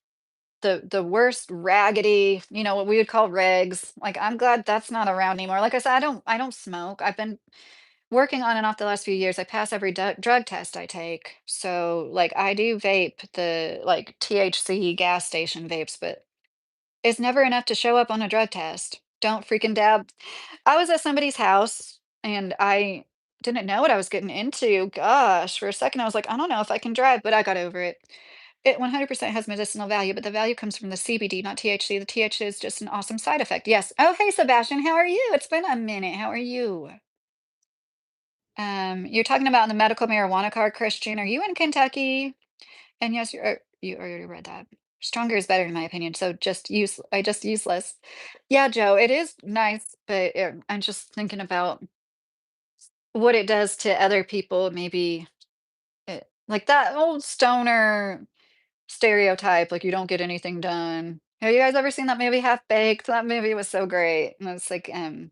the worst raggedy, what we would call regs. Like, I'm glad that's not around anymore. Like I said, I don't smoke. I've been working on and off the last few years. I pass every drug test I take. So, like, I do vape the like THC gas station vapes, but it's never enough to show up on a drug test. Don't freaking dab. I was at somebody's house and I didn't know what I was getting into. Gosh, for a second I was like, I don't know if I can drive, but I got over it. It 100% has medicinal value, but the value comes from the CBD, not THC. The THC is just an awesome side effect. Yes. Oh, hey, Sebastian, how are you? It's been a minute. How are you? You're talking about the medical marijuana card, Christian. Are you in Kentucky? And yes, you already read that. Stronger is better in my opinion. So I just useless. Yeah, Joe, it is nice, but I'm just thinking about what it does to other people. Maybe like that old stoner stereotype, like you don't get anything done. Have you guys ever seen that movie Half Baked? That movie was so great. And it's like, I'm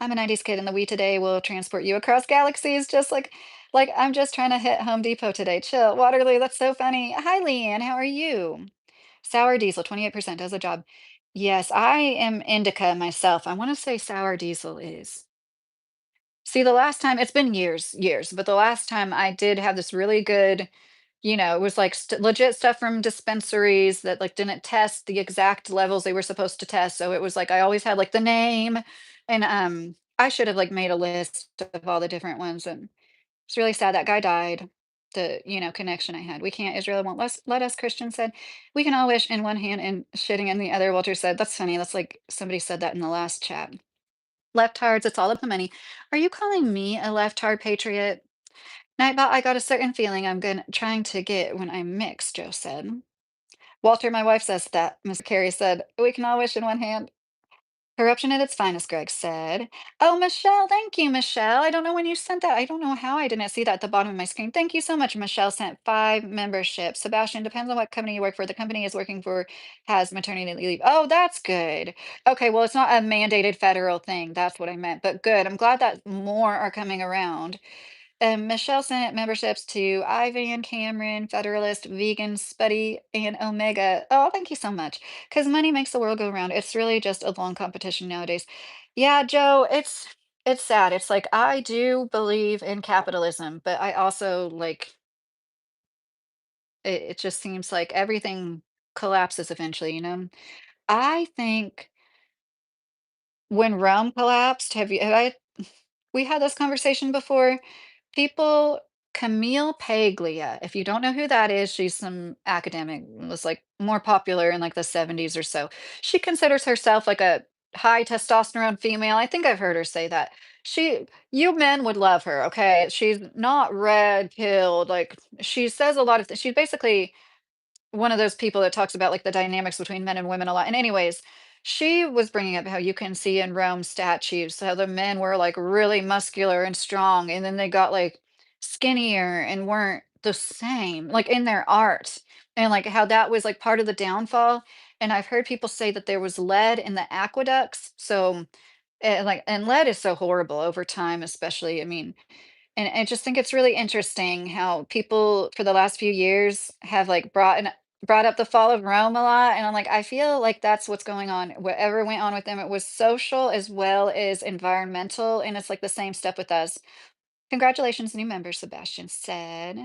a 90s kid and the we today will transport you across galaxies just like I'm just trying to hit Home Depot today. Chill. Waterloo, that's so funny. Hi, Leanne, how are you? Sour diesel, 28% does the job. Yes, I am indica myself. I want to say sour diesel is. See, the last time, it's been years, but the last time I did have this really good, it was like legit stuff from dispensaries that like didn't test the exact levels they were supposed to test. So it was like I always had like the name, and I should have like made a list of all the different ones. And it's really sad that guy died. The connection I had. We can't. Israel won't let us. Christian said, we can all wish in one hand and shitting in the other. Walter said, that's funny. That's like somebody said that in the last chat. Leftards, it's all about the money. Are you calling me a leftard patriot? Nightbot, I got a certain feeling trying to get when I'm mixed, Joe said. Walter, my wife says that. Mr. Carey said, we can all wish in one hand. Corruption at its finest, Greg said. Oh, Michelle, thank you, Michelle. I don't know when you sent that. I don't know how I didn't see that at the bottom of my screen. Thank you so much. Michelle sent 5 memberships. Sebastian, depends on what company you work for. The company is working for has maternity leave. Oh, that's good. Okay, well, it's not a mandated federal thing. That's what I meant. But good. I'm glad that more are coming around. Michelle sent memberships to Ivan, Cameron, Federalist, Vegan, Spuddy, and Omega. Oh, thank you so much. Because money makes the world go round. It's really just a long competition nowadays. Yeah, Joe, it's sad. It's like I do believe in capitalism, but I also like it just seems like everything collapses eventually. I think when Rome collapsed, have I we had this conversation before? People Camille Paglia, if you don't know who that is, she's some academic, was like more popular in like the 70s or so. She considers herself like a high testosterone female. I think I've heard her say that. You men would love her, okay? She's not red pilled. Like she says a lot of things. She's basically one of those people that talks about like the dynamics between men and women a lot. And anyways, she was bringing up how you can see in Rome statues how the men were like really muscular and strong, and then they got like skinnier and weren't the same, like in their art, and like how that was like part of the downfall. And I've heard people say that there was lead in the aqueducts, so and lead is so horrible over time, especially. I mean, and I just think it's really interesting how people for the last few years have like brought up the fall of Rome a lot. And I'm like, I feel like that's what's going on. Whatever went on with them, it was social as well as environmental. And it's like the same stuff with us. Congratulations, new member, Sebastian said.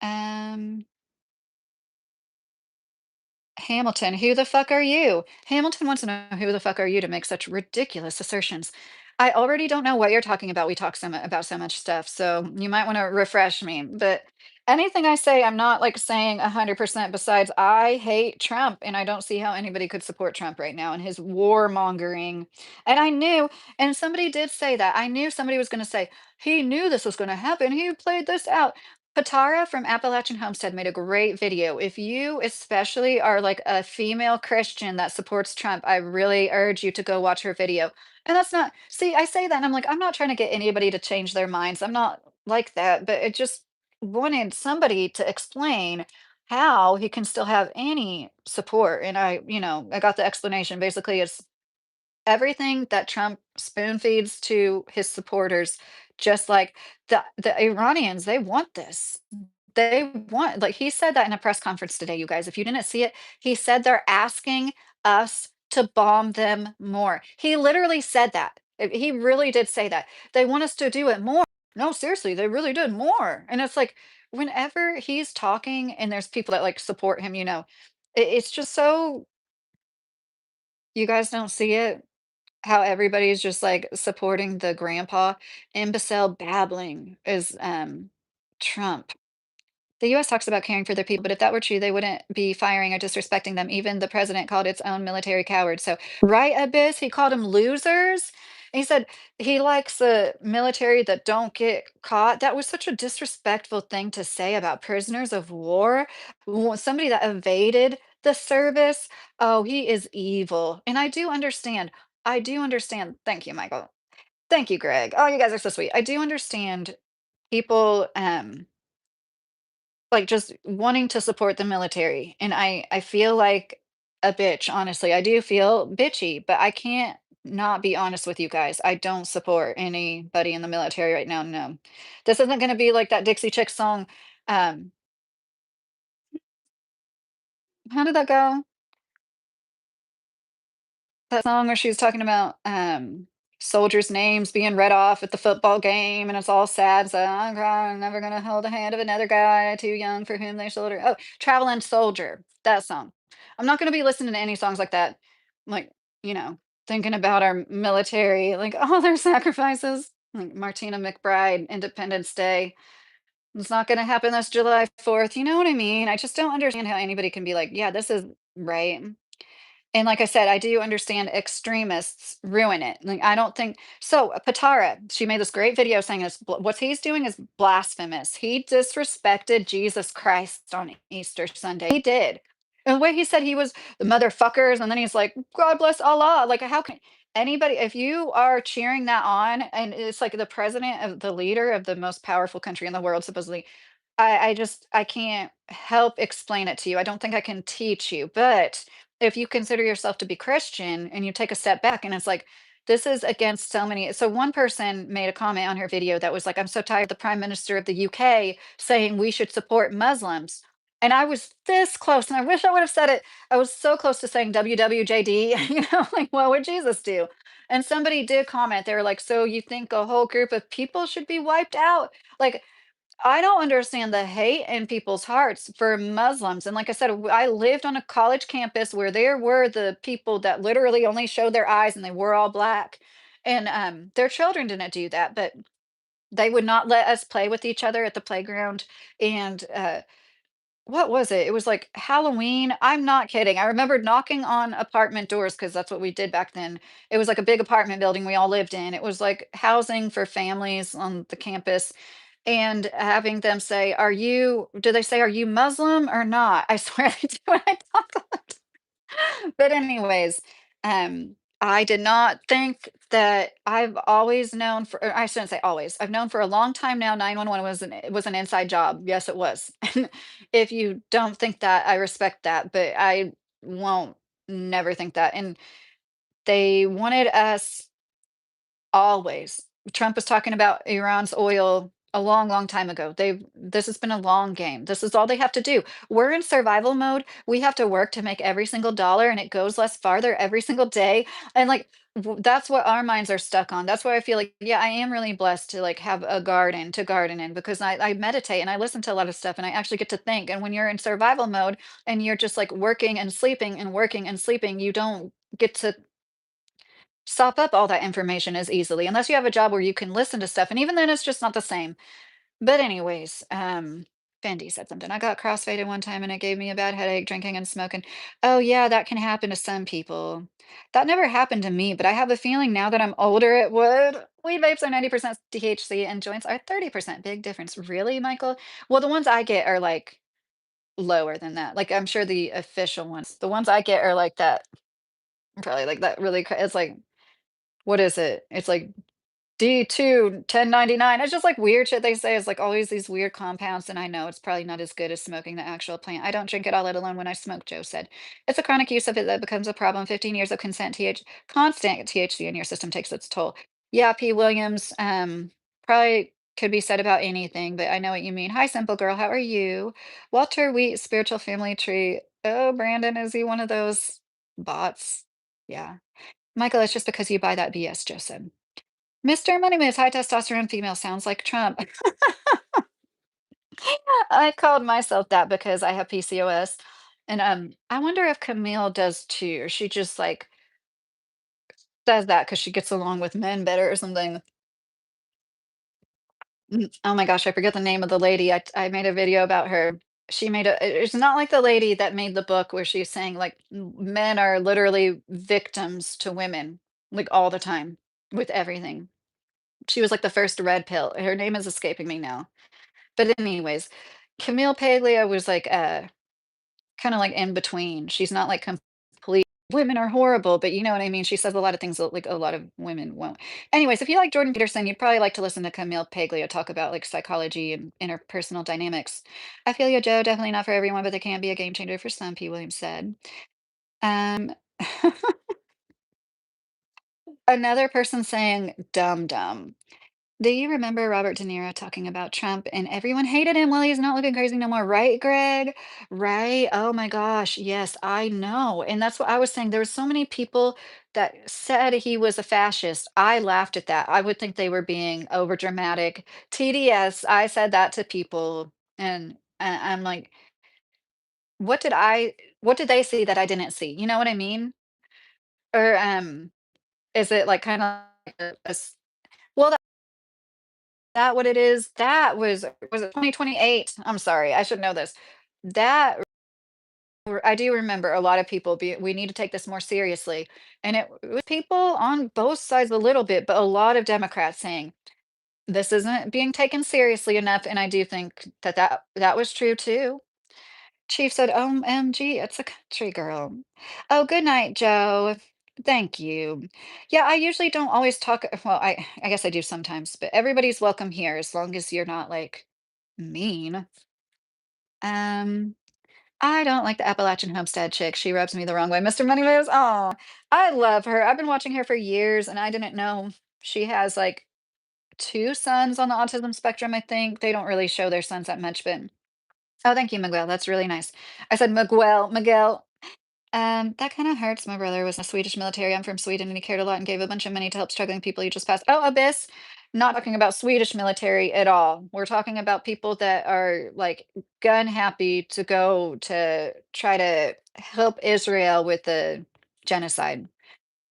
Um, Hamilton, who the fuck are you? Hamilton wants to know who the fuck are you to make such ridiculous assertions. I already don't know what you're talking about. We talk about so much stuff, so you might want to refresh me. But anything I say, I'm not like saying 100%. Besides, I hate Trump, and I don't see how anybody could support Trump right now and his warmongering. And I knew, and somebody did say that. I knew somebody was going to say he knew this was going to happen. He played this out. Patara from Appalachian Homestead made a great video. If you especially are like a female Christian that supports Trump, I really urge you to go watch her video. And that's not, see, I say that and I'm like, I'm not trying to get anybody to change their minds. I'm not like that, but it just wanted somebody to explain how he can still have any support. And I got the explanation. Basically, it's everything that Trump spoon feeds to his supporters, just like the Iranians, they want this. They want, like he said that in a press conference today, you guys. If you didn't see it, he said they're asking us to bomb them more. He literally said that. He really did say that. They want us to do it more. No, seriously, they really did more. And it's like whenever he's talking and there's people that like support him, it's just so you guys don't see it. How everybody's just, like, supporting the grandpa. Imbecile babbling is, Trump. The US talks about caring for their people, but if that were true, they wouldn't be firing or disrespecting them. Even the president called its own military cowards. So right, Abyss, he called them losers. He said he likes the military that don't get caught. That was such a disrespectful thing to say about prisoners of war. Somebody that evaded the service. Oh, he is evil. And I do understand. I do understand. Thank you, Michael. Thank you, Greg. Oh, you guys are so sweet. I do understand people like just wanting to support the military. And I feel like a bitch, honestly. I do feel bitchy, but I can't not be honest with you guys. I don't support anybody in the military right now. No. This isn't gonna be like that Dixie Chick song. Um, how did that go? That song where she was talking about, soldiers' names being read off at the football game, and it's all sad, so, I'm never gonna hold the hand of another guy too young for whom they shoulder" oh, "Traveling Soldier," that song. I'm not gonna be listening to any songs like that, like, you know, thinking about our military, like, all their sacrifices, like Martina McBride, Independence Day. It's not gonna happen this July 4th, you know what I mean? I just don't understand how anybody can be like, "Yeah, this is" right? And like I said, I do understand extremists ruin it. Like, I don't think so. Patara, she made this great video saying this. What he's doing is blasphemous. He disrespected Jesus Christ on Easter Sunday. He did. And the way he said he was the motherfuckers, and then he's like, God bless Allah. Like, how can anybody, if you are cheering that on, and it's like the president of the leader of the most powerful country in the world, supposedly, I can't help explain it to you. I don't think I can teach you, but if you consider yourself to be Christian and you take a step back and it's like, this is against so many. So one person made a comment on her video that was like, I'm so tired of the Prime Minister of the UK saying we should support Muslims. And I was this close, and I wish I would have said it. I was so close to saying WWJD, like what would Jesus do? And somebody did comment, they were like, so you think a whole group of people should be wiped out? Like, I don't understand the hate in people's hearts for Muslims. And like I said, I lived on a college campus where there were the people that literally only showed their eyes and they were all black. And their children didn't do that, but they would not let us play with each other at the playground. And what was it? It was like Halloween. I'm not kidding. I remember knocking on apartment doors because that's what we did back then. It was like a big apartment building we all lived in. It was like housing for families on the campus, and having them say, "Are you" do they say, "Are you Muslim or not?" I swear they do when I talk about but anyways, I did not think that I've always known for or I shouldn't say always. I've known for a long time now 911 was an inside job. Yes, it was. If you don't think that, I respect that, but I won't never think that. And they wanted us always. Trump was talking about Iran's oil a long, long time ago. This has been a long game. This is all they have to do. We're in survival mode. We have to work to make every single dollar, and it goes less farther every single day. And like that's what our minds are stuck on. That's why I feel like, yeah, I am really blessed to like have a garden to garden in because I meditate and I listen to a lot of stuff and I actually get to think. And when you're in survival mode and you're just like working and sleeping and working and sleeping, you don't get to sop up all that information as easily unless you have a job where you can listen to stuff, and even then, it's just not the same. But anyways, Fendi said something. I got crossfaded one time and it gave me a bad headache drinking and smoking. Oh yeah, that can happen to some people. That never happened to me, but I have a feeling now that I'm older it would. Weed vapes are 90% THC and joints are 30%. Big difference. Really, Michael? Well, the ones I get are like lower than that. Like I'm sure the official ones. The ones I get are like that. Probably like that really it's like what is it? It's like D2, 1099. It's just like weird shit they say. It's like always these weird compounds. And I know it's probably not as good as smoking the actual plant. I don't drink it all, let alone when I smoke, Joe said. It's a chronic use of it that becomes a problem. 15 years of constant THC in your system takes its toll. Yeah, P. Williams, probably could be said about anything, but I know what you mean. Hi, simple girl. How are you? Walter Wheat, spiritual family tree. Oh, Brandon, is he one of those bots? Yeah. Michael, it's just because you buy that BS, Joe said. Mr. Moneymaze, high testosterone female sounds like Trump. I called myself that because I have PCOS. And I wonder if Camille does too, or she just like says that because she gets along with men better or something. Oh my gosh, I forget the name of the lady. I made a video about her. She made it's not like the lady that made the book where she's saying like men are literally victims to women, like all the time. with everything. She was like the first red pill. Her name is escaping me now. But anyways, Camille Paglia was like kinda like in between. She's not like complete women are horrible, but you know what I mean? She says a lot of things that like a lot of women won't. Anyways, if you like Jordan Peterson, you'd probably like to listen to Camille Paglia talk about like psychology and interpersonal dynamics. I feel you, Joe. Definitely not for everyone, but they can be a game changer for some, P. Williams said. Um, another person saying dumb dumb. Do you remember Robert De Niro talking about Trump and everyone hated him? Well, he's not looking crazy no more, right, Greg? Right? Oh my gosh. Yes, I know. And that's what I was saying. There were so many people that said he was a fascist. I laughed at that. I would think they were being over dramatic. TDS, I said that to people and I'm like, what did what did they see that I didn't see? You know what I mean? Or is it like kind of like well, that what it is? That was it 2028? I'm sorry, I should know this. That I do remember a lot of people we need to take this more seriously. And it was people on both sides a little bit, but a lot of Democrats saying this isn't being taken seriously enough. And I do think that that was true too. Chief said, OMG, it's a country girl. Oh, good night, Joe. Thank you. Yeah, I usually don't always talk. Well, I guess I do sometimes, but everybody's welcome here as long as you're not like mean. Um, I don't like the Appalachian Homestead chick. She rubs me the wrong way. Mr. Moneymoose, oh, I love her. I've been watching her for years and I didn't know she has like two sons on the autism spectrum, I think. They don't really show their sons that much, but oh, thank you, Miguel. That's really nice. I said Miguel. That kind of hurts. My brother was in the Swedish military. I'm from Sweden, and he cared a lot and gave a bunch of money to help struggling people. He just passed. Oh, Abyss. Not talking about Swedish military at all. We're talking about people that are like gun happy to go to try to help Israel with the genocide.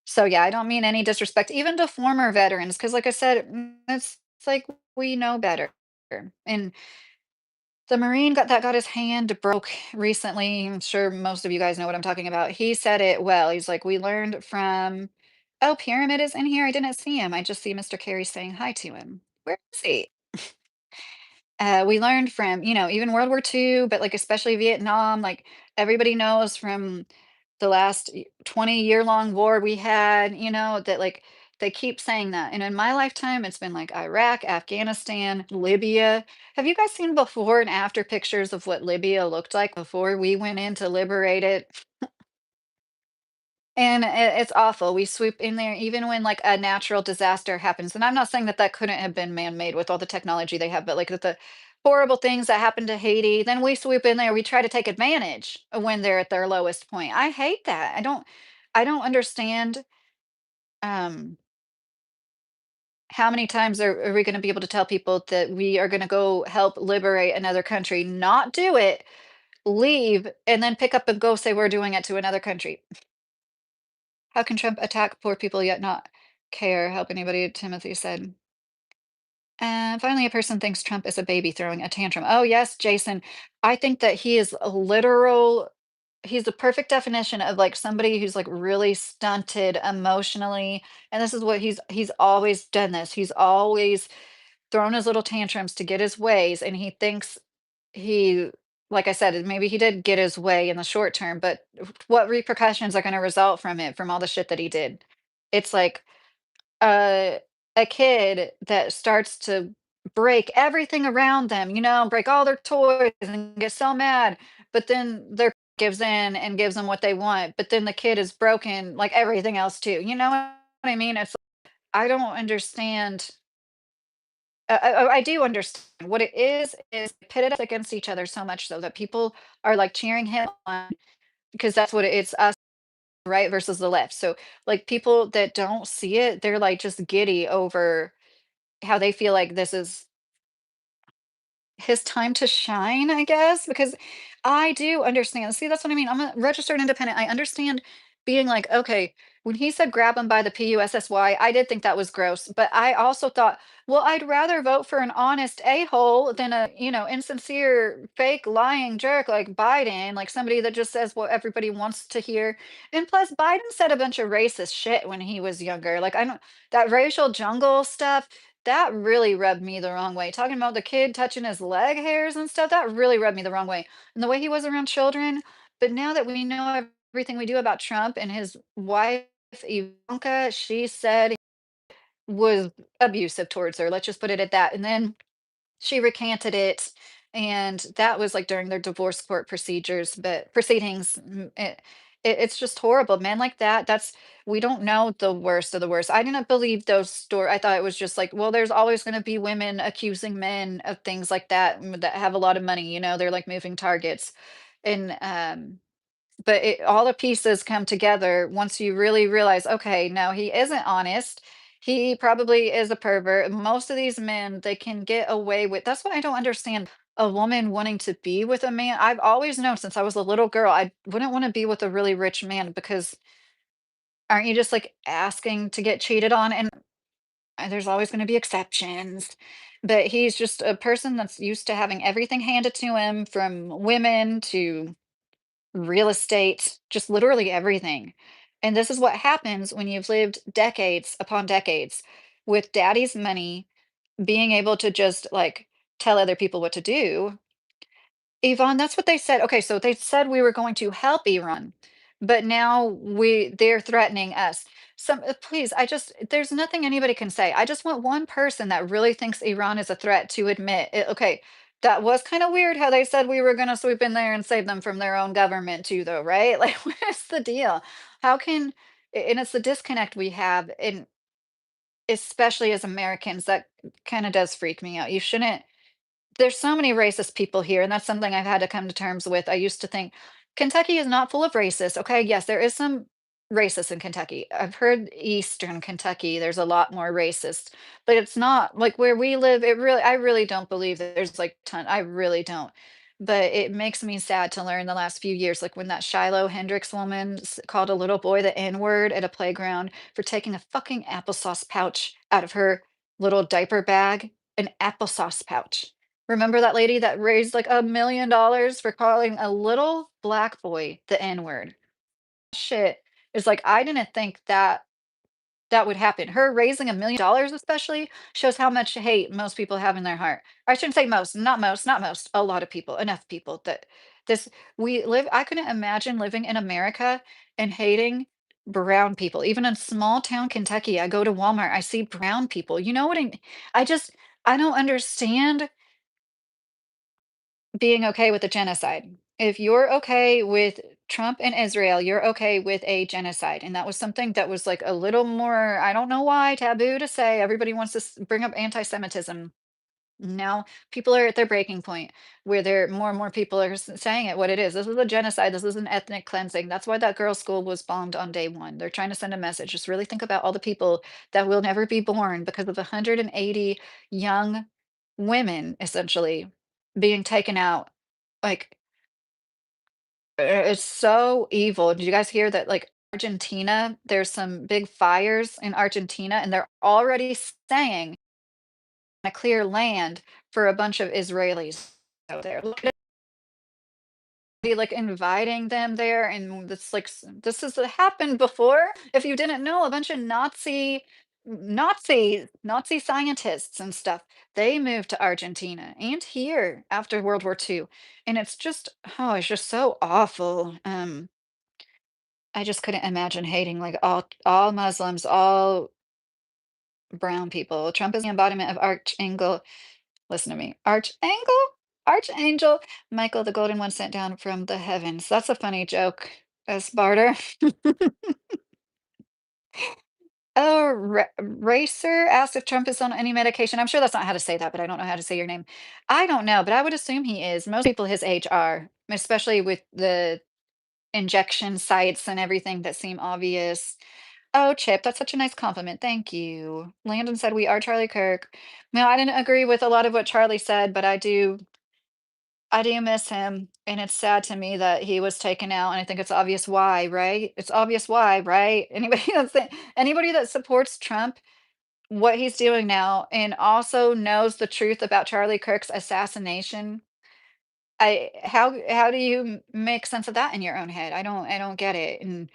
So yeah, I don't mean any disrespect, even to former veterans, because like I said, it's like we know better. And the Marine that got his hand broke recently. I'm sure most of you guys know what I'm talking about. He said it well. He's like, we learned from, oh, Pyramid is in here. I didn't see him. I just see Mr. Carey saying hi to him. Where is he? We learned from, even World War II, but like especially Vietnam, like everybody knows from the last 20-year-long war we had, that like they keep saying that. And in my lifetime, it's been like Iraq, Afghanistan, Libya. Have you guys seen before and after pictures of what Libya looked like before we went in to liberate it? And it's awful. We swoop in there even when like a natural disaster happens. And I'm not saying that that couldn't have been man-made with all the technology they have, but like the horrible things that happened to Haiti, then we swoop in there. We try to take advantage of when they're at their lowest point. I hate that. I don't understand um how many times are we going to be able to tell people that we are going to go help liberate another country, not do it, leave, and then pick up and go say we're doing it to another country? How can Trump attack poor people yet not care? Help anybody, Timothy said. And finally, a person thinks Trump is a baby throwing a tantrum. Oh, yes, Jason. I think that he is a literal, he's the perfect definition of like somebody who's like really stunted emotionally. And this is what he's always done this. He's always thrown his little tantrums to get his ways. And he thinks he, like I said, maybe he did get his way in the short term, but what repercussions are going to result from it, from all the shit that he did? It's like uh, a kid that starts to break everything around them, break all their toys and get so mad, but then their gives in and gives them what they want, but then the kid is broken like everything else too. You know what I mean? It's I don't understand. I do understand what it is pitted us against each other so much so that people are like cheering him on because that's what it's us right versus the left. So like people that don't see it, they're like just giddy over how they feel like this is his time to shine, I guess, because I do understand. See, that's what I mean. I'm a registered independent. I understand being like, okay, when he said grab him by the PUSSY, I did think that was gross, but I also thought, well, I'd rather vote for an honest a-hole than a, insincere, fake, lying jerk like Biden, like somebody that just says what everybody wants to hear. And plus, Biden said a bunch of racist shit when he was younger. Like, I don't, that racial jungle stuff, that really rubbed me the wrong way. Talking about the kid touching his leg hairs and stuff, that really rubbed me the wrong way. And the way he was around children. But now that we know everything we do about Trump and his wife, Ivanka, she said was abusive towards her. Let's just put it at that. And then she recanted it. And that was like during their divorce court procedures, but proceedings. It's just horrible. Men like that, we don't know the worst of the worst. I didn't believe those stories. I thought it was just like, well, there's always going to be women accusing men of things like that that have a lot of money. They're like moving targets. And but all the pieces come together once you really realize, okay, no, he isn't honest. He probably is a pervert. Most of these men, they can get away with. That's what I don't understand. A woman wanting to be with a man. I've always known since I was a little girl, I wouldn't want to be with a really rich man because aren't you just like asking to get cheated on? And there's always going to be exceptions. But he's just a person that's used to having everything handed to him from women to real estate, just literally everything. And this is what happens when you've lived decades upon decades with daddy's money, being able to just like tell other people what to do. Yvonne, that's what they said. Okay, so they said we were going to help Iran, but now they're threatening us. Please, there's nothing anybody can say. I just want one person that really thinks Iran is a threat to admit it. Okay, that was kind of weird how they said we were going to swoop in there and save them from their own government too, though, right? Like, what's the deal? How can and it's the disconnect we have, and especially as Americans, that kind of does freak me out. You shouldn't There's so many racist people here, and that's something I've had to come to terms with. I used to think Kentucky is not full of racists. Okay, yes, there is some racists in Kentucky. I've heard Eastern Kentucky, there's a lot more racist, but it's not like where we live. I really don't believe that there's like ton. I really don't. But it makes me sad to learn the last few years, like when that Shiloh Hendricks woman called a little boy the N word at a playground for taking a fucking applesauce pouch out of her little diaper bag, an applesauce pouch. Remember that lady that raised like $1 million for calling a little black boy the N-word? Shit. It's like, I didn't think that would happen. Her raising $1 million especially shows how much hate most people have in their heart. I shouldn't say most, not most, a lot of people, enough people that this I couldn't imagine living in America and hating brown people. Even in small town Kentucky, I go to Walmart, I see brown people. You know what I just I don't understand being okay with a genocide. If you're okay with Trump and Israel, you're okay with a genocide. And that was something that was like a little more, I don't know why, taboo to say. Everybody wants to bring up anti-Semitism. Now people are at their breaking point where more and more people are saying it what it is. This is a genocide. This is an ethnic cleansing. That's why that girls' school was bombed on day one. They're trying to send a message. Just really think about all the people that will never be born because of 180 young women essentially being taken out. Like, it's so evil. Did you guys hear that, like, Argentina, there's some big fires in Argentina, and they're already saying to clear land for a bunch of Israelis out there. Look at be like inviting them there, and it's like this has happened before. If you didn't know, a bunch of Nazi scientists and stuff, they moved to Argentina and here after World War II. And it's just so awful. I just couldn't imagine hating like all Muslims, all brown people. Trump is the embodiment of Archangel. Listen to me. Archangel Michael, the golden one sent down from the heavens. That's a funny joke, as Barter. Oh, Racer asked if Trump is on any medication. I'm sure that's not how to say that, but I don't know how to say your name. I don't know, but I would assume he is. Most people his age are, especially with the injection sites and everything that seem obvious. Oh, Chip, that's such a nice compliment. Thank you. Landon said we are Charlie Kirk. No, I didn't agree with a lot of what Charlie said, but I do. I do miss him, and it's sad to me that he was taken out, and I think it's obvious why, right? It's obvious why, right? Anybody that supports Trump, what he's doing now, and also knows the truth about Charlie Kirk's assassination, I how do you make sense of that in your own head? I don't get it. And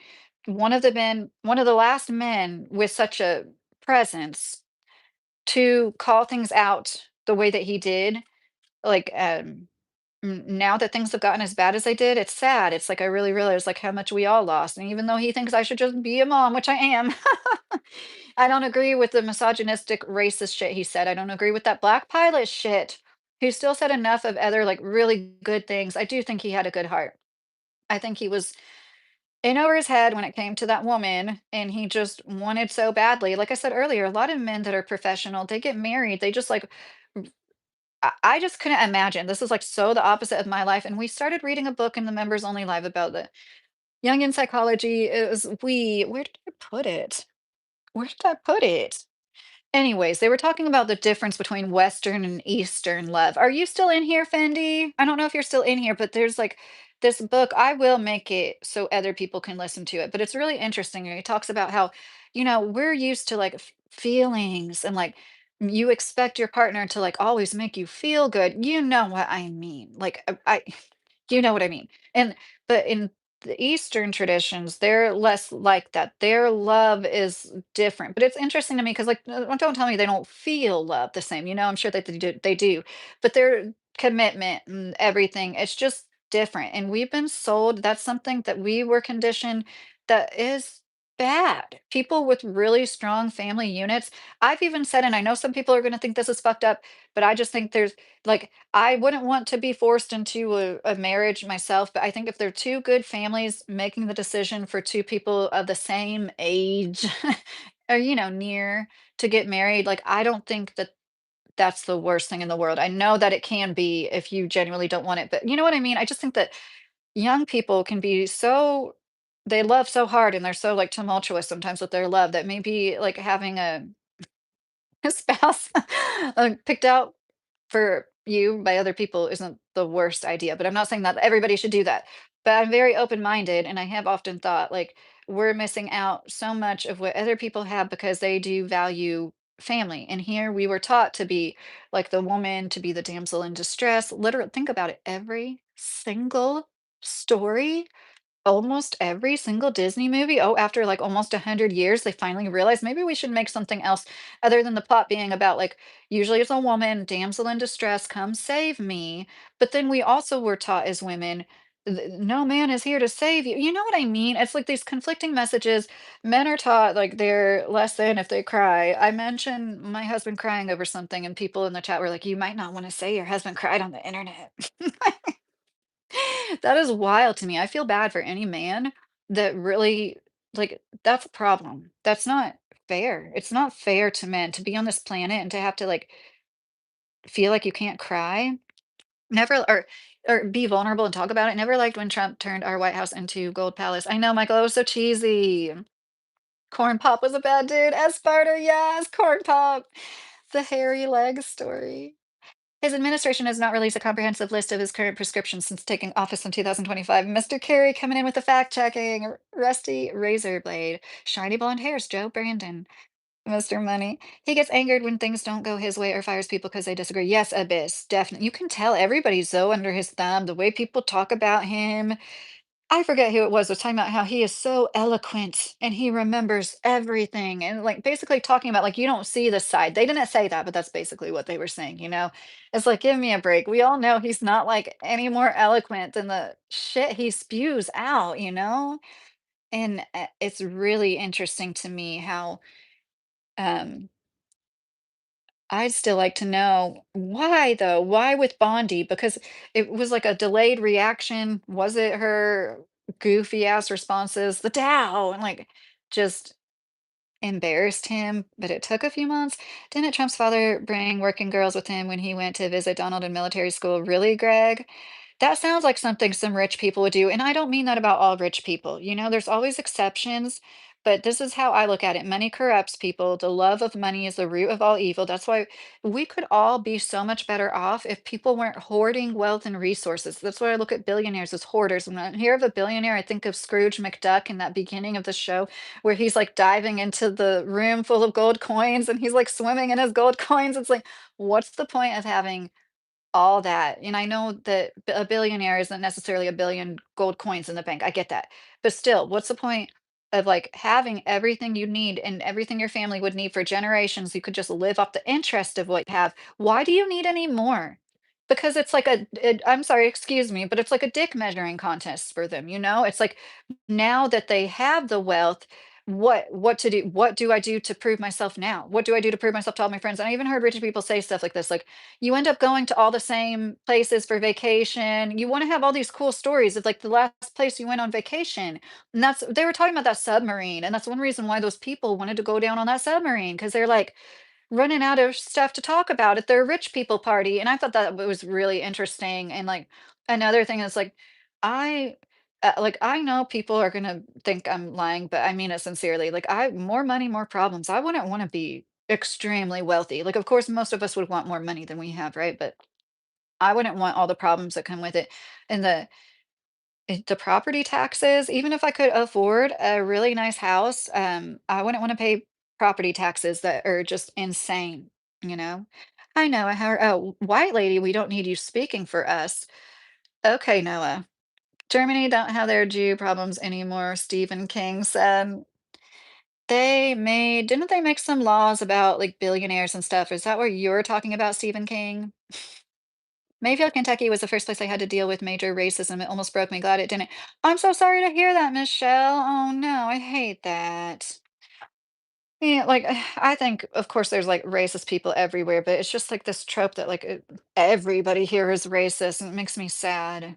one of the last men with such a presence to call things out the way that he did, like, now that things have gotten as bad as they did, it's sad. It's like I really realize like how much we all lost. And even though he thinks I should just be a mom, which I am, I don't agree with the misogynistic, racist shit he said. I don't agree with that black pilot shit. He still said enough of other like really good things. I do think he had a good heart. I think he was in over his head when it came to that woman, and he just wanted so badly. Like I said earlier, a lot of men that are professional, they get married. They just like I just couldn't imagine. This is like so the opposite of my life. And we started reading a book in the members only live about the Jungian psychology. It was where did I put it? Where did I put it? Anyways, they were talking about the difference between Western and Eastern love. Are you still in here, Fendi? I don't know if you're still in here, but there's like this book. I will make it so other people can listen to it, but it's really interesting. And he talks about how, we're used to like feelings and like you expect your partner to like always make you feel good. You know what I mean? Like, you know what I mean? And but in the Eastern traditions, they're less like that. Their love is different. But it's interesting to me because, like, don't tell me they don't feel love the same. I'm sure that they do, but their commitment and everything, it's just different. And we've been sold that's something that we were conditioned that is bad. People with really strong family units. I've even said, and I know some people are going to think this is fucked up, but I just think there's like I wouldn't want to be forced into a marriage myself, but I think if they're two good families making the decision for two people of the same age or, near to get married, like, I don't think that that's the worst thing in the world. I know that it can be if you genuinely don't want it, but you know what I mean? I just think that young people can be so, they love so hard and they're so like tumultuous sometimes with their love that maybe like having a spouse picked out for you by other people isn't the worst idea, but I'm not saying that everybody should do that. But I'm very open-minded, and I have often thought like we're missing out so much of what other people have because they do value family. And here we were taught to be like the woman, to be the damsel in distress. Literally, think about it. Every single story, almost every single Disney movie, after, like, almost 100 years, they finally realized, "Maybe we should make something else other than the plot being about, like, usually it's a woman, damsel in distress, come save me." But then we also were taught as women, "No man is here to save you." You know what I mean? It's like these conflicting messages. Men are taught, like, they're less than if they cry. I mentioned my husband crying over something, and people in the chat were like, "You might not wanna say your husband cried on the internet." That is wild to me. I feel bad for any man that really like that's a problem. That's not fair. It's not fair to men to be on this planet and to have to like feel like you can't cry. Never or be vulnerable and talk about it. Never liked when Trump turned our White House into Gold Palace. I know, Michael, it was so cheesy. Corn Pop was a bad dude. Sparta, yes, Corn Pop. The hairy leg story. His administration has not released a comprehensive list of his current prescriptions since taking office in 2025. Mr. Kerry coming in with the fact checking. Rusty razor blade. Shiny blonde hairs. Joe Brandon. Mr. Money. He gets angered when things don't go his way or fires people because they disagree. Yes, Abyss. Definitely. You can tell everybody's so under his thumb. The way people talk about him. I forget who it was talking about how he is so eloquent and he remembers everything and like basically talking about like you don't see the side. They didn't say that, but that's basically what they were saying. It's like give me a break. We all know he's not like any more eloquent than the shit he spews out. And it's really interesting to me how um I'd still like to know why though? Why with Bondi? Because it was like a delayed reaction. Was it her goofy ass responses? The Dow and like just embarrassed him, but it took a few months. Didn't Trump's father bring working girls with him when he went to visit Donald in military school? Really, Greg? That sounds like something some rich people would do. And I don't mean that about all rich people. There's always exceptions, But this is how I look at it. Money corrupts people. The love of money is the root of all evil. That's why we could all be so much better off if people weren't hoarding wealth and resources. That's why I look at billionaires as hoarders. When I hear of a billionaire, I think of Scrooge McDuck in that beginning of the show where he's like diving into the room full of gold coins and he's like swimming in his gold coins. It's like, what's the point of having all that? And I know that a billionaire isn't necessarily a billion gold coins in the bank. I get that. But still, what's the point of like having everything you need and everything your family would need for generations? You could just live off the interest of what you have. Why do you need any more? Because it's like I'm sorry, excuse me, but it's like a dick measuring contest for them, you know? It's like now that they have the wealth, what to do? What do I do to prove myself now? What do I do to prove myself to all my friends? And I even heard rich people say stuff like this, like, you end up going to all the same places for vacation. You want to have all these cool stories of like the last place you went on vacation. And that's they were talking about that submarine. And that's one reason why those people wanted to go down on that submarine because they're like running out of stuff to talk about at their rich people party. And I thought that was really interesting. And like another thing is I like I know people are gonna think I'm lying, but I mean it sincerely. Like I more money, more problems. I wouldn't want to be extremely wealthy. Like of course most of us would want more money than we have, right? But I wouldn't want all the problems that come with it. And the property taxes, even if I could afford a really nice house, I wouldn't want to pay property taxes that are just insane, you know? I know, I heard, oh, white lady, we don't need you speaking for us. Okay, Noah. Germany don't have their Jew problems anymore, Stephen King said. Didn't they make some laws about like billionaires and stuff? Is that what you're talking about, Stephen King? Mayfield, Kentucky was the first place I had to deal with major racism. It almost broke me. Glad it didn't. I'm so sorry to hear that, Michelle. Oh no, I hate that. Yeah, like I think, of course, there's like racist people everywhere, but it's just like this trope that like everybody here is racist, and it makes me sad.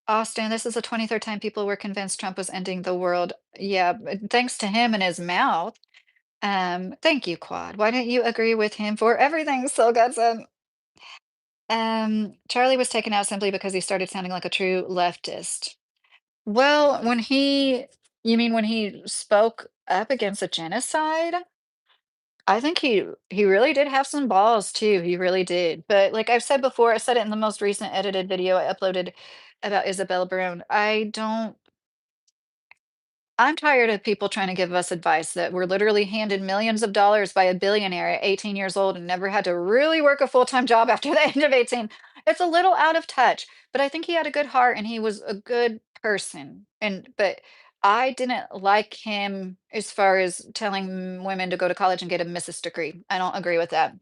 Austin, this is the 23rd time people were convinced Trump was ending the world. Yeah, but thanks to him and his mouth. Thank you, Quad. Why don't you agree with him for everything, Sil Goodson? Charlie was taken out simply because he started sounding like a true leftist. Well, you mean when he spoke up against a genocide? I think he really did have some balls too. He really did. But like I've said before, I said it in the most recent edited video I uploaded about Isabel Barone. I'm tired of people trying to give us advice that were literally handed millions of dollars by a billionaire at 18 years old and never had to really work a full-time job after the age of 18. It's a little out of touch, but I think he had a good heart and he was a good person. But I didn't like him as far as telling women to go to college and get a Mrs. degree. I don't agree with that.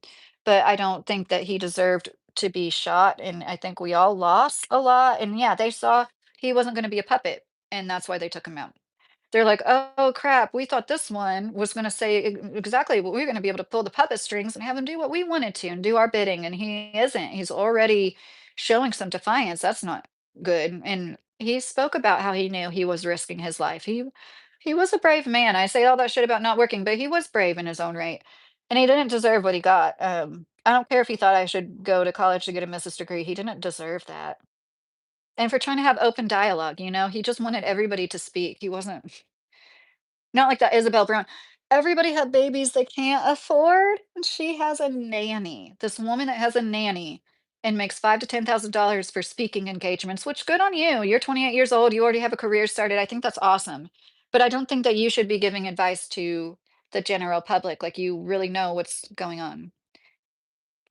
But I don't think that he deserved to be shot. And I think we all lost a lot. And yeah, they saw he wasn't going to be a puppet. And that's why they took him out. They're like, "Oh, crap, we thought this one was gonna say exactly what we're gonna be able to pull the puppet strings and have him do what we wanted to and do our bidding," and he isn't. He's already showing some defiance. That's not good, and he spoke about how he knew he was risking his life. He was a brave man. I say all that shit about not working, but he was brave in his own right, and he didn't deserve what he got. I don't care if he thought I should go to college to get a Mrs. degree. He didn't deserve that. And for trying to have open dialogue, he just wanted everybody to speak. He wasn't not like that Isabel Brown. Everybody had babies they can't afford, and she has a nanny. This woman that has a nanny and makes 5 to $10,000 for speaking engagements, which good on you. You're 28 years old, you already have a career started. I think that's awesome. But I don't think that you should be giving advice to the general public like you really know what's going on.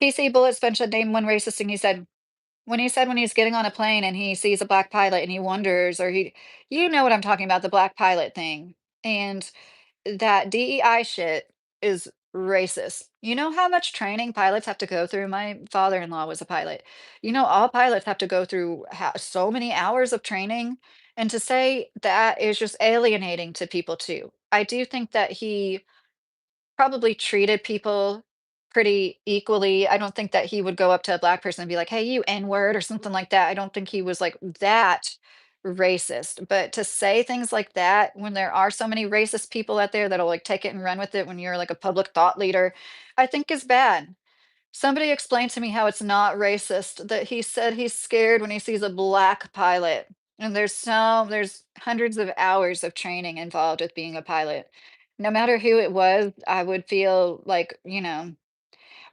PC Bullets mentioned name one racist thing he said when he's getting on a plane and he sees a black pilot and he wonders or he you know what I'm talking about, the black pilot thing. And that DEI shit is racist. You know how much training pilots have to go through? My father-in-law was a pilot. You know, all pilots have to go through so many hours of training. And to say that is just alienating to people too. I do think that he probably treated people pretty equally. I don't think that he would go up to a black person and be like, "Hey, you N-word," or something like that. I don't think he was like that racist. But to say things like that when there are so many racist people out there that'll like take it and run with it when you're like a public thought leader, I think is bad. Somebody explained to me how it's not racist that he said he's scared when he sees a black pilot. And there's hundreds of hours of training involved with being a pilot. No matter who it was, I would feel like,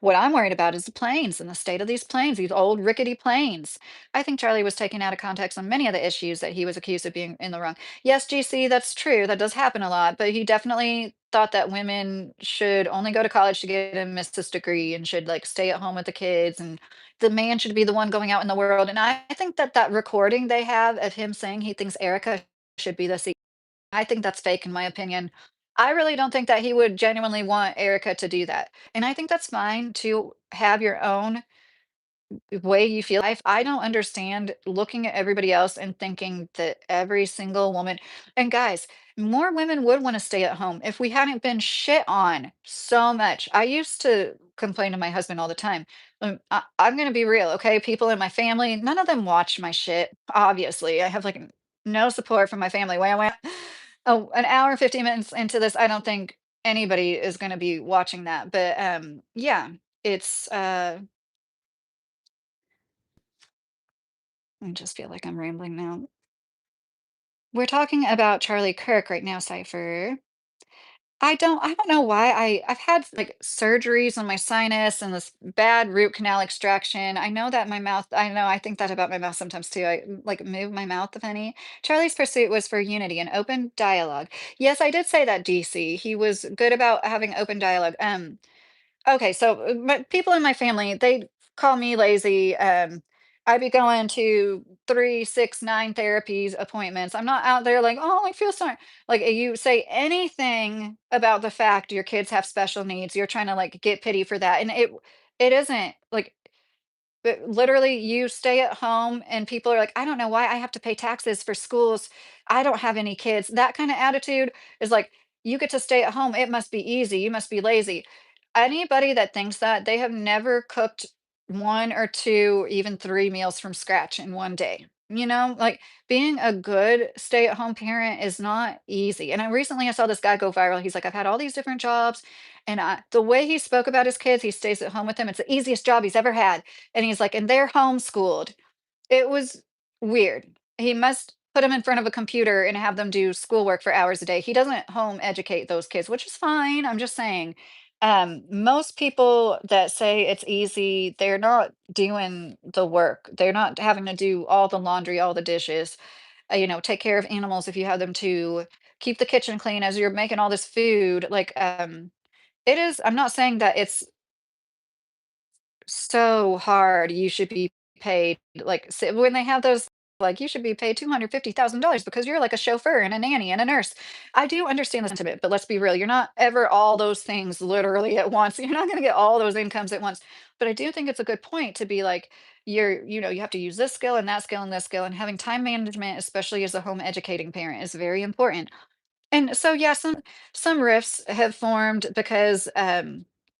what I'm worried about is the planes and the state of these planes, these old rickety planes. I think Charlie was taken out of context on many of the issues that he was accused of being in the wrong. Yes, GC, that's true. That does happen a lot, but he definitely thought that women should only go to college to get a missus degree and should like stay at home with the kids, and the man should be the one going out in the world. And I think that that recording they have of him saying he thinks Erica should be the CEO, I think that's fake in my opinion. I really don't think that he would genuinely want Erica to do that. And I think that's fine to have your own way you feel life. I don't understand looking at everybody else and thinking that every single woman, and guys, more women would want to stay at home if we hadn't been shit on so much. I used to complain to my husband all the time. I'm going to be real, okay? People in my family, none of them watch my shit. Obviously, I have like no support from my family. Oh, an hour and 50 minutes into this, I don't think anybody is going to be watching that. But yeah, it's I just feel like I'm rambling now. We're talking about Charlie Kirk right now, Cypher. I don't know why I've had like surgeries on my sinus and this bad root canal extraction. I know that my mouth, I know I think that about my mouth sometimes too. I like move my mouth a penny. Charlie's pursuit was for unity and open dialogue. Yes, I did say that, DC. He was good about having open dialogue. Okay, so my people in my family, they call me lazy. I be going to 3, 6, 9 therapies appointments. I'm not out there like, oh, I feel sorry. Like you say anything about the fact your kids have special needs, you're trying to like get pity for that. And it isn't like, but literally, you stay at home and people are like, I don't know why I have to pay taxes for schools. I don't have any kids. That kind of attitude is like, you get to stay at home. It must be easy. You must be lazy. Anybody that thinks that, they have never cooked one or two, even three meals from scratch in one day. Like being a good stay at home parent is not easy. And I saw this guy go viral. He's like, I've had all these different jobs. And the way he spoke about his kids, he stays at home with them. It's the easiest job he's ever had, and he's like, "And they're homeschooled." It was weird. He must put them in front of a computer and have them do schoolwork for hours a day. He doesn't home educate those kids, which is fine. I'm just saying. Most people that say it's easy, they're not doing the work. They're not having to do all the laundry, all the dishes, take care of animals if you have them to, keep the kitchen clean as you're making all this food. Like, it is, I'm not saying that it's so hard, you should be paid, like, when they have those, like, "You should be paid $250,000 because you're like a chauffeur and a nanny and a nurse." I do understand the sentiment, but let's be real, you're not ever all those things literally at once. You're not gonna get all those incomes at once. But I do think it's a good point to be like, you have to use this skill and that skill and this skill, and having time management, especially as a home educating parent, is very important. And so, yeah, some rifts have formed because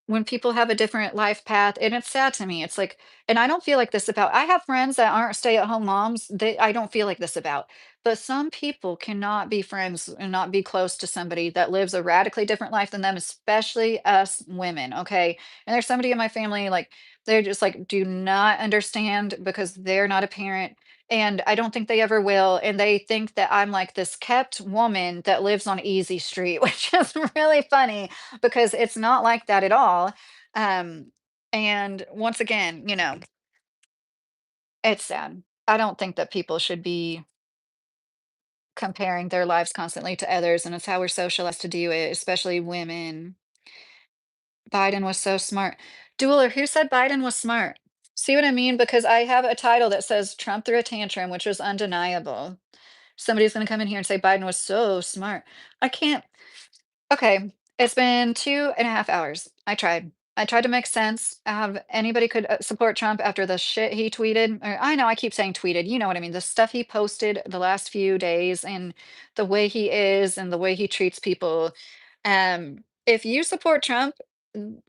when people have a different life path, and it's sad to me. It's like, and I don't feel like this about. I have friends that aren't stay-at-home moms. I don't feel like this about. But some people cannot be friends and not be close to somebody that lives a radically different life than them, especially us women. Okay, and there's somebody in my family like they're just like do not understand because they're not a parent, and I don't think they ever will, and they think that I'm like this kept woman that lives on Easy Street, which is really funny because it's not like that at all. Um, and once again, it's sad. I don't think that people should be comparing their lives constantly to others, and it's how we're socialized to do it, especially women. Biden was so smart. Dueler, who said Biden was smart? See what I mean? Because I have a title that says Trump threw a tantrum, which was undeniable. Somebody's gonna come in here and say Biden was so smart. I can't. Okay, it's been 2.5 hours. I tried to make sense of anybody could support Trump after the shit he tweeted. Or I know I keep saying tweeted. You know what I mean? The stuff he posted the last few days and the way he is and the way he treats people. If you support Trump,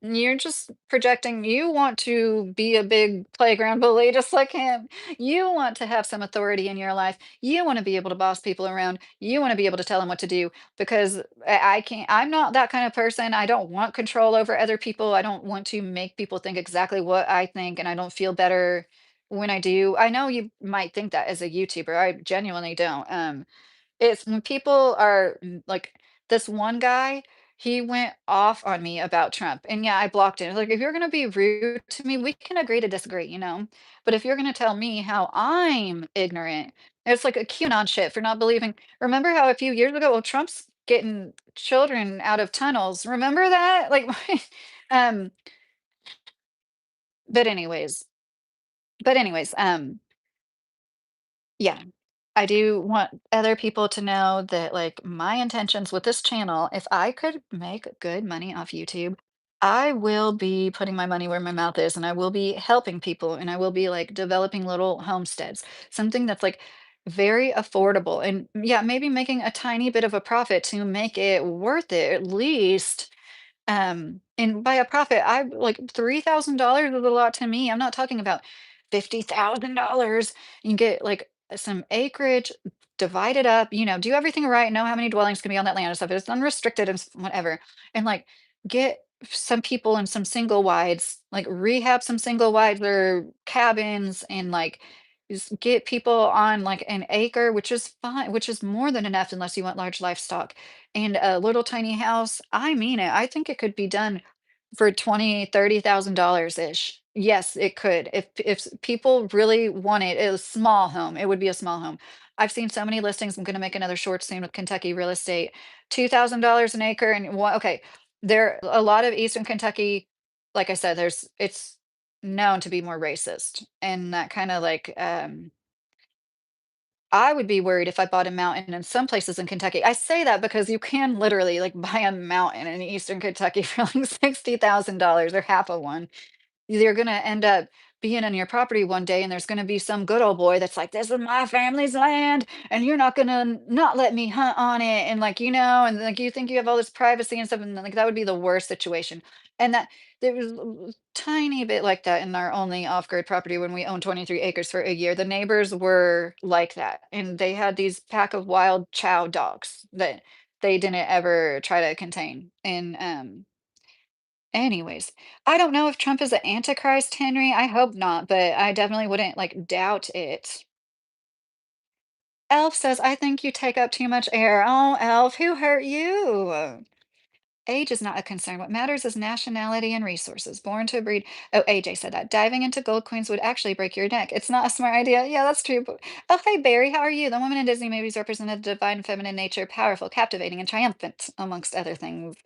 you're just projecting you want to be a big playground bully just like him. You want to have some authority in your life. You want to be able to boss people around. You want to be able to tell them what to do because I can't, I'm not that kind of person. I don't want control over other people. I don't want to make people think exactly what I think, and I don't feel better. when I do, I know you might think that as a YouTuber, I genuinely don't. It's when people are like this one guy, he went off on me about Trump. And yeah, I blocked him. Like, if you're gonna be rude to me, we can agree to disagree, you know? But if you're gonna tell me how I'm ignorant, it's like a QAnon shit for not believing. Remember how a few years ago, well, Trump's getting children out of tunnels. Remember that? Like, um, but anyways, yeah. I do want other people to know that, like, my intentions with this channel, if I could make good money off YouTube, I will be putting my money where my mouth is, and I will be helping people, and I will be, like, developing little homesteads, something that's, like, very affordable, and yeah, maybe making a tiny bit of a profit to make it worth it at least. And by a profit, I like $3,000 is a lot to me. I'm not talking about $50,000. You get like some acreage, divide it up, do everything right, know how many dwellings can be on that land and stuff. It's unrestricted and whatever. And like get some people and some single wides, like rehab some single wides or cabins and like just get people on like an acre, which is fine, which is more than enough unless you want large livestock and a little tiny house. I mean it. I think it could be done for 30,000 dollars ish. Yes, it could. If people really want it, a small home, it would be a small home. I've seen so many listings. I'm going to make another short soon with Kentucky real estate. $2,000 an acre and okay, there a lot of Eastern Kentucky, like I said, it's known to be more racist and that kind of like I would be worried if I bought a mountain in some places in Kentucky. I say that because you can literally like buy a mountain in Eastern Kentucky for like $60,000 or half of one. You're gonna end up being on your property one day, and there's gonna be some good old boy that's like, "This is my family's land, and you're not gonna not let me hunt on it," and like, and like you think you have all this privacy and stuff, and like that would be the worst situation. And that there was a tiny bit like that in our only off-grid property when we owned 23 acres for a year. The neighbors were like that, and they had these pack of wild chow dogs that they didn't ever try to contain. And anyways, I don't know if Trump is an antichrist, Henry. I hope not, but I definitely wouldn't like doubt it. Elf says, I think you take up too much air. Oh, Elf, who hurt you? Age is not a concern. What matters is nationality and resources. Born to breed. Oh, AJ said that. Diving into gold coins would actually break your neck. It's not a smart idea. Yeah, that's true. Oh, hey, Barry, how are you? The woman in Disney movies represented the divine feminine nature, powerful, captivating, and triumphant, amongst other things.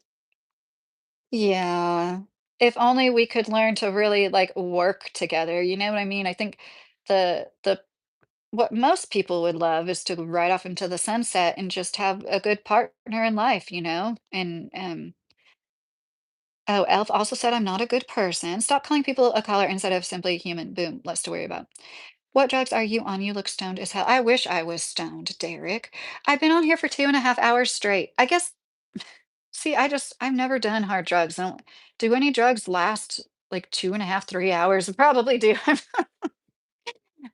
Yeah. If only we could learn to really, like, work together, you know what I mean? I think the what most people would love is to ride off into the sunset and just have a good partner in life, you know? And, oh, Elf also said, "I'm not a good person. Stop calling people a color instead of simply human." Boom, less to worry about. What drugs are you on? You look stoned as hell. I wish I was stoned, Derek. I've been on here for 2.5 hours straight. I guess see, I've never done hard drugs. I don't do any drugs last like 2.5, 3 hours? Probably do.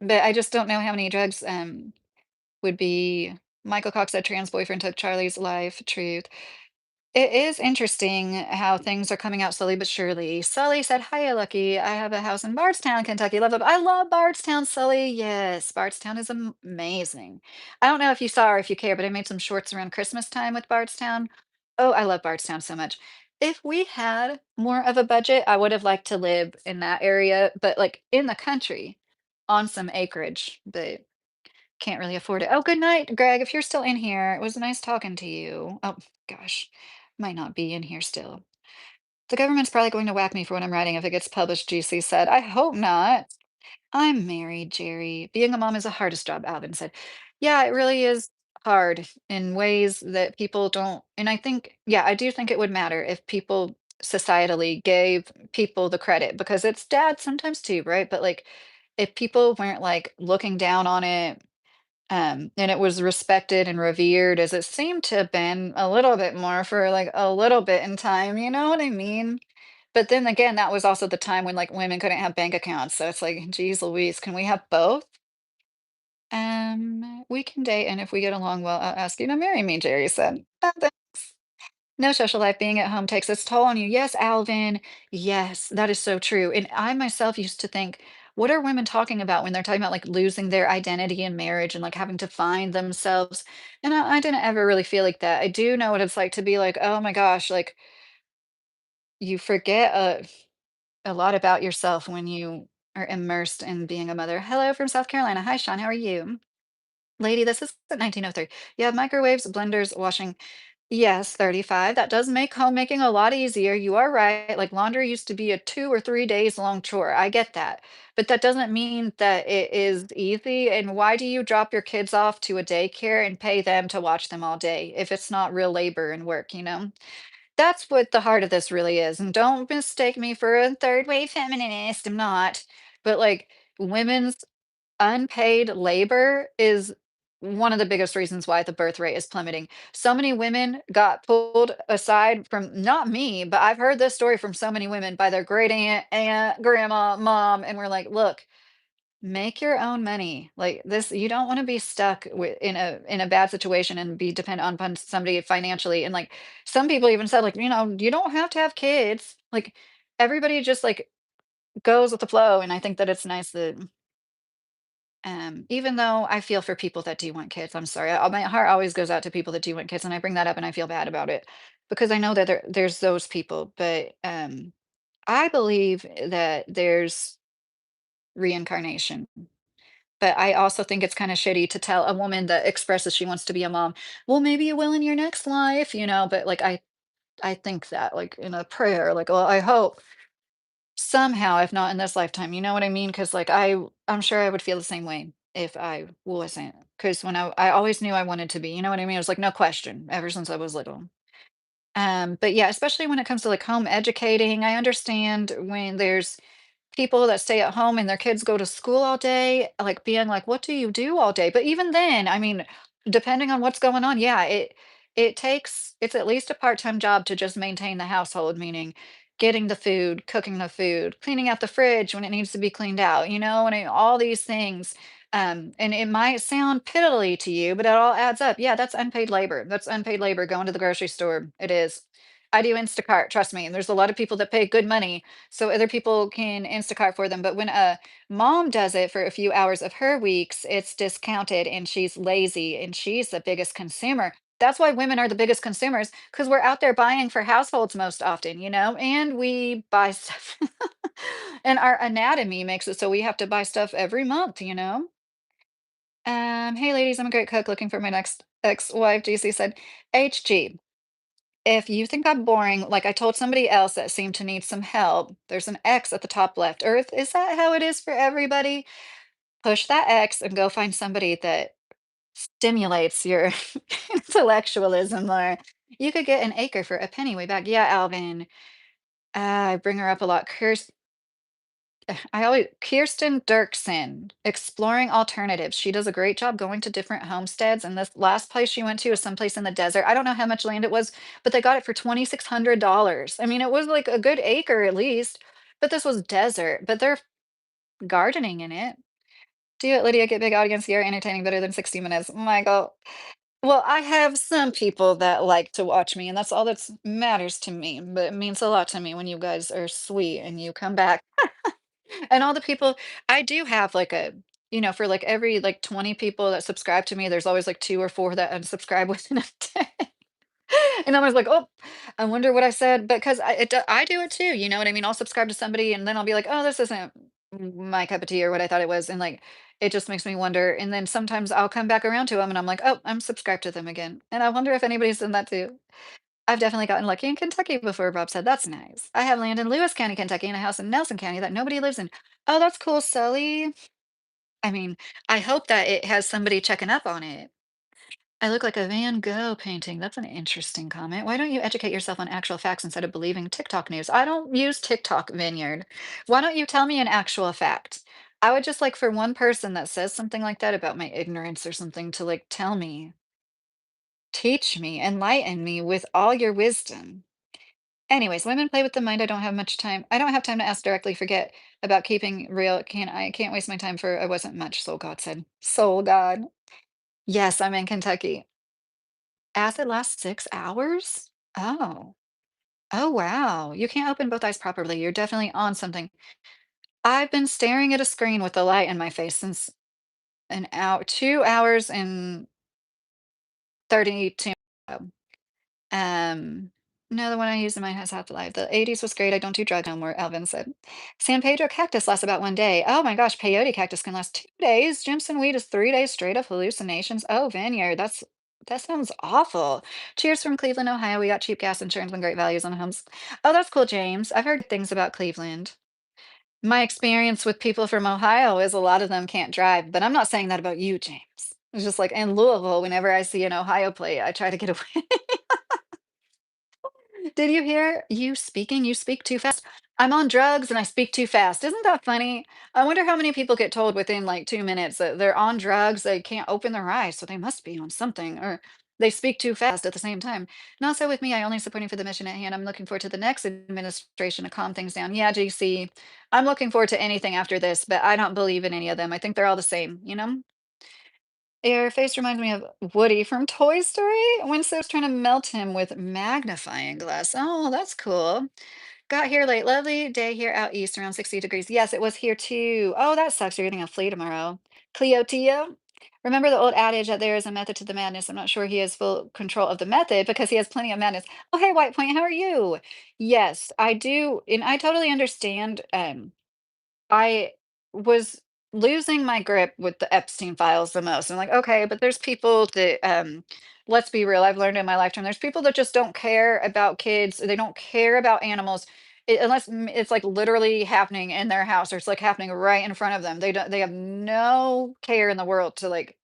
But I just don't know how many drugs would be. Michael Cox said trans boyfriend took Charlie's life. Truth. It is interesting how things are coming out slowly but surely. Sully said, "Hiya, Lucky. I have a house in Bardstown, Kentucky. Love it. I love Bardstown, Sully. Yes, Bardstown is amazing. I don't know if you saw or if you care, but I made some shorts around Christmas time with Bardstown. Oh, I love Bardstown so much. If we had more of a budget, I would have liked to live in that area, but like in the country on some acreage, but can't really afford it. Oh, good night, Greg. If you're still in here, it was nice talking to you. Oh, gosh, might not be in here still. The government's probably going to whack me for what I'm writing if it gets published, GC said. I hope not. I'm married, Jerry. Being a mom is the hardest job, Alvin said. Yeah, it really is hard in ways that people don't. And I think, yeah, I do think it would matter if people societally gave people the credit because it's dad sometimes too, right? But like, if people weren't like looking down on it, and it was respected and revered as it seemed to have been a little bit more for like a little bit in time, you know what I mean? But then again, that was also the time when like women couldn't have bank accounts. So it's like, geez Louise, can we have both? We can date, and if we get along well, I'll ask you to marry me, Jerry said. "Oh, thanks." No social life, being at home takes its toll on you. Yes, Alvin. Yes, that is so true. And I myself used to think, what are women talking about when they're talking about like losing their identity in marriage and like having to find themselves? And I didn't ever really feel like that. I do know what it's like to be like, oh my gosh, like you forget a lot about yourself when you are immersed in being a mother. Hello from South Carolina. Hi, Sean. How are you? Lady, this is 1903. You have microwaves, blenders, washing. Yes, 35. That does make homemaking a lot easier. You are right. Like laundry used to be a 2 or 3 days long chore. I get that. But that doesn't mean that it is easy. And why do you drop your kids off to a daycare and pay them to watch them all day if it's not real labor and work, you know? That's what the heart of this really is. And don't mistake me for a third wave feminist. I'm not. But like women's unpaid labor is one of the biggest reasons why the birth rate is plummeting. So many women got pulled aside from not me, but I've heard this story from so many women by their great aunt, grandma, mom, and we're like, look, make your own money. Like this, you don't want to be stuck in a bad situation and be dependent upon somebody financially. And like some people even said, like, you don't have to have kids. Like everybody just like goes with the flow. And I think that it's nice that even though I feel for people that do want kids, I'm sorry. My heart always goes out to people that do want kids, and I bring that up and I feel bad about it because I know that there's those people. But I believe that there's reincarnation. But I also think it's kind of shitty to tell a woman that expresses she wants to be a mom, well, maybe you will in your next life, But like I think that like in a prayer, like, well, I hope. Somehow, if not in this lifetime, you know what I mean? Because like, I'm sure I would feel the same way if I wasn't. Because when I always knew I wanted to be, you know what I mean? It was like, no question, ever since I was little. But yeah, especially when it comes to, like, home educating, I understand when there's people that stay at home and their kids go to school all day, like, being like, "What do you do all day?" But even then, I mean, depending on what's going on, yeah, it's at least a part-time job to just maintain the household, meaning getting the food, cooking the food, cleaning out the fridge when it needs to be cleaned out, and all these things. And it might sound piddly to you, but it all adds up. Yeah, that's unpaid labor. That's unpaid labor going to the grocery store. It is. I do Instacart, trust me. And there's a lot of people that pay good money so other people can Instacart for them. But when a mom does it for a few hours of her weeks, it's discounted and she's lazy and she's the biggest consumer. That's why women are the biggest consumers because we're out there buying for households most often, and we buy stuff. And our anatomy makes it so we have to buy stuff every month. Hey ladies, I'm a great cook looking for my next ex-wife. GC said, HG. If you think I'm boring, like I told somebody else that seemed to need some help, there's an X at the top left. Earth, is that how it is for everybody? Push that X and go find somebody that stimulates your intellectualism, or you could get an acre for a penny way back. Yeah, Alvin. I bring her up a lot. Kirsten Dirksen, exploring alternatives. She does a great job going to different homesteads. And this last place she went to is someplace in the desert. I don't know how much land it was, but they got it for $2,600. I mean, it was like a good acre at least, but this was desert, but they're gardening in it. Do it, Lydia. Get big audience here, entertaining better than 60 minutes. Michael. Well, I have some people that like to watch me, and that's all that matters to me. But it means a lot to me when you guys are sweet and you come back. And all the people I do have like for like every like 20 people that subscribe to me, there's always like 2 or 4 that unsubscribe within a day. And I'm always like, "Oh, I wonder what I said," because I do it too, you know what I mean? I'll subscribe to somebody and then I'll be like, "Oh, this isn't my cup of tea or what I thought it was," and like it just makes me wonder. And then sometimes I'll come back around to them and I'm like, "Oh, I'm subscribed to them again." And I wonder if anybody's done that too. I've definitely gotten lucky in Kentucky before, Rob said, "That's nice." I have land in Lewis County, Kentucky, and a house in Nelson County that nobody lives in. Oh, that's cool, Sully. I mean, I hope that it has somebody checking up on it. I look like a Van Gogh painting. That's an interesting comment. Why don't you educate yourself on actual facts instead of believing TikTok news? I don't use TikTok, Vineyard. Why don't you tell me an actual fact? I would just like for one person that says something like that about my ignorance or something to like tell me, teach me, enlighten me with all your wisdom. Anyways, women play with the mind. I don't have much time. I don't have time to ask directly. Forget about keeping real. Can't waste my time for I wasn't much. Soul God said. Soul God. Yes, I'm in Kentucky. As it lasts 6 hours? Oh. Oh wow. You can't open both eyes properly. You're definitely on something. I've been staring at a screen with the light in my face since an hour, 2 hours and 32. Um, no, the one I use in mine has half the life. The 80s was great. I don't do drugs no more, Alvin said. San Pedro cactus lasts about 1 day. Oh my gosh, peyote cactus can last 2 days. Jimson weed is 3 days straight of hallucinations. Oh, vineyard. That sounds awful. Cheers from Cleveland, Ohio. We got cheap gas insurance and great values on homes. Oh, that's cool, James. I've heard things about Cleveland. My experience with people from Ohio is a lot of them can't drive, but I'm not saying that about you, James. It's just like in Louisville, whenever I see an Ohio plate, I try to get away. Did you hear you speaking? You speak too fast. I'm on drugs and I speak too fast. Isn't that funny? I wonder how many people get told within like 2 minutes that they're on drugs, they can't open their eyes, so they must be on something, or they speak too fast at the same time. Not so with me. I only supporting for the mission at hand. I'm looking forward to the next administration to calm things down. Yeah, GC. I'm looking forward to anything after this, but I don't believe in any of them. I think they're all the same, you know? Your face reminds me of Woody from Toy Story when Sis trying to melt him with magnifying glass. Oh, that's cool. Got here late. Lovely day here out east, around 60 degrees. Yes, it was here too. Oh, that sucks. You're getting a flea tomorrow. Cleo Tio. Remember the old adage that there is a method to the madness. I'm not sure he has full control of the method because he has plenty of madness. Oh, hey, White Point, how are you? Yes, I do. And I totally understand. I was losing my grip with the Epstein files the most. I'm like, okay, but there's people that, let's be real, I've learned in my lifetime, there's people that just don't care about kids. They don't care about animals unless it's like literally happening in their house or it's like happening right in front of them. They have no care in the world to like,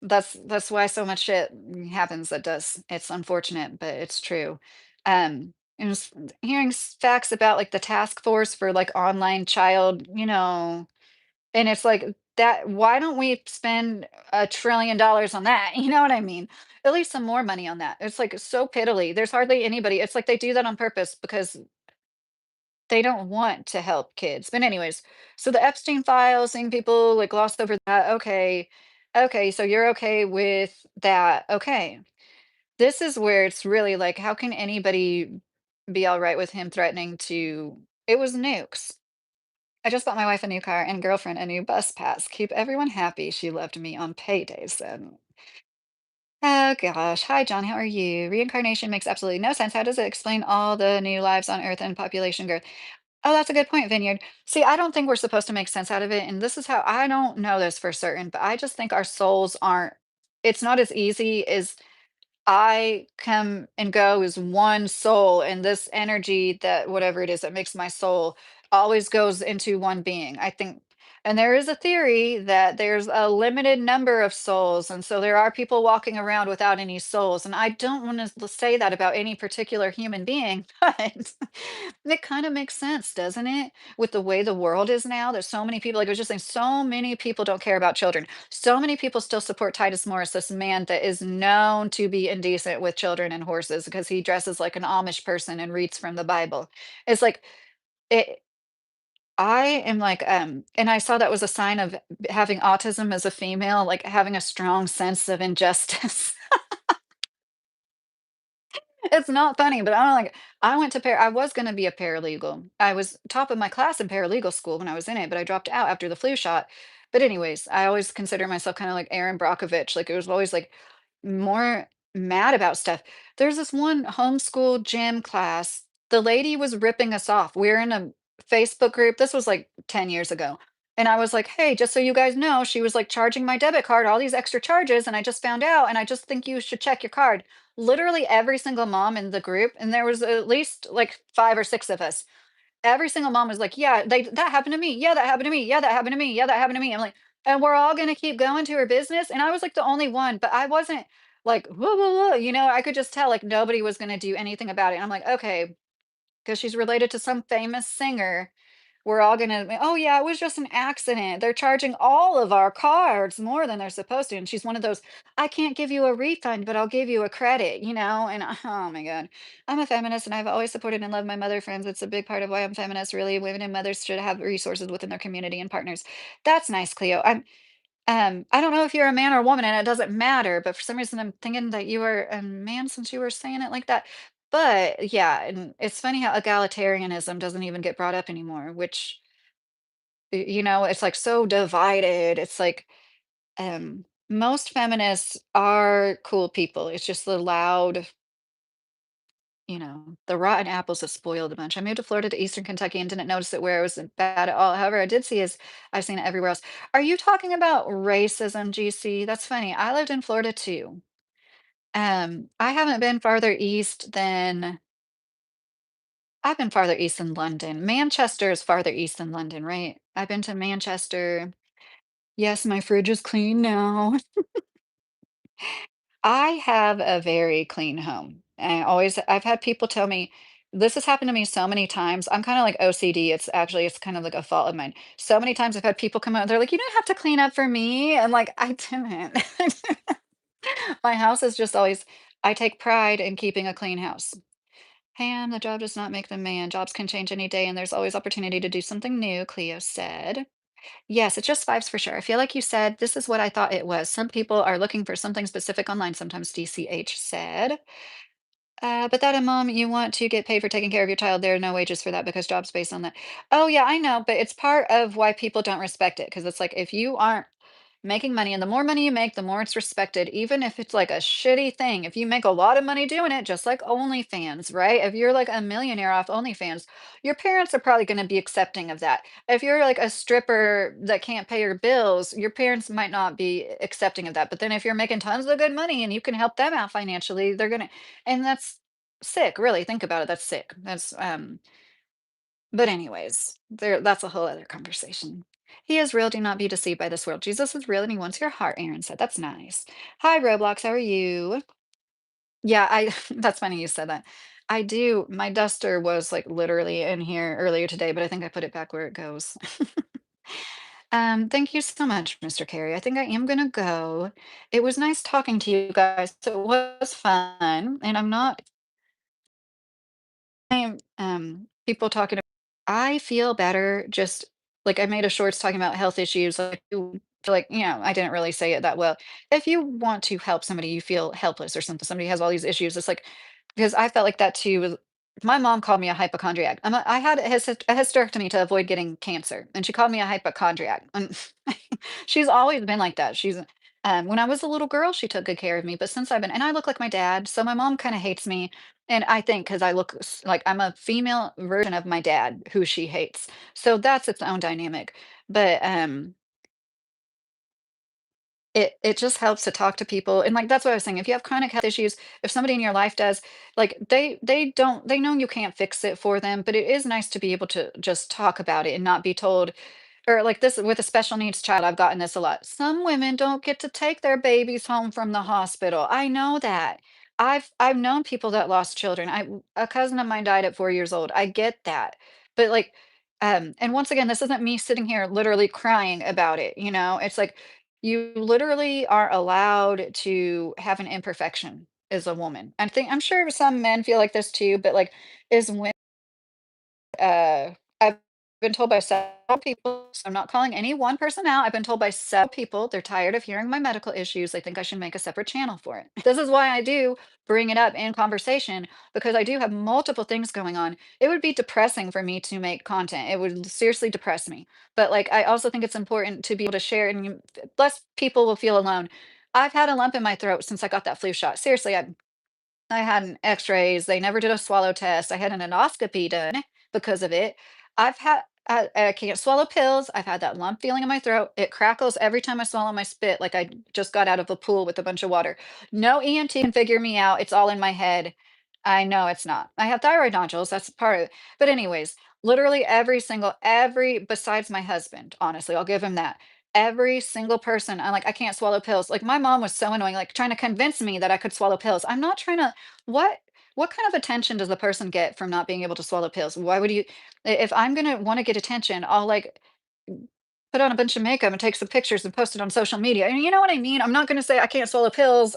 that's why so much shit happens that does. It's unfortunate, but it's true. And hearing facts about like the task force for like online child, and it's like that. Why don't we spend $1 trillion on that? You know what I mean? At least some more money on that. It's like so piddly. There's hardly anybody. It's like they do that on purpose because they don't want to help kids. But anyways, so the Epstein files, seeing people like glossed over that. Okay. Okay, so you're okay with that. Okay. This is where it's really like, how can anybody be all right with him threatening to it was nukes. I just bought my wife a new car and girlfriend a new bus pass. Keep everyone happy. She loved me on payday, said. Oh gosh. Hi, John. How are you? Reincarnation makes absolutely no sense. How does it explain all the new lives on Earth and population growth? Oh, that's a good point, Vineyard. See, I don't think we're supposed to make sense out of it. And this is how I don't know this for certain, but I just think our souls aren't, it's not as easy as I come and go as one soul, and this energy that whatever it is that makes my soul always goes into one being. I think, and there is a theory that there's a limited number of souls, and so there are people walking around without any souls. And I don't want to say that about any particular human being, but it kind of makes sense, doesn't it? With the way the world is now, there's so many people, like I was just saying, so many people don't care about children. So many people still support Titus Morris, this man that is known to be indecent with children and horses because he dresses like an Amish person and reads from the Bible. It's like it I am like, and I saw that was a sign of having autism as a female, like having a strong sense of injustice. It's not funny, but I'm like, I went to I was gonna be a paralegal. I was top of my class in paralegal school when I was in it, but I dropped out after the flu shot. But anyways, I always consider myself kind of like Aaron Brockovich. Like it was always like more mad about stuff. There's this one homeschool gym class. The lady was ripping us off. We're in a Facebook group. This was like 10 years ago. And I was like, hey, just so you guys know, she was like charging my debit card all these extra charges. And I just found out, and I just think you should check your card. Literally every single mom in the group, and there was at least like 5 or 6 of us. Every single mom was like, "Yeah, that happened to me. Yeah, that happened to me. Yeah, that happened to me. Yeah, that happened to me." I'm like, "And we're all gonna keep going to her business?" And I was like the only one, but I wasn't like, "Whoa, whoa, whoa," I could just tell like nobody was gonna do anything about it. And I'm like, "Okay," because she's related to some famous singer. We're all gonna, "Oh yeah, it was just an accident. They're charging all of our cards more than they're supposed to." And she's one of those, "I can't give you a refund, but I'll give you a credit," And oh my God. I'm a feminist and I've always supported and loved my mother friends. It's a big part of why I'm feminist, really. Women and mothers should have resources within their community and partners. That's nice, Cleo. I don't know if you're a man or a woman, and it doesn't matter, but for some reason I'm thinking that you are a man since you were saying it like that. But yeah, and it's funny how egalitarianism doesn't even get brought up anymore, which It's like so divided. It's like most feminists are cool people. It's just the loud, the rotten apples have spoiled a bunch. I moved to Florida to Eastern Kentucky and didn't notice it where it was bad at all. However, I did see is I've seen it everywhere else. Are you talking about racism, GC? That's funny. I lived in Florida too. I haven't been farther east than I've been farther east than London. Manchester is farther east than London, right? I've been to Manchester. Yes, my fridge is clean now. I have a very clean home. And I've had people tell me, this has happened to me so many times. I'm kind of like OCD. It's kind of like a fault of mine. So many times I've had people come out, they're like, you don't have to clean up for me. And like, I didn't. My house is just always, I take pride in keeping a clean house. Pam, the job does not make the man. Jobs can change any day, and there's always opportunity to do something new, Cleo said. Yes, it's just vibes for sure. I feel like you said this is what I thought it was. Some people are looking for something specific online, sometimes DCH said. But that a mom, you want to get paid for taking care of your child. There are no wages for that because jobs based on that. Oh, yeah, I know, but it's part of why people don't respect it. Because it's like if you aren't making money, and the more money you make, the more it's respected, even if it's like a shitty thing. If you make a lot of money doing it, just like OnlyFans, right? If you're like a millionaire off OnlyFans, your parents are probably going to be accepting of that. If you're like a stripper that can't pay your bills, your parents might not be accepting of that. But then if you're making tons of good money and you can help them out financially, they're gonna, and that's sick, really. Think about it. That's sick. But anyways, that's a whole other conversation. He is real, do not be deceived by this world. Jesus is real and he wants your heart, Aaron said. That's nice. Hi, Roblox, how are you? Yeah, I that's funny you said that. I do. My duster was like literally in here earlier today, but I think I put it back where it goes. Thank you so much, Mr. Carey. I think I am gonna go. It was nice talking to you guys. It was fun, and I'm not people talking. I feel better just like I made a shorts talking about health issues. Like, you feel like, I didn't really say it that well. If you want to help somebody, you feel helpless or something, somebody has all these issues. It's like, because I felt like that too. My mom called me a hypochondriac. I had a hysterectomy to avoid getting cancer, and she called me a hypochondriac. And she's always been like that. When I was a little girl, she took good care of me, but since and I look like my dad, so my mom kind of hates me, and I think because I look like I'm a female version of my dad who she hates. So that's its own dynamic. But it just helps to talk to people. And like that's what I was saying. If you have chronic health issues, if somebody in your life does, like they know you can't fix it for them, but it is nice to be able to just talk about it and not be told, or like this with a special needs child, I've gotten this a lot. Some women don't get to take their babies home from the hospital. I know that. I've known people that lost children. A cousin of mine died at 4 years old. I get that. But like and once again, this isn't me sitting here literally crying about it, It's like you literally are allowed to have an imperfection as a woman. I'm sure some men feel like this too, but like as I've been told by several people, so I'm not calling any one person out. I've been told by several people they're tired of hearing my medical issues. They think I should make a separate channel for it. This is why I do bring it up in conversation because I do have multiple things going on. It would be depressing for me to make content. It would seriously depress me. But like I also think it's important to be able to share and less people will feel alone. I've had a lump in my throat since I got that flu shot. Seriously, I had an X-rays, they never did a swallow test, I had an endoscopy done because of it. I can't swallow pills, I've had that lump feeling in my throat, it crackles every time I swallow my spit like I just got out of a pool with a bunch of water. No ENT can figure me out, it's all in my head. I know it's not. I have thyroid nodules, that's part of it. But anyways, literally every besides my husband, honestly, I'll give him that. Every single person, I'm like, "I can't swallow pills." Like, my mom was so annoying, like, trying to convince me that I could swallow pills. I'm not trying to what what kind of attention does the person get from not being able to swallow pills? Why would you if I'm gonna wanna get attention, I'll, like, put on a bunch of makeup and take some pictures and post it on social media, and you know what I mean? I'm not gonna say, "I can't swallow pills."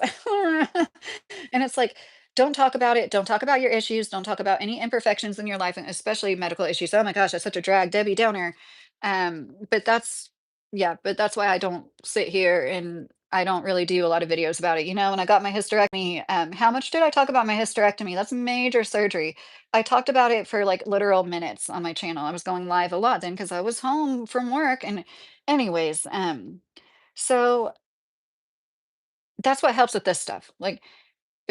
And it's like, don't talk about it, don't talk about your issues, don't talk about any imperfections in your life, and especially medical issues. Oh my gosh, that's such a drag, Debbie Downer. But that's yeah, but that's why I don't sit here and I don't really do a lot of videos about it. When I got my hysterectomy, how much did I talk about my hysterectomy? That's major surgery. I talked about it for like literal minutes on my channel. I was going live a lot then because I was home from work. And anyways, so that's what helps with this stuff. Like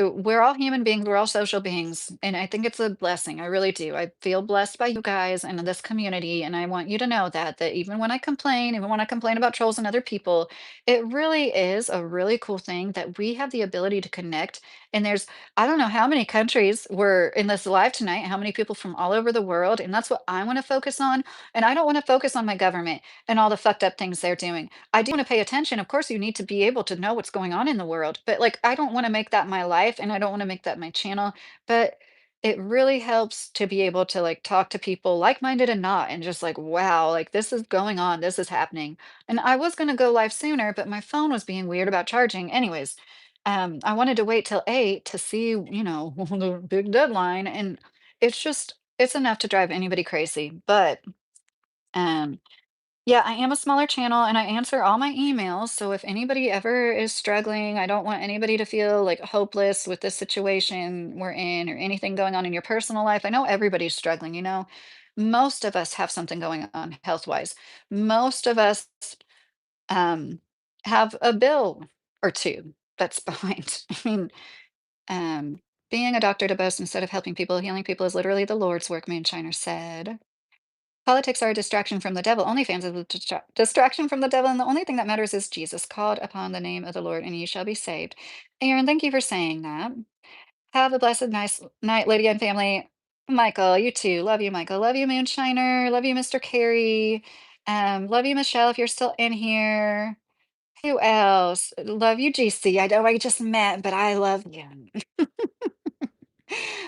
we're all human beings, we're all social beings, and I think it's a blessing. I really do. I feel blessed by you guys and this community, and I want you to know that even when I complain, even when I complain about trolls and other people, it really is a really cool thing that we have the ability to connect. And there's I don't know how many countries were in this live tonight, how many people from all over the world, and that's what I want to focus on. And I don't want to focus on my government and all the fucked up things they're doing. I do want to pay attention. Of course, you need to be able to know what's going on in the world, but like I don't want to make that my life and I don't want to make that my channel. But it really helps to be able to like talk to people like-minded and not and just like, wow, like this is going on, this is happening. And I was going to go live sooner, but my phone was being weird about charging. Anyways, I wanted to wait till 8 to see, the big deadline. And it's enough to drive anybody crazy. But um yeah, I am a smaller channel and I answer all my emails. So if anybody ever is struggling, I don't want anybody to feel like hopeless with this situation we're in or anything going on in your personal life. I know everybody's struggling, Most of us have something going on health-wise. Most of us um have a bill or two that's behind. I mean, um being a doctor to boast instead of helping people, healing people is literally the Lord's work, Moonshiner said. Politics are a distraction from the devil. OnlyFans is a distraction from the devil, and the only thing that matters is Jesus. Called upon the name of the Lord, and ye shall be saved. Aaron, thank you for saying that. Have a blessed, nice night, Lady and family. Michael, you too. Love you, Michael. Love you, Moonshiner. Love you, Mr. Carey. Love you, Michelle, if you're still in here. Who else? Love you, GC. I know I just met, but I love you.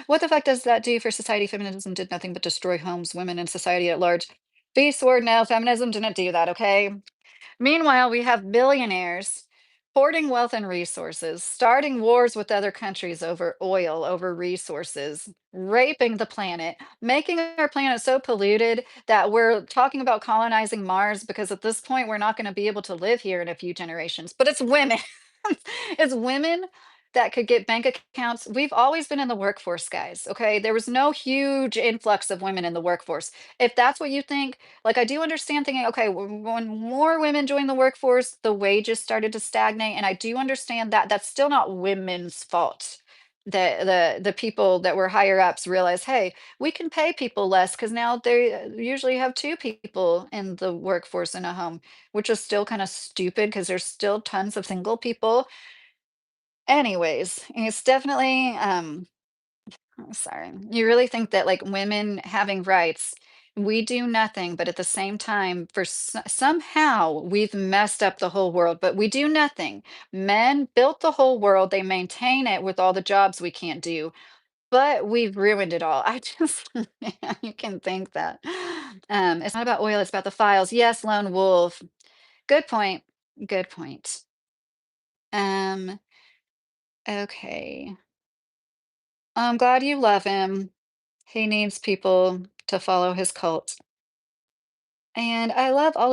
What the fuck does that do for society? Feminism did nothing but destroy homes, women, and society at large. Be sword now. Feminism didn't do that, okay? Meanwhile, we have billionaires hoarding wealth and resources, starting wars with other countries over oil, over resources, raping the planet, making our planet so polluted that we're talking about colonizing Mars because at this point we're not going to be able to live here in a few generations. But it's women. It's women that could get bank accounts. We've always been in the workforce, guys. Okay. There was no huge influx of women in the workforce. If that's what you think, like, I do understand thinking, okay, when more women joined the workforce, the wages started to stagnate, and I do understand that that's still not women's fault. The people that were higher ups realized, hey, we can pay people less because now they usually have two people in the workforce in a home, which is still kind of stupid because there's still tons of single people. Anyways, it's definitely Oh, sorry. You really think that like women having rights, we do nothing, but at the same time, somehow we've messed up the whole world, but we do nothing. Men built the whole world, they maintain it with all the jobs we can't do, but we've ruined it all. I just, yeah, you can think that. It's not about oil, it's about the files. Yes, lone wolf. Good point. Good point. Um, okay. I'm glad you love him. He needs people to follow his cult. And I love all